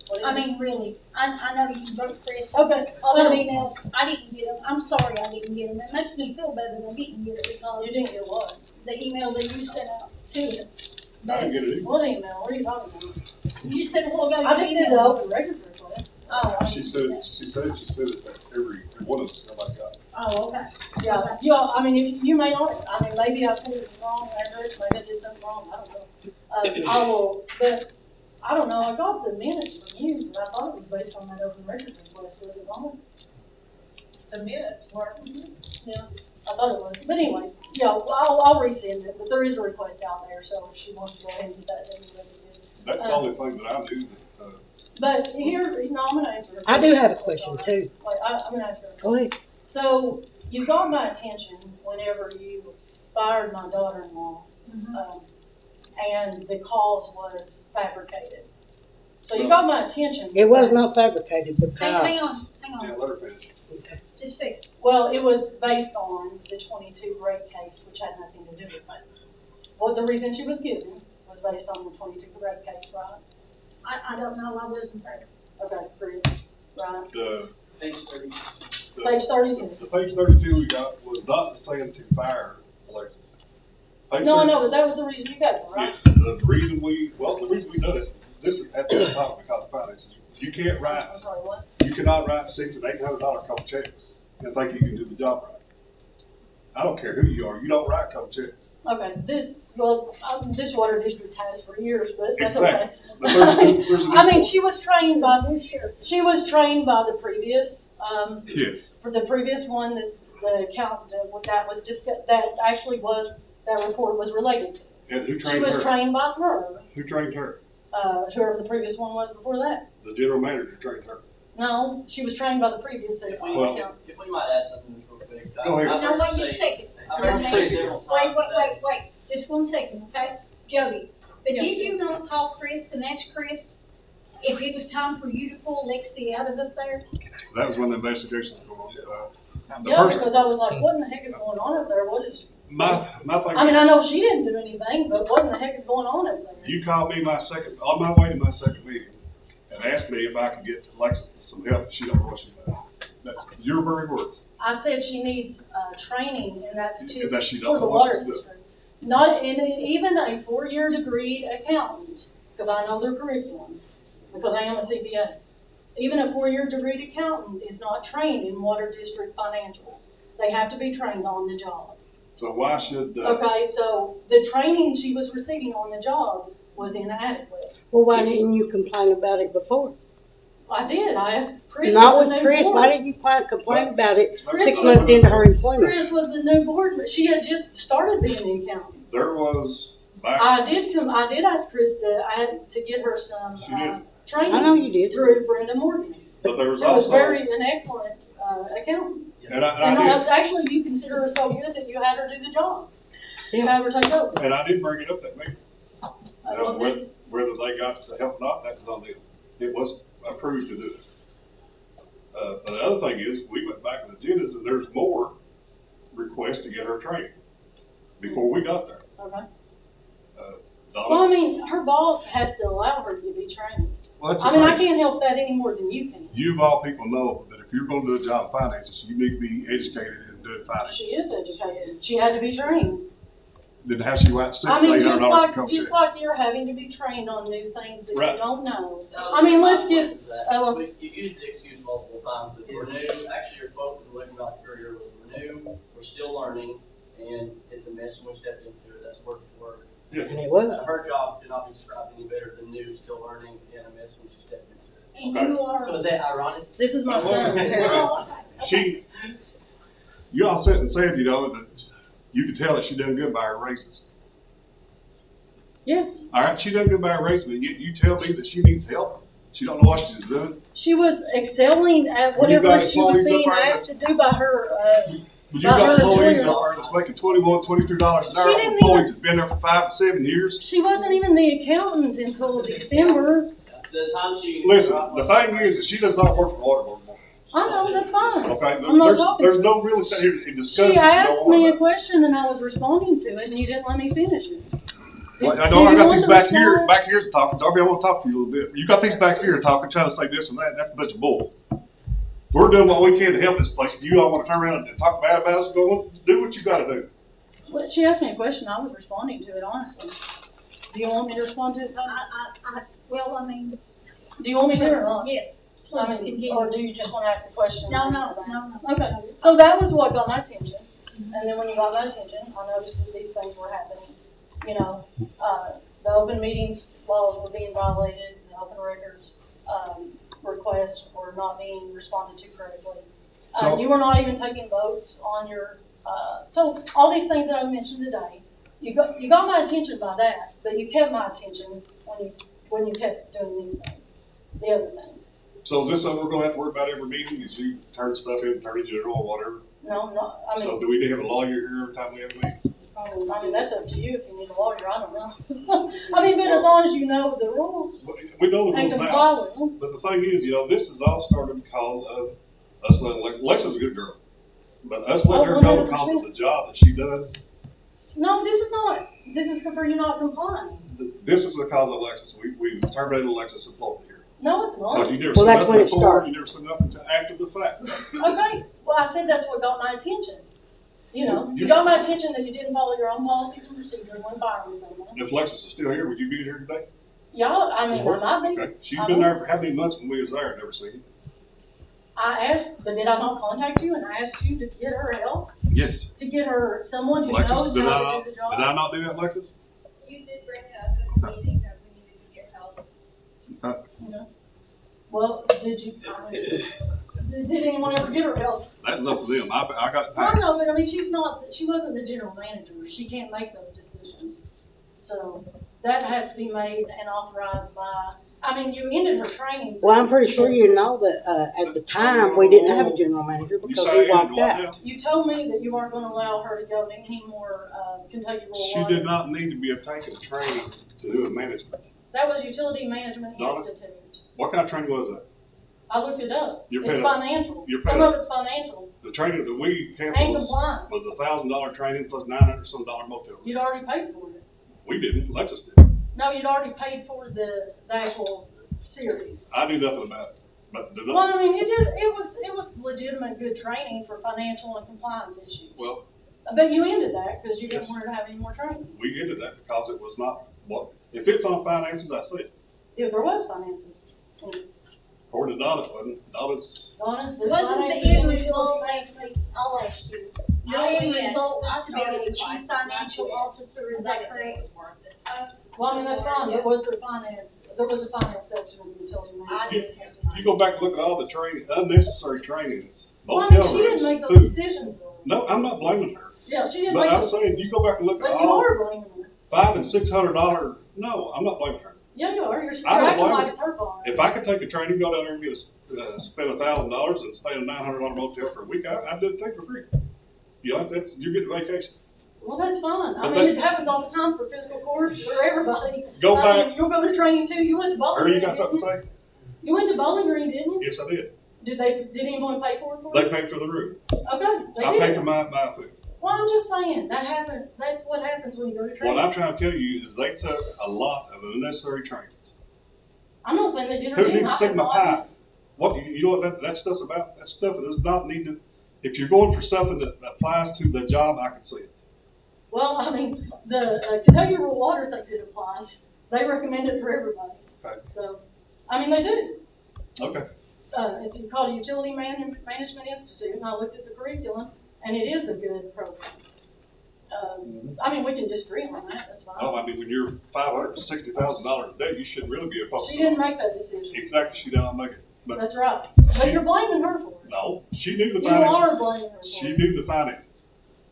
What is I it? mean, really, I know you wrote Chris. Okay. All the emails, I didn't get them. I'm sorry I didn't get them. It makes me feel better that I didn't get it You because didn't get what? the email that you sent out to us. I didn't get it either. What email? What are you talking about? You said, well, go. I just did the open record request. Oh, She said it that every one of us, nobody got it. oh, okay. Yeah, I mean, if you may not, I mean, maybe I sent it the wrong address, maybe I did something wrong, I don't know. I will, but, I don't know, I got the minutes from you, but I thought it was based on that open record request, was it not? The minutes were. Yeah, I thought it was, but anyway, yeah, I'll resend it, but there is a request out there, so if she wants to go ahead and get that done, that'd be good. That's the only thing that I knew that, But here, no, I'm gonna answer her. I do have a question too. Wait, I'm gonna ask her. Go ahead. So, you got my attention whenever you fired my daughter-in-law, and the cause was fabricated. So you got my attention. It was not fabricated Hang because. on. let her finish. Okay. Just a second. Well, it was based on the 22 rate case, which had nothing to do with it. Well, the reason she was given was based on the 22 rate case, right? I don't know, I wasn't there. Okay, Chris, right? Page Page 32. The page 32 we got was not the same to fire Alexis. Page No, 30 no, but that was the reason you got it, right? Yes, the reason we know this is at the top because of finances. You can't write, I'm sorry, what? you cannot write $600 and $800 couple checks and think you can do the job right. I don't care who you are, you don't write couple checks. Okay, this water district has for years, but that's Exactly. okay. But there's a I mean, she was trained by the previous, yes. for the previous one that the account that was discussed, that actually was, that report was related to. And who She trained was her? trained by her, Who trained her? whoever the previous one was before that. The general manager trained her. No, she was trained by the previous Well, account. If we might add something just real quick. Go ahead. Now, wait just a second. I've heard you say several times that- Wait, just 1 second, okay? Jody, but did you not call Chris and ask Chris if it was time for you to pull Lexi out of up there? That was when the investigation was going on. The Yeah, first, because I was like, what in the heck is going on up there? What is, my thing I mean, I is, know she didn't do anything, but what in the heck is going on up there? you called me on my way to my second meeting and asked me if I could get Alexis some help. She don't know what she's doing. That's your very words. I said she needs, training in that particular, That she for don't the know what water she's doing. district. Not in, even a 4-year degreed accountant, because I know their curriculum, because I am a CPA. Even a 4-year degreed accountant is not trained in water district financials. They have to be trained on the job. So why should, Okay, so the training she was receiving on the job was inadequate. Well, why didn't you complain about it before? I did, I asked Chris. Not was with the new Chris, board. why didn't you complain about it Chris 6 was- months into her employment? Chris was the new board, but she had just started being an accountant. there was back, I did ask Chris to get her some, She did. training. I know you did. Through Brenda Morgan. but there was Who was also, an excellent, accountant. and And I was actually, you consider her so good that you had her do the job. You Yeah. had her take over. did, and I did bring it up that meeting. Well, Whether they got the help or not, that was on them. It was approved to do it. But the other thing is, we went back to the agendas and there's more requests to get her training before we got there. Okay. Donna, Well, I mean, her boss has to allow her to be trained. that's I the mean, I thing. can't help that any more than you can. You of all people know that if you're going to do a job in finances, you need to be educated in doing finances. She is educated. She had to be trained. Then how she went I $600 mean, to $800 just to like, come just checks. like you're having to be trained on new things that Right. you don't know. That was I mean, my let's point, get, is that You used the excuse multiple times that we're new, actually your quote from looking like earlier was we're new, we're still learning, and it's a mess when we stepped into it, that's word for word. Yes. And it was. Her job could not be described any better than new, still learning, and a mess when she stepped into it. And Okay. you are. So is that ironic? this is my son. Oh, okay. You all said and said, you know, that you could tell that she done good by her raises. Yes. All right, she done good by her raises, but you tell me that she needs help. She don't know what she's doing. She was excelling at When you whatever got she was employees up being there asked to do by her, But you Not got her employees employer. up there that's making $21, $23 an hour. She didn't Employees that's been there for 5 to 7 years. she wasn't even the accountant until December. The time she. Listen, the thing is that she does not work for the water board anymore. I know, that's fine. Okay, I'm not talking. there's no really sit here and discuss She this. asked me a question and I was responding to it and you didn't let me finish it. Well, I Do know I you got want these to back here. respond? Back here's talking. Darby, I want to talk to you a little bit. You got these back here talking, trying to say this and that. That's a bunch of bull. We're doing what we can to help this place. You all want to turn around and talk bad about us? Go do what you got to do. Well, she asked me a question, I was responding to it honestly. Do you want me to respond to it? Well, I mean, Do you want me to or not? yes, I please mean, continue. or do you just want to ask the question? No. Okay, so that was what got my attention. And then when you got my attention, I noticed that these things were happening. You know, the open meetings laws were being violated, the open records, requests were not being responded to correctly. So- You were not even taking votes on your, so all these things that I mentioned today, you got my attention by that, but you kept my attention when you kept doing these things, the other things. So is this something we're going to have to worry about every meeting? Is you turn stuff in, attorney general or whatever? No, I mean. So do we need to have a lawyer here every time we have a meeting? I mean, that's up to you if you need a lawyer, I don't know. I mean, but as long as you know the rules We know the and rules comply now. with them. But the thing is, you know, this is all started because of us letting Alexa's a good girl. But us letting her go because of the job that she does, No, this is for you not complying. this is because of Alexis. We terminated Alexis' employment here. No, it's not. Because you never Well, said that's nothing when it before, started. you never said nothing until after the fact. Okay, well, I said that's what got my attention. You know, you You're- got my attention that you didn't follow your own policies and procedures when firing someone. If Alexis is still here, would you be here today? Y'all, I mean, I might be. Okay. She's I been don't- there for how many months when we was there, never seen you? I asked, but did I not contact you and ask you to get her help? Yes. To get her someone who Alexis, knows did I how to not, do the did job? I not do that, Alexis? You did bring it up at the meeting that we needed to get help. Well, did you, Did anyone ever get her help? That was up to them. I got I passed. know, but I mean, she wasn't the general manager. She can't make those decisions. So that has to be made and authorized by, I mean, you ended her training. Well, I'm pretty sure you know that, at the time, we didn't have a general manager because he walked out. You told me that you weren't gonna allow her to go to any more, Kentucky Rural She Water. did not need to be taking training to do a management. That was Utility Management Donna? Institute. What kind of training was that? I looked it up. You're It's paying- financial. you're Some paying- of it's financial. The training that we And canceled compliance. was $1,000 training plus $900 some motel room. You'd already paid for it. We didn't. Alexis did. No, you'd already paid for the actual series. I knew nothing about it. But the, Well, I mean, it was legitimate good training for financial and compliance issues. well, But you ended that because you didn't Yes. want her to have any more training. we ended that because it was not what. If it's on finances, I see it. If there was finances. According to Donna, it wasn't. Donna's. Donna, there's Wasn't finances the in end the result, utility. actually, I'll ask you. Your The end end result I was to be started the the chief crisis, that's financial it. officer, is that correct? Well, I mean, that's fine, but was there finance, there was a finance section of the utility management. You go back and look at all the training, unnecessary trainings. Well, I mean, Motel she didn't rooms, make those food. decisions though. No, I'm not blaming her. Yeah, she didn't But make I'm those. saying you go back and look at But you all are blaming her. $500 and $600. No, I'm not blaming her. Yeah, you are. You're I don't acting blame like her. it's her fault. If I could take a training, go down there and get spend $1,000 and stay in a $900 motel for a week, I'd do it for free. You know, that's you're getting vacation. Well, that's fine. I But mean, that- it happens all the time for physical courts, for everybody. Go I back. mean, you'll go to training too. You went to Bowling Or Green. you got something to didn't say? You went to Bowling Green, didn't you? Yes, I did. Did anyone pay for it for They you? paid for the room. Okay, they I did. paid for my food. Well, I'm just saying, that happened, that's what happens when you go to training. What I'm trying to tell you is they took a lot of unnecessary trainings. I'm not saying they did or Who didn't. needs I Sigma thought- Pi? What you know what that stuff's about? That stuff does not need to. If you're going for something that applies to the job, I can see it. Well, I mean, the Kentucky Rural Water thinks it applies. They recommend it for everybody. Okay. So, I mean, they do. Okay. It's called Utility Management Institute, and I looked at the curriculum, and it is a good program. I mean, we can disagree on that, that's fine. Oh, I mean, when you're $560,000 a day, you should really be opposed. She didn't make that decision. Exactly, she did not make it. But That's right. But you're blaming her for it. no, she knew the You finances. are blaming her for She it. knew the finances.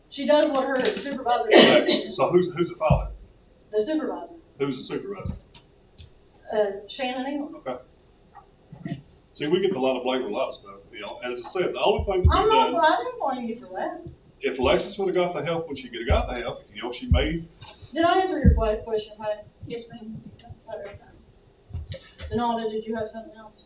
She does what her supervisor Exactly. does. So who's at fault? The supervisor, Who's the supervisor? Shannon England. Okay. See, we get a lot of blame for a lot of stuff, you know. And as I said, the only thing that I'm we've not, done, I didn't blame you for that. if Alexis would have got the help when she could have got the help, you know, she made. Did I answer your question, Pat? Yes, ma'am. Okay. Denalda, did you have something else?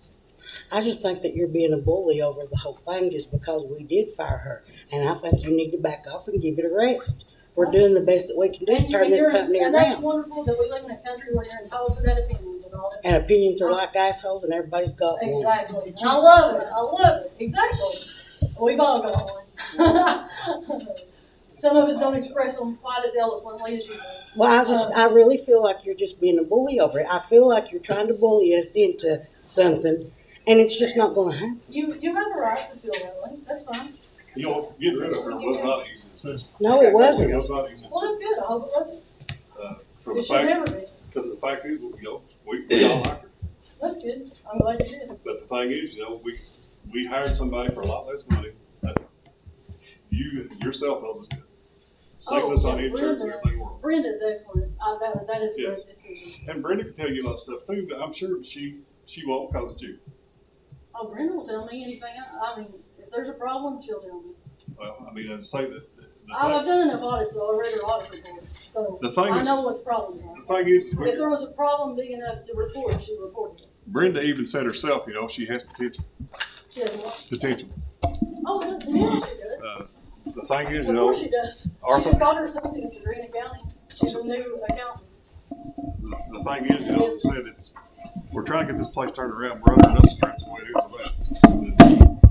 I just think that you're being a bully over the whole thing just because we did fire her. And I think you need to back off and give it a rest. We're doing the best that we can do to turn this company And that's around. wonderful that we live in a country where you're entitled to that opinion, Denalda. And opinions are like assholes and everybody's got one. Exactly. And I love it. I love it. Exactly. We've all got one. Some of us don't express them quite as eloquently as you do. Well, I really feel like you're just being a bully over it. I feel like you're trying to bully us into something, and it's just not going to happen. You have a right to feel that way. That's fine. You know, getting rid of her was not an easy decision. No, it wasn't. It was not an easy Well, decision. that's good. I hope it wasn't. For the It should never fact, be. because the fact is, you know, we all like her. That's good. I'm glad you did. But the thing is, you know, we hired somebody for a lot less money. That your cell phone is good. Saved us on insurance and everything in the world. Brenda's excellent. That is a great Yes. decision. And Brenda can tell you a lot of stuff too, but I'm sure she won't because it's you. Oh, Brenda will tell me anything. I mean, if there's a problem, she'll tell me. Well, I mean, as I say, I've done enough audits, though. I read her audit report, so The thing I is- know what the problems are. the thing is If there was a problem big enough to report, she reported it. Brenda even said herself, you know, she has potential. She has what? Potential. Oh, yeah, she does. The thing is, you Of know, course she does. Arthur- She just got her associate's degree in accounting. She's a new accountant. the thing is, you know, as I said, we're trying to get this place turned around. We're under enough stress the way it is about.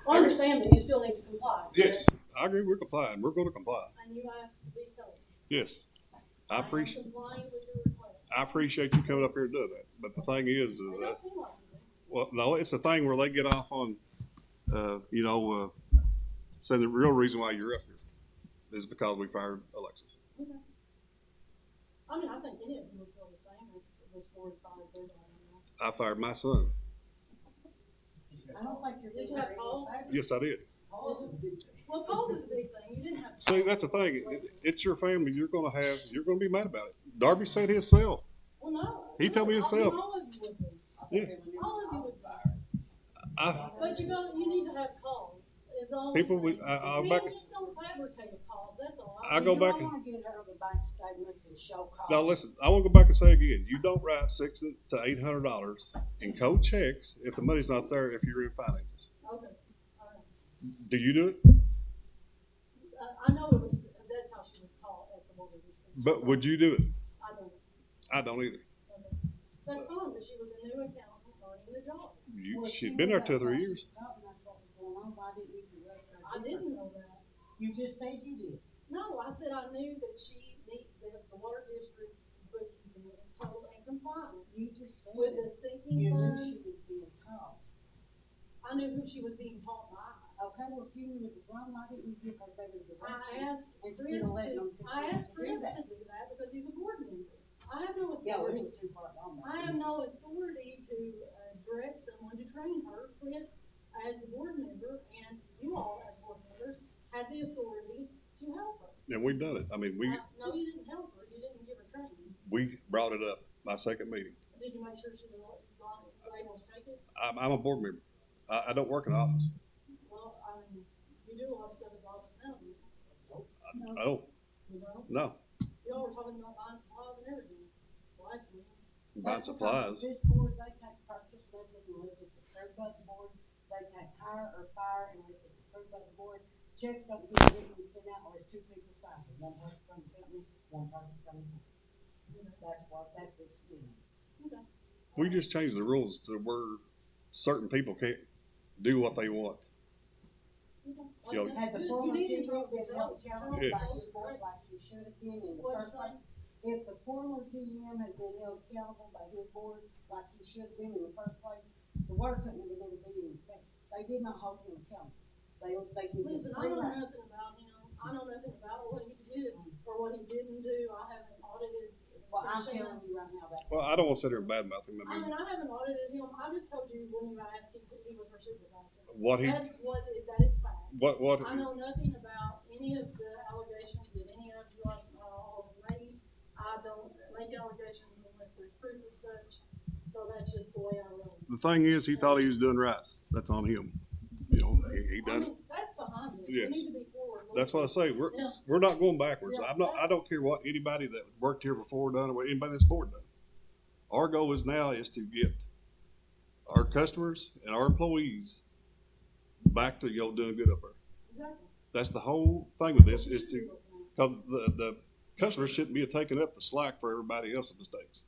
Well, I understand that you still need to comply. Yes, I agree. We're complying. We're going to comply. And you asked to be told. Yes, I appreciate. am complying with your request. I appreciate you coming up here and doing that. But the thing is, It don't seem like it. well, no, it's the thing where they get off on, say the real reason why you're up here is because we fired Alexis. Okay. I mean, I think any of you would feel the same if it was 45 Brenda. I fired my son. I don't Did you have calls? Yes, I did. Well, calls is a big thing. You didn't have. See, that's the thing. It's your family. You're gonna be mad about it. Darby said himself. Well, no. He told me himself. All of you would be. Yes. All of you would be. But you need to have calls. Is all. People, I'll People back. just don't fabricate calls. That's all. I go back. I want to get her the bank statements and show calls. Now listen, I want to go back and say again, you don't write $600 to $800 in cold checks if the money's not there if you're in finances. Okay. Do you do it? I know it was. That's how she was taught at the mortgage. But would you do it? I don't. I don't either. Okay. That's fine, but she was a new accountant learning the job. She'd been there 2 or 3 years. I didn't know that. You just said you did. No, I said I knew that the water district bookkeeping was told and compliant with the sinking fund. She was being taught. I knew who she was being taught by. Okay, well, if you knew it was wrong, why didn't you give her better direction? I asked Chris to do that because he's a board member. I have no authority. Yeah, well, he was too far gone. I have no authority to direct someone to train her. Chris, as the board member, and you all as board members, had the authority to help her. And we've done it. I mean, No, you didn't help her. You didn't give her training. we brought it up my second meeting. Did you make sure she was able to take it? I'm a board member. I don't work in the office. Well, I mean, you do a lot of stuff at the office now. I don't. You know? No. Y'all were talking about buying supplies and everything last week. Buying supplies. This board, they can't purchase nothing unless it's approved by the board. They can't hire or fire unless it's approved by the board. Checks don't get written and sent out unless 2 people sign it. One person from the company, one person from the board. That's the extent. Okay. We just changed the rules to where certain people can't do what they want. You know, Had the former GM been held accountable by Yes. his board like he should have been in the first place? If the former GM had been held accountable by his board like he should have been in the first place, the water company would never be in this mess. They did not hold him accountable. They can Listen, I know nothing about him. I know nothing about what he did or what he didn't do. I haven't audited. Well, I'm telling you right now that. Well, I don't want to sit here and badmouth him. I mean, I haven't audited him. I just told you when you asked, he said he was her supervisor. That is fact. What? I know nothing about any of the allegations that any of you all have made. I don't make allegations unless there's proof of such. So that's just the way I roll. The thing is, he thought he was doing right. That's on him. You know, he done it. That's behind us. Yes. We need to be forward. That's what I say. We're not going backwards. I don't care what anybody that worked here before done or what anybody that's board done. Our goal is now is to get our customers and our employees back to doing good up there. Exactly. That's the whole thing with this is to, because the customers shouldn't be taking up the slack for everybody else's mistakes.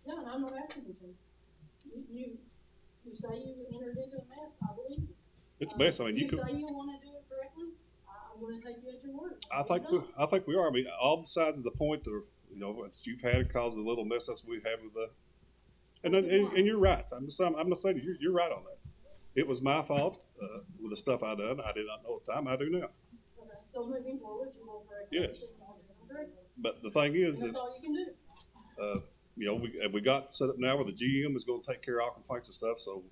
Yeah, and I'm not asking you to. You say you entered into a mess. I believe you. It's best. I mean, you say you want to do it correctly. I'm going to take you at your word. I think we are. I mean, all besides the point of you've had it cause the little mess ups we have with and you're right. I'm not saying you're right on that. It was my fault with the stuff I done. I did not know at the time. I do now. Okay, so moving forward, you will correct. Yes. But the thing is, that's all you can do. we got set up now where the GM is going to take care of all complaints and stuff, so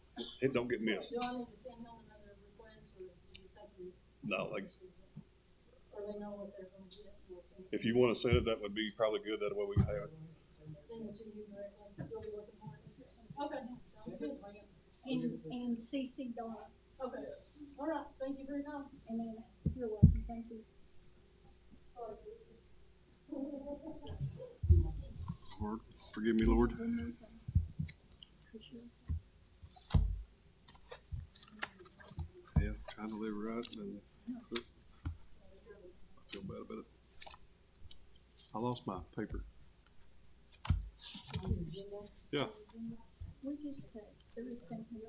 it don't get missed. Do I need to send him another request, or do you think No, or they know what they're going to get? If you want to send it, that would be probably good. That way we can have it. Send it to you directly. You'll be looking for it. Okay, sounds good. And CC Donna. Okay. All right. Thank you for your time. And you're welcome. Thank you. Lord, forgive me, Lord. Yeah, trying to live right, and I feel bad about it. I lost my paper. Yeah. We just, there was something.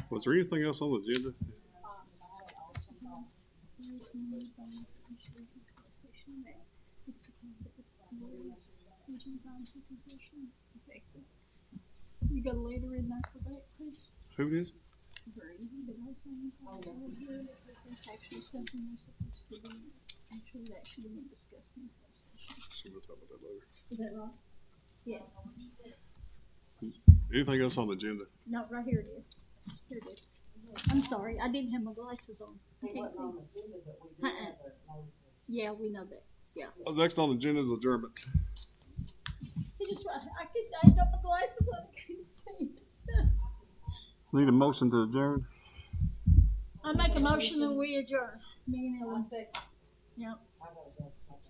Was there anything else on the agenda? You got a letter in there for that, Chris? Who it is? Actually, something we're supposed to do. Actually, that should have been discussed in closed session. So we'll talk about that later. Is that right? Yes. Anything else on the agenda? No, right here it is. Here it is. I'm sorry, I didn't have my glasses on. It wasn't on the agenda, but we do have a notice. Yeah, we know that. Yeah. Next on the agenda is adjournment. He just, I ain't got my glasses on, I couldn't see it. Need a motion to adjourn? I make a motion that we adjourn. Me and Ellen. Yep.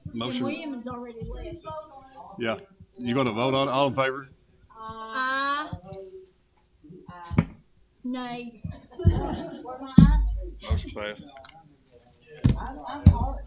And Motion. William has already left. Yeah. You gonna vote on it? All in favor? Nay. Motion passed. I'm hard.